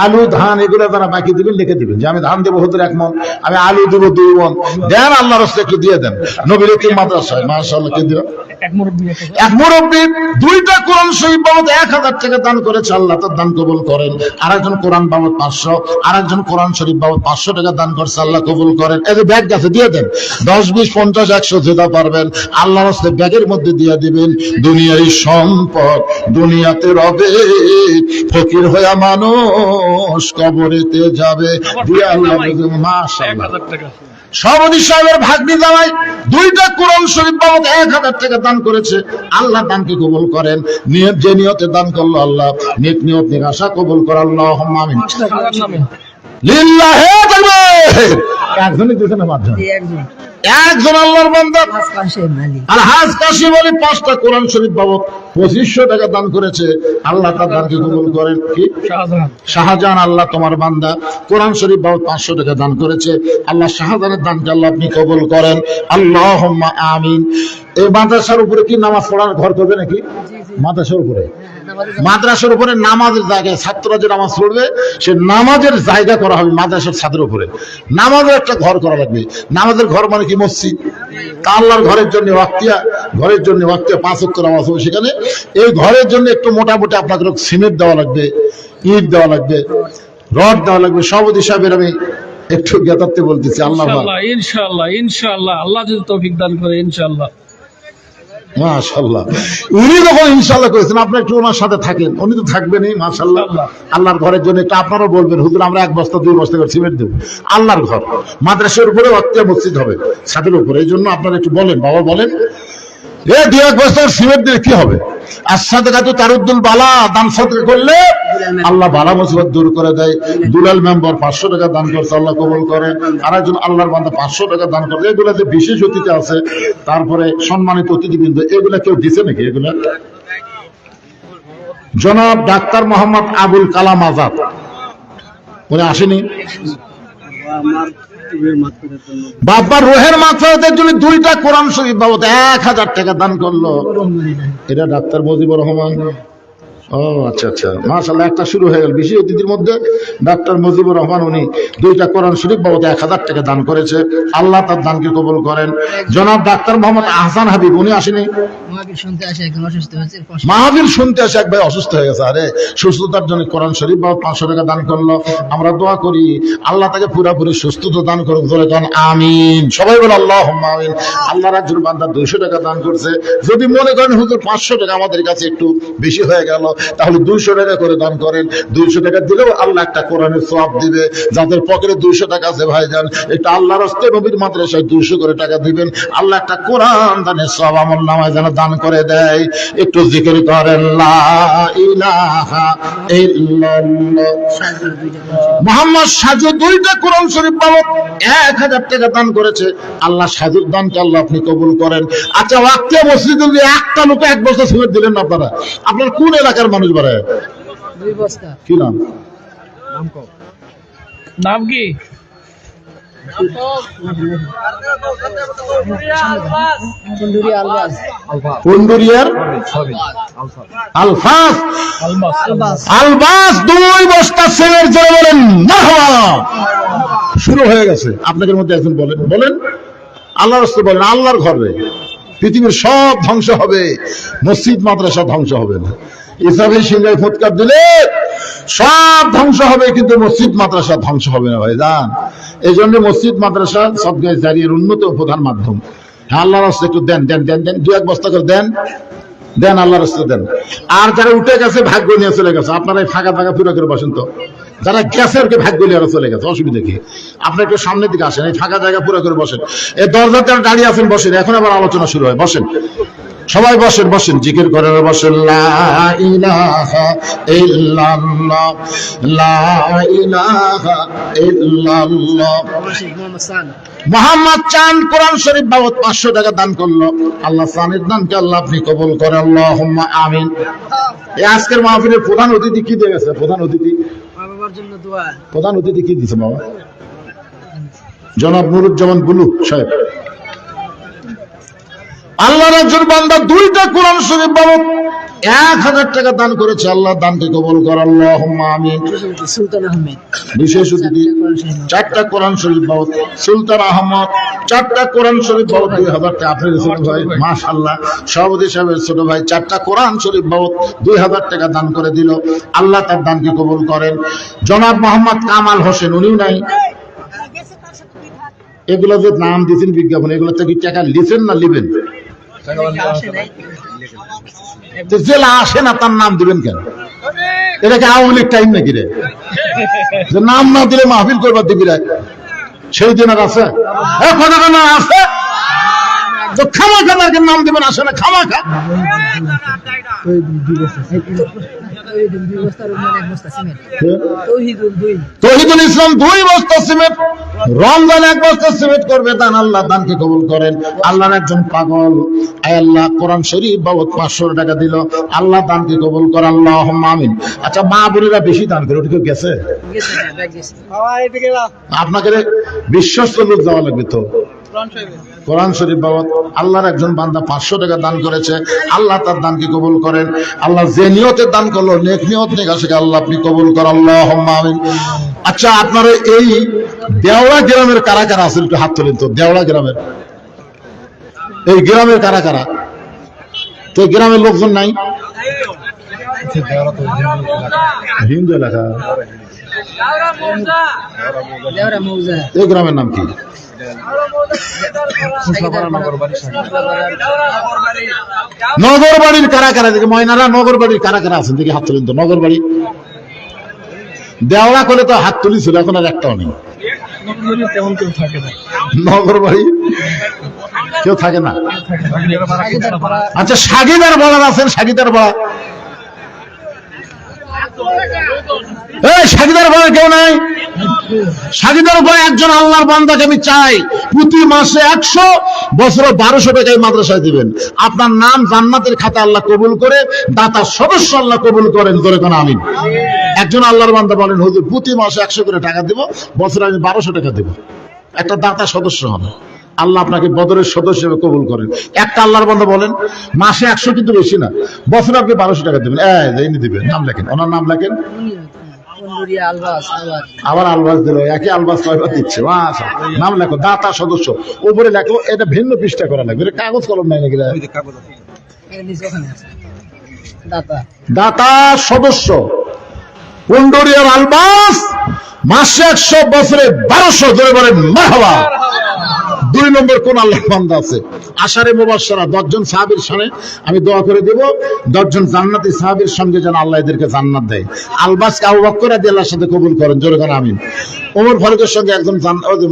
আলু ধান এগুলো যারা বাকি দিবেন লিখে দিবেন যে আমি ধান দেবো হুজুর 1 মণ, আমি আলু দেবো 2 মণ। দেন আল্লাহর রাস্তায় একটু দিয়ে দেন। নবীর এতিম মাদ্রাসায় মাশাআল্লাহ কে দিবেন? এক মুরব্বি 2টা কোরআন শরীফ বাবদ 1000 টাকা দান করেছে, আল্লাহ তার দান কবুল করেন। আরেকজন কোরআন বাবদ 500, আরেকজন কোরআন শরীফ বাবদ 500 টাকা দান করছে, আল্লাহ কবুল করেন। এই যে ব্যাগ গেছে দিয়ে দেন, 10 20 50 100 যেটা পারবেন আল্লাহর রাস্তায় ব্যাগের মধ্যে দিয়ে দিবেন। দুনিয়ায় সম্পদ দুনিয়াতে রবে, ফকির হয়ে মানুষ কবরেতে যাবে। দিয়ে আল্লাহ মাশাআল্লাহ সভাপতি সাহেবের ভাগ্নি জামাই 2টা কোরআন শরীফ বাবদ 1000 টাকা দান করেছে, আল্লাহ দানকে কবুল করেন। নিয়ত যে নিয়তে দান করলো আল্লাহ নেক নিয়ত নেক আশা কবুল করেন, আল্লাহুম্মা আমিন। লিল্লাহি তাকবীর। একজনই দুজনের মাধ্যমে একজন আল্লাহর বান্দা আলহাজ কাশিম আলী 5টা কোরআন শরীফ বাবদ 2500 টাকা দান করেছে, আল্লাহ তার দানকে কবুল করেন। কি শাহজাহান, আল্লাহ তোমার বান্দা কোরআন শরীফ বাবদ 500 টাকা দান করেছে, আল্লাহ শাহজাহানের দানকে আল্লাহ আপনি কবুল করেন, আল্লাহুম্মা আমিন। এই মাদ্রাসার উপরে কি নামাজ পড়ার ঘর করবে নাকি? মাদ্রাসার উপরে, মাদ্রাসার উপরে নামাজের জায়গায় ছাত্ররা যে নামাজ পড়বে সে নামাজের জায়গা করা হবে মাদ্রাসার ছাদের উপরে। নামাজের একটা ঘর করা লাগবে। নামাজের ঘর মানে কি? মসজিদ। তা আল্লাহর ঘরের জন্য ওয়াক্তিয়া, ঘরের জন্য ওয়াক্তিয়া 5 ওয়াক্ত নামাজ হবে সেখানে। এই ঘরের জন্য একটু মোটামুটি আপনাকে সিমেন্ট দেওয়া লাগবে, ইট দেওয়া লাগবে, রড দেওয়া লাগবে। সভাপতি সাহেবের আমি একটু জ্ঞাতার্থে বলতেছি। আল্লাহ ইনশাআল্লাহ ইনশাআল্লাহ ইনশাআল্লাহ, আল্লাহ যদি তৌফিক দান করে ইনশাআল্লাহ। মাশাআল্লাহ, উনি যখন ইনশাআল্লাহ করেছেন আপনি একটু ওনার সাথে থাকেন, উনি তো থাকবেনই। মাশাআল্লাহ, আল্লাহর ঘরের জন্য একটু আপনারাও বলবেন, হুজুর আমরা 1 বস্তা 2 বস্তা করে সিমেন্ট দেব। আল্লাহর ঘর, মাদ্রাসার উপরে ওয়াক্তিয়া মসজিদ হবে ছাদের উপরে, এই জন্য আপনারা একটু বলেন, বাবা বলেন, 2-1 বস্তা সিমেন্ট দিলে কি হবে? আর সাদাকা তো তারুদ্দুল বালা, দান সদকা করলে আল্লাহ বালা মুসিবত দূর করে দেয়। দুলাল মেম্বার 500 টাকা দান করছে, আল্লাহ কবুল করে। আর একজন আল্লাহর বান্দা 500 টাকা দান করে। এগুলাতে বিশেষ অতিথি আছে, তারপরে সম্মানিত অতিথিবৃন্দ, এগুলা কেউ দিছে নাকি? এগুলা জনাব ডাক্তার মোহাম্মদ আবুল কালাম আজাদ, উনি আসেনি? বাবার রোহের মাগফিরাতের জন্য 2টা কোরআন শরীফ বাবদ 1000 টাকা দান করলো। এটা ডাক্তার মুজিবুর রহমান। ও আচ্ছা আচ্ছা, মাশাআল্লাহ, একটা শুরু হয়ে গেল। বিশেষ অতিথির মধ্যে ডাক্তার মুজিবুর রহমান, উনি 2টা কোরআন শরীফ বাবদ 1000 টাকা দান করেছে। আল্লাহ তার দানকে কবুল করেন। জনাব ডাক্তার মোহাম্মদ আহসান হাবিব, উনি আসেনি? মাহফিল শুনতে আসে এক ভাই অসুস্থ হয়ে গেছে, আরে সুস্থতার জন্য কোরআন শরীফ বাবদ 500 টাকা দান করলো। আমরা দোয়া করি আল্লাহ তাকে পুরোপুরি সুস্থতা দান করুক। জোরে কান আমিন, সবাই বলে আল্লাহুম্মা আমিন। আল্লাহর একজন বান্দা 200 টাকা দান করছে। যদি মনে করেন হুজুর 500 টাকা আমাদের কাছে একটু বেশি হয়ে গেল, তাহলে 200 টাকা করে দান করেন। 200 টাকা দিলেও আল্লাহ একটা কোরআনের সওয়াব দিবে। যাদের পকেটে 200 টাকা আছে ভাইজান, এটা আল্লাহর রাস্তে নবীর মাদ্রাসায় 200 করে টাকা দিবেন। আল্লাহ একটা কোরআন দানের সওয়াব আমল নামায় যেন দান করে দেয়। একটু জিকির করেন লা ইলাহা ইল্লাল্লাহ। মোহাম্মদ সাজু 2টা কোরআন শরীফ বাবদ 1000 টাকা দান করেছে। আল্লাহ সাজুর দানকে আল্লাহ আপনি কবুল করেন। আচ্ছা, ওয়াক্তিয়া মসজিদে যদি একটা লোকে 1 বস্তা সিমেন্ট দিলেন না, আপনারা আপনার কোন এলাকার মানুষ বাড়ায়? 2 বস্তা। কি নাম? নাম কি? কুন্ডুরিয়ার আলফাস, আলবাস 2 বস্তা সিমেন্ট জোরে বলেন মারহাবা। শুরু হয়ে গেছে। আপনাদের মধ্যে একজন বলেন, বলেন আল্লাহর রাস্তায় বলেন, আল্লাহর ঘরে পৃথিবীর সব ধ্বংস হবে, মসজিদ মাদ্রাসা ধ্বংস হবে না। ইসরাফিল সিংহায় ফুৎকার দিলে সব ধ্বংস হবে, কিন্তু মসজিদ মাদ্রাসা ধ্বংস হবে না ভাইজান। এই জন্য মসজিদ মাদ্রাসা সদকায়ে জারিয়ার উন্নত প্রধান মাধ্যম। হ্যাঁ, আল্লাহর রাস্তায় একটু দেন দেন দেন দেন, 2-1 বস্তা করে দেন দেন, আল্লাহর রাস্তায় দেন। আর যারা উঠে গেছে ভাগ্য নিয়ে চলে গেছে, আপনারা এই ফাঁকা ফাঁকা পুরো করে বসেন তো। যারা গেছে আর কি ভাগ্য নিয়ে চলে গেছে, অসুবিধা কি? আপনি একটু সামনের দিকে আসেন, এই ফাঁকা জায়গা পুরো করে বসেন। এই দরজার যারা দাঁড়িয়ে আছেন বসেন, এখন আবার আলোচনা শুরু হয়, বসেন সবাই, বসেন বসেন, জিকির করেন, বসেন। লা ইলাহা ইল্লাল্লাহ, লা ইলাহা ইল্লাল্লাহ। মোহাম্মদ চান কোরআন শরীফ বাবদ 500 টাকা দান করলো। আল্লাহ চানের দানকে আল্লাহ আপনি কবুল করেন, আল্লাহুম্মা আমিন। এই আজকের মাহফিলের প্রধান অতিথি কি দিয়ে গেছে? প্রধান অতিথি, বাবার জন্য দোয়া। প্রধান অতিথি কি দিছে বাবা? জনাব নুরুজ্জামান বুলু সাহেব। আল্লাহর একজন বান্দা 2টা কোরআন শরীফ বাবদ 1000 টাকা দান করেছে। আল্লাহ দানকে কবুল কর, আল্লাহুম্মা আমিন। সুলতান আহমেদ বিশেষ অতিথি 4টা কোরআন শরীফ বাবদ, সুলতান আহমদ 4টা কোরআন শরীফ বাবদ 2000 টাকা। আপনার ছোট ভাই মাশাআল্লাহ, সভাপতি সাহেবের ছোট ভাই 4টা কোরআন শরীফ বাবদ 2000 টাকা দান করে দিল। আল্লাহ তার দানকে কবুল করেন। জনাব মোহাম্মদ কামাল হোসেন, উনিও নাই। এগুলো যে নাম দিয়েছেন বিজ্ঞাপন, এগুলো থেকে টাকা লিখেন না লিবেন? জেলা আসে না, তার নাম দিবেন কেন? এটাকে আওয়ামী লীগ টাইম নাকি রে, যে নাম না দিলে মাহফিল করবার দিবি রে? সেই দিন আর আছে? না আছে তো খামা খামাকে নাম দিবেন, আসে না খামা খা। তৌহিদুল ইসলাম 2 বস্তা সিমেন্ট, রমজান 1 বস্তা সিমেন্ট করবে দান। আল্লাহ দানকে কবুল করেন। আল্লাহর একজন পাগল, আল্লাহ কোরআন শরীফ বাবদ 500 টাকা দিল। আল্লাহ দানকে কবুল করেন, আল্লাহুম্মা আমিন। আচ্ছা, মা বোনেরা বেশি দান করে, ওটা কেউ গেছে? আপনাকে বিশ্বস্ত লোক যাওয়া লাগবে তো। কোরআন শরীফ বাবদ আল্লাহর একজন বান্দা 500 টাকা দান করেছে, আল্লাহ তার দানকে কবুল করেন। আল্লাহ যে নিয়তে দান করলো, নেক নিয়ত নেক আসে, আল্লাহ আপনি কবুল করেন, আল্লাহুম্মা আমিন। আচ্ছা, আপনারা এই দেওড়া গ্রামের কারা কারা আছেন একটু হাত তোলেন তো। দেওড়া গ্রামের, এই গ্রামের কারা কারা? তো গ্রামের লোকজন নাই? হিন্দু এলাকা। দেওরা মৌজা। এই গ্রামের নাম কি? নগরবাড়ির কারা কারা? দেখি ময়নারা নগরবাড়ির কারা কারা আছেন দেখি হাত তুলেন তো। নগরবাড়ি দেওয়া করে তো হাত তুলিছিল, এখন আর একটাও নেই। তেমন কেউ থাকে না। নগরবাড়ি কেউ থাকে না। আচ্ছা, সাগিদার বলার আছেন? সাগিদার বলা, এই সাগিদার বলা কেউ নাই? সাগিদার বলা একজন আল্লাহর বান্দাকে আমি চাই প্রতি মাসে 100, বছরে 1200 টাকায় মাদ্রাসায় দিবেন। আপনার নাম জান্নাতের খাতা আল্লাহ কবুল করে, দাতা সদস্য আল্লাহ কবুল করেন, জোরে কোন আমিন। একজন আল্লাহর বান্দা বলেন, হুজুর প্রতি মাসে 100 করে টাকা দেব, বছরে আমি 1200 টাকা দেব। একটা দাতা সদস্য হবে, আল্লাহ আপনাকে বদরের সদস্য হিসেবে কবুল করেন। একটা আল্লাহর বান্দা বলেন মাসে 100, কিন্তু বেশি না, বছরে আপনি 1200 টাকা দেবেন। এই দিবেন, নাম লেখেন, ওনার নাম লেখেন। আবার আলবাস দিল, একই আলবাস 6 বার দিচ্ছে। নাম লেখো, দাতা সদস্য। উপরে লেখো, এটা ভিন্ন পৃষ্ঠা করা লাগবে, এটা কাগজ কলম নাই নাকি? দাতা সদস্য পুন্ডরিয়ার আলবাস, মাসে 100, বছরে 1200, ধরে বলেন মারহাবা। 2 নম্বর কোন আল্লাহ বান্দা আছে? আশারে মুবাশশারা 10 জন সাহাবীর সামনে আমি দোয়া করে দেব, 10 জন জান্নাতি সাহাবীর সঙ্গে যেন আল্লাহ এদেরকে জান্নাত দেয়। আলবাসকে আবু বকর রাদিয়াল্লাহু সাথে কবুল করেন, জোরে করেন আমিন। ওমর ফারুকের সঙ্গে একজন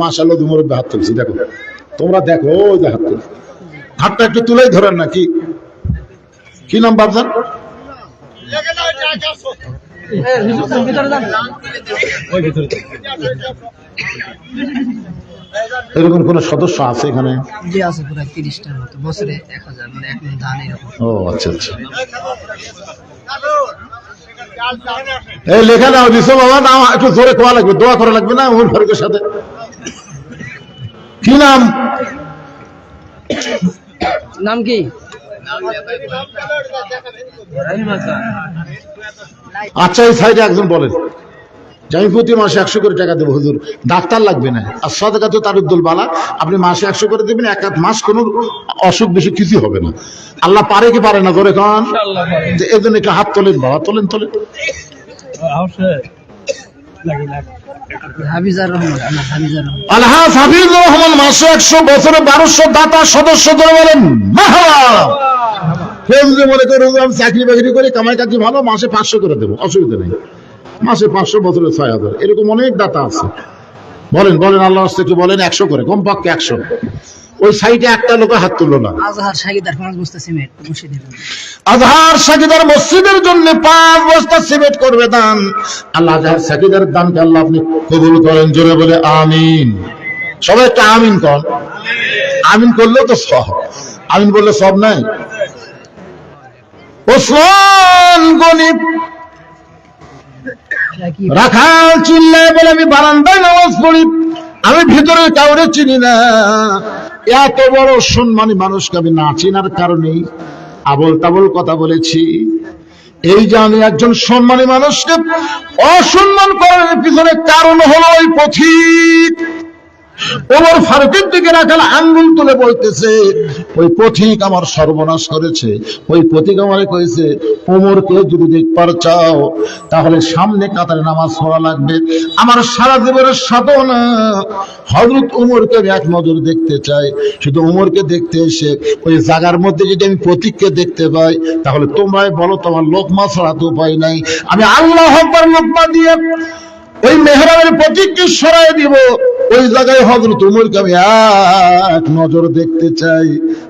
মাশাআল্লাহ মুরব্বি হাত তুলছি, দেখো তোমরা, দেখো ওই যে হাত তুল, হাতটা একটু তুলেই ধরেন না। কি নাম বাবজান? এরকম কোন সদস্য আছে এখানে? জি আছে, পুরো 30টার মতো, বছরে 1000, মানে 1 মণ ধান এরকম। ও আচ্ছা আচ্ছা। এই লেখা নাও দিছো বাবা, নাম একটু জোরে কোয়া লাগবে, দোয়া করা লাগবে না ওমর ফারুকের সাথে। কি নাম? নাম কি? আচ্ছা, এই সাইডে একজন বলেন যে আমি প্রতি মাসে 100 করে টাকা দেবো হুজুর, ডাক্তার লাগবে না, আর সাদাকা তো তারুদ্দুল বালা, আপনি মাসে 100 করে দেবেন, 1 মাস কোনো অসুখ বিসুখ কিছু হবে না। আল্লাহ পারে কি পারে না? ধরে কান, এই জন্য একটু হাত তোলেন বাবা, তোলেন তোলেন। হাফিজার রহমান, হাফিজার রহমান। আলহাজ হাফিজুর রহমান, মাসে 100, বছরে 1200, দাতা সদস্য, ধরে বলেন মারহাবা। কেউ যদি মনে করে আমি চাকরি বাকরি করে কামাই কাজ ভালো, মাসে 500 করে দেবো, অসুবিধা নেই। মাসে 500, বছরে 6000, এরকম অনেক দাতা আছে। বলেন বলেন, আল্লাহর রাস্তায় একটু বলেন 100 করে, কমপক্ষে 100। ওই সাইডে একটা লোক হাত তুললো না। আজহার সাগিদার 5 বস্তা সিমেন্ট মসজিদের জন্য। আজহার সাকিদার মসজিদের জন্য 5 বস্তা সিমেন্ট করবে দান। আল্লাহ আজহার সাকিদার দানকে আল্লাহ আপনি কবুল করেন, জোরে বলে আমিন। সবাই একটা আমিন কর। আমিন করলেও তো সব, আমিন বললে সব নাই। ওসমান গনিব রাখাল চিল্লায় বলে আমি বারান্দায় নামাজ পড়ি, আমি ভিতরে কাউরে চিনি না। এত বড় সম্মানী মানুষকে আমি না চিনার কারণেই আবল তাবল কথা বলেছি। এই যে আমি একজন সম্মানী মানুষকে অসম্মান করার পিছনে কারণ হলো ওই পথিক। ওমর ফারুকের দিকে রাখাল আঙ্গুল তুলে বলতেছে, ওই পথিক আমার সর্বনাশ করেছে। ওই পথিক আমারে কইছে, ওমরকে যদি দেখবার চাও তাহলে সামনে কাতারে নামাজ পড়া লাগবে। আমার সারা জীবনের সাধনা হযরত ওমরকে আমি এক নজর দেখতে চাই। শুধু ওমরকে দেখতে এসে ওই জায়গার মধ্যে যদি আমি পথিককে দেখতে পাই, তাহলে তোমরাই বলো তোমার লোকমা ছাড়া তো উপায় নাই। আমি আল্লাহু আকবার লোকমা দিয়ে ওই মেহরাবের প্রতীককে সরাই দিব। ওই জায়গায় হযরত ওমরকে আমি এক নজর দেখতে চাই।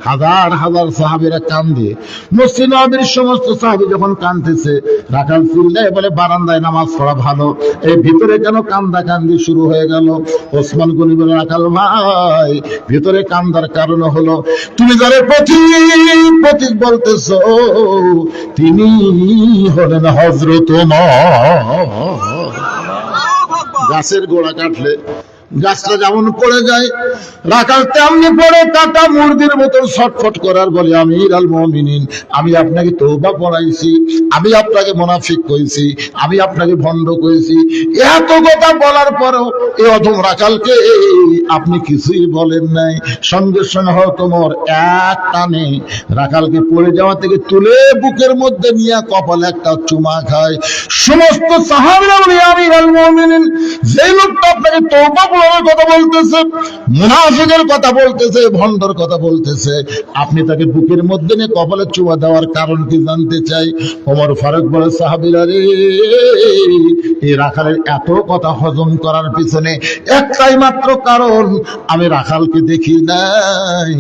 হাজার হাজার সাহাবীরা কান্দে, মসজিদ নববীর সমস্ত সাহাবী যখন কাঁদতেছে, রাখাল চিল্লায় বলে বারান্দায় নামাজ পড়া ভালো, এই ভিতরে কেন কান্দা কান্দি শুরু হয়ে গেল? ওসমান গনি বলে, রাখাল ভাই, ভিতরে কান্দার কারণ হলো তুমি যারা প্রতীক বলতেছো, তিনি হলেন হযরত ওমর। গাছের গোড়া কাটলে গাছটা যেমন পড়ে যায়, রাখাল তেমনি পড়ে কাটা মুরগির মতো ছটফট করার বলে, আমির আল মুমিনিন, আমি আপনাকে তওবা পড়াইছি, আমি আপনাকে মুনাফিক কইছি, আমি আপনাকে ভণ্ড কইছি, এত কথা বলার পরেও এই অধম রাখালকে আপনি কিছুই বলেন নাই। সঙ্গে সঙ্গে হয়তো মোর এক টানে রাখালকে পড়ে যাওয়া থেকে তুলে বুকের মধ্যে নিয়ে কপালে একটা চুমা খায়। সমস্ত সাহাবীরা বলে, আমির আল মুমিনিন, যে লোকটা আপনাকে তওবা পড়ার কথা বলতেছে, মুনাফিকের কথা বলতেছে, ভণ্ডর কথা বলতেছে, আপনি তাকে বুকের মধ্যে নিয়ে কপালে চুমা দেওয়ার কারণ কি জানতে চাই। ওমর ফারুক বলে, সাহাবীরা রে, এই রাখালের এত কথা হজম করার পিছনে একটাই মাত্র কারণ, আমি রাখালকে দেখি নাই,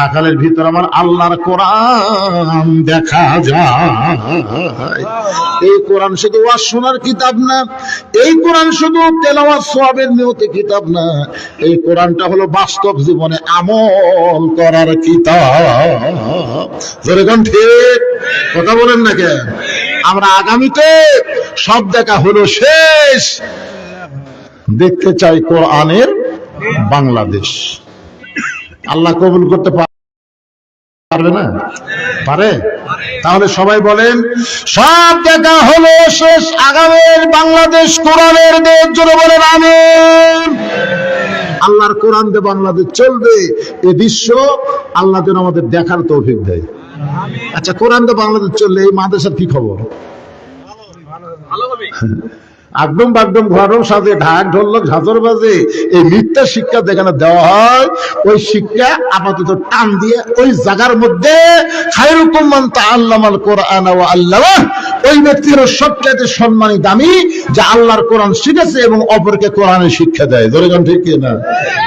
রাখালের ভিতর আমার আল্লাহর কোরআন দেখা যায়। এই কোরআন শুধু ওয়াজ শোনার কিতাব না, এই কোরআন শুধু তেলাওয়াত সওয়াবের নিয়তে কিতাব না, এই কোরআনটা হলো বাস্তব জীবনে আমল করার কিতাব। যেরকম ঠিক কথা বলেন না কেন? আমরা আগামীতে সব দেখা হলো শেষ, দেখতে চাই কোরআনের বাংলাদেশ। আল্লাহ কবুল করতে পারবে না? পারে? তাহলে সবাই বলেন, সব দেখা হলো শেষ, আগামীর বাংলাদেশ কোরআনের দেশ। জোরে বলেন আমিন। আল্লাহর কোরআন দিয়ে বাংলাদেশ চলবে, এ বিশ্ব আল্লাহ যেন আমাদের দেখার তৌফিক দেয়। আচ্ছা, কোরআন দিয়ে বাংলাদেশ চললে এই মাদ্রাসার কি খবর? একদম বাকদম ঘরম সাজে, ঢাক ঢোলক ঝাঁঝর বাজে, এই মিথ্যা শিক্ষা যেখানে দেওয়া হয়, ওই শিক্ষা আপাতত টান দিয়ে ওই জায়গার মধ্যে খায়রুকুম মান তাআল্লামাল কোরআন ওয়া আল্লামাহ, ওই ব্যক্তির সবচেয়ে সম্মানী দামি যে আল্লাহর কোরআন শিখেছে এবং অপরকে কোরআনের শিক্ষা দেয়। ধরে গান ঠিক কিনা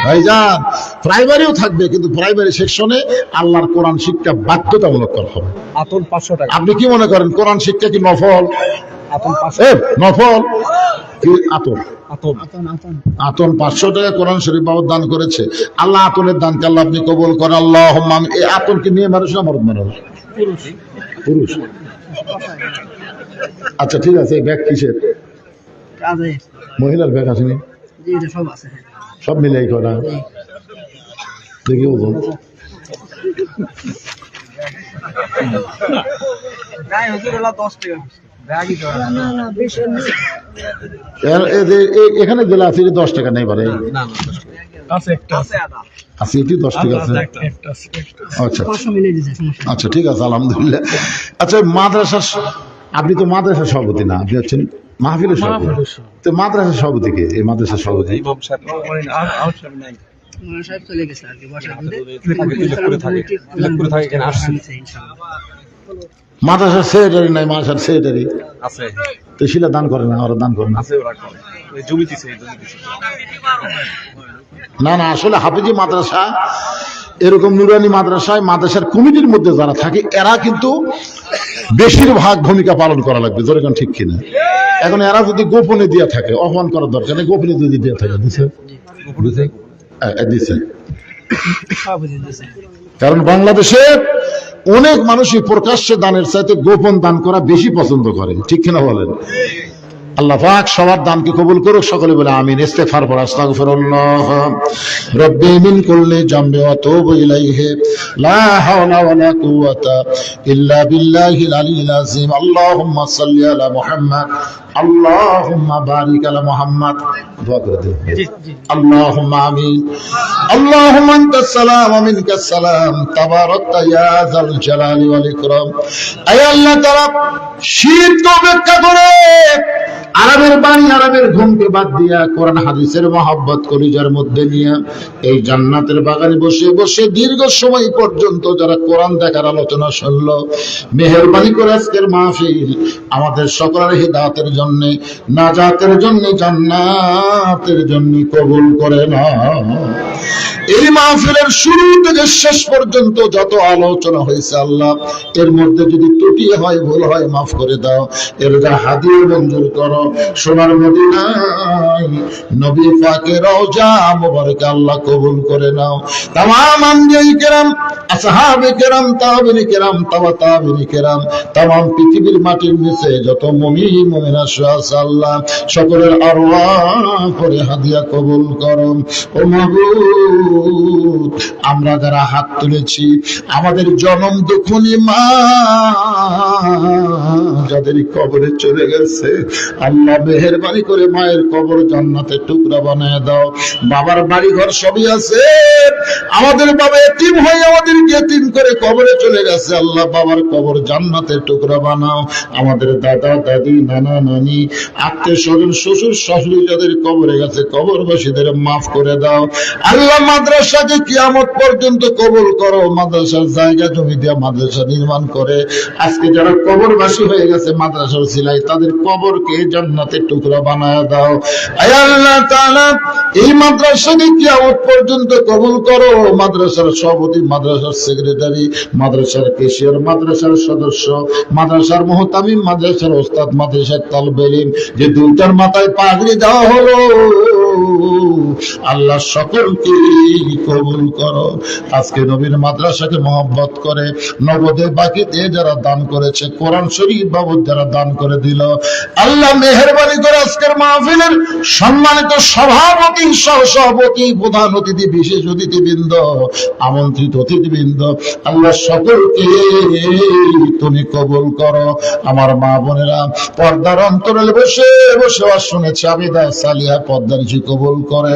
ভাইজান? প্রাইমারিও থাকবে, কিন্তু প্রাইমারি সেকশনে আল্লাহর কোরআন শিক্ষা বাধ্যতামূলক করা হবে। আতন 500 টাকা। আপনি কি মনে করেন কোরআন শিক্ষা কি নফল? আতন 500। নফল কি আতন? আতন আতন 500 টাকা কোরআন শরীফ বাবদ দান করেছে। আল্লাহ আতনের দানকে আল্লাহ আপনি কবুল করেন। আল্লাহুম্মা আমিন। এই আতন কি মেয়ে মানুষ না মরদ মানুষ? পুরুষ। আচ্ছা ঠিক আছে, ব্যাগ কিসের? কাজে মহিলার ব্যাগ আসেনি? জি, এটা সব আছে। সব মিলে এই করা দেখি ওজন। গায়ে হুজুর হলো 10 টাকা। ব্যাগই তো এখানে গেলে আছে 10 টাকা নেই পারে? আছে একটা, আছে আদা। আছে এটি 10 টাকা আছে। একটা আছে, একটা। আচ্ছা 500 মিলে দিছে, সমস্যা নেই। আচ্ছা ঠিক আছে, আলহামদুলিল্লাহ। আচ্ছা, মাদ্রাসা, আপনি তো মাদ্রাসার সভাপতি না, আপনি হচ্ছেন মাহফিলের সভাপতি। তো মাদ্রাসার সভাপতি কে? এই মাদ্রাসার সভাপতি ইমাম সাহেব আর সব নাই। মোহন সাহেব চলে গেছে আর কি, বসা তিলকপুরে থাকে এখানে আসছে। ইনশাআল্লাহ। মাদ্রাসার সেক্রেটারি নাই, মাদ্রাসার সেক্রেটারি আছে তো শিলা দান করে না, ওরা দান করে না। আছে ওরা করে। ওই জমি দিছে। না না, আসলে হাফিজি মাদ্রাসা এরকম নুরানি মাদ্রাসায় মাদ্রাসার কমিটির মধ্যে যারা থাকে এরা কিন্তু বেশিরভাগ ভূমিকা পালন করা লাগবে। যেরকম ঠিক কিনা? এখন এরা যদি গোপনে দিয়ে থাকে, অপমান করার দরকার নেই, গোপনে যদি দিয়ে থাকে দিছে। সব বুঝে দিছে। কারণ বাংলাদেশে অনেক মানুষই প্রকাশ্যে দানের চাইতে গোপন দান করা বেশি পছন্দ করে, ঠিক কিনা বলেন? আল্লাহ পাক সবার দানকে কবুল করুক। সকলে বলে আমিন। ইস্তেগফার পড়া, আস্তাগফিরুল্লাহ রাব্বি মিন কুল্লি জামবি ওয়া তুবু ইলাইহি লা হাওলা ওয়ালা কুওয়াতা ইল্লা বিল্লাহিল আলিয়্যিল আযীম। আল্লাহুম্মা সাল্লি আলা মুহাম্মাদ, আল্লাহুম্মা বারিক আলা মুহাম্মাদ। দোয়া করে দিন। আল্লাহুম্মা আমিন। আল্লাহুম্মা আনতাস সালাম ওয়া মিনকাস সালাম, তাবারাকতা ইয়া যাল জালালি ওয়াল ইকরাম। আয় আল্লাহ তাআলা, শীত অপেক্ষা করে আরবের বাণী, আরবের ঘুমকে বাদ দিয়া কোরআন হাদিসের মহব্বত কলিজার মধ্যে নিয়ে এই জান্নাতের বাগানে বসে বসে দীর্ঘ সময় পর্যন্ত যারা কোরআন দেখার আলোচনা শুনল, মেহেরবানি করে আজকের মাহফিল আমাদের সকলের হিদায়াতের জন্য, নাজাতের জন্য, জান্নাতের জন্য কবুল করে না। এই মাহফিলের শুরু থেকে শেষ পর্যন্ত যত আলোচনা হয়েছে আল্লাহ, এর মধ্যে যদি ত্রুটি হয়, ভুল হয়, মাফ করে দাও। এর যা হাদিয়া মঞ্জুর করো। সোনার মদিনায় নবী পাকের রওজা মোবারকে আল্লাহ কবুল করে নাও। তামাম আম্বিয়া-ই কেরাম আসহাবে কেরাম, তাবেঈন কেরাম, তাবেঈন কেরাম, তামাম পৃথিবীর মাটির নিচে যত মুমিন মুমিনা আছে আল্লাহ সকলের আরওয়াহ করে হাদিয়া কবুল করো। ও মাবুদ, আমরা যারা হাত তুলেছি আমাদের জনম দুঃখনী মা যাদের কবরে চলে গেছে আল্লাহ মেহেরবানি করে মায়ের কবর জান্নাতের টুকরা বানায় দাও। বাবার বাড়ি ঘর সবই আছে, আমাদের বাবা এতিম হয়ে আমাদের এতিম করে কবরে চলে গেছে আল্লাহ বাবার কবর জান্নাতের টুকরা বানাও। আমাদের দাদা দাদি নানা নানি আত্মীয় স্বজন শ্বশুর শাশুড়ি যাদের কবরে গেছে কবরবাসীদের মাফ করে দাও আল্লাহ। মাদ্রাসাকে কিয়ামত পর্যন্ত কবুল করো, মাদ্রাসার জায়গা জমি দিয়া মাদ্রাসা নির্মাণ করে আজকে যারা কবরবাসী হয়ে গেছে মাদ্রাসার ছিলাই তাদের কবরকে জান্নাতের টুকরা বানায় দাও। আয় আল্লাহ তাআলা, এই মাদ্রাসাকে কিয়ামত পর্যন্ত কবুল করো। মাদ্রাসার সভাপতি, মাদ্রাসার সেক্রেটারি, মাদ্রাসার কেশিয়ার, মাদ্রাসার সদস্য, মাদ্রাসার মুহতামিম, মাদ্রাসার ওস্তাদ, মাদ্রাসার তালিবে ইলম, যে দুইটার মাথায় পাগড়ি দেওয়া হলো আল্লাহ সকলকে কবুল করো। আজকে নবীর মাদ্রাসাকে মহব্বত করে নগদে বাকিতে যারা দান করেছে, কোরআন শরীফ বাবদ যারা দান করে দিল আল্লাহ মেহেরবানি করে আজকের মাহফিলের সম্মানিত সভাপতি, সহসভাপতি, প্রধান অতিথি, বিশেষ অতিথিবৃন্দ, আমন্ত্রিত অতিথিবৃন্দ আল্লাহ সকলকে তুমি কবুল করো। আমার মা বোনেরা পর্দার অন্তরালে বসে বসে শুনেছে আবিদা সালিহা পর্দার জি কবুল করে।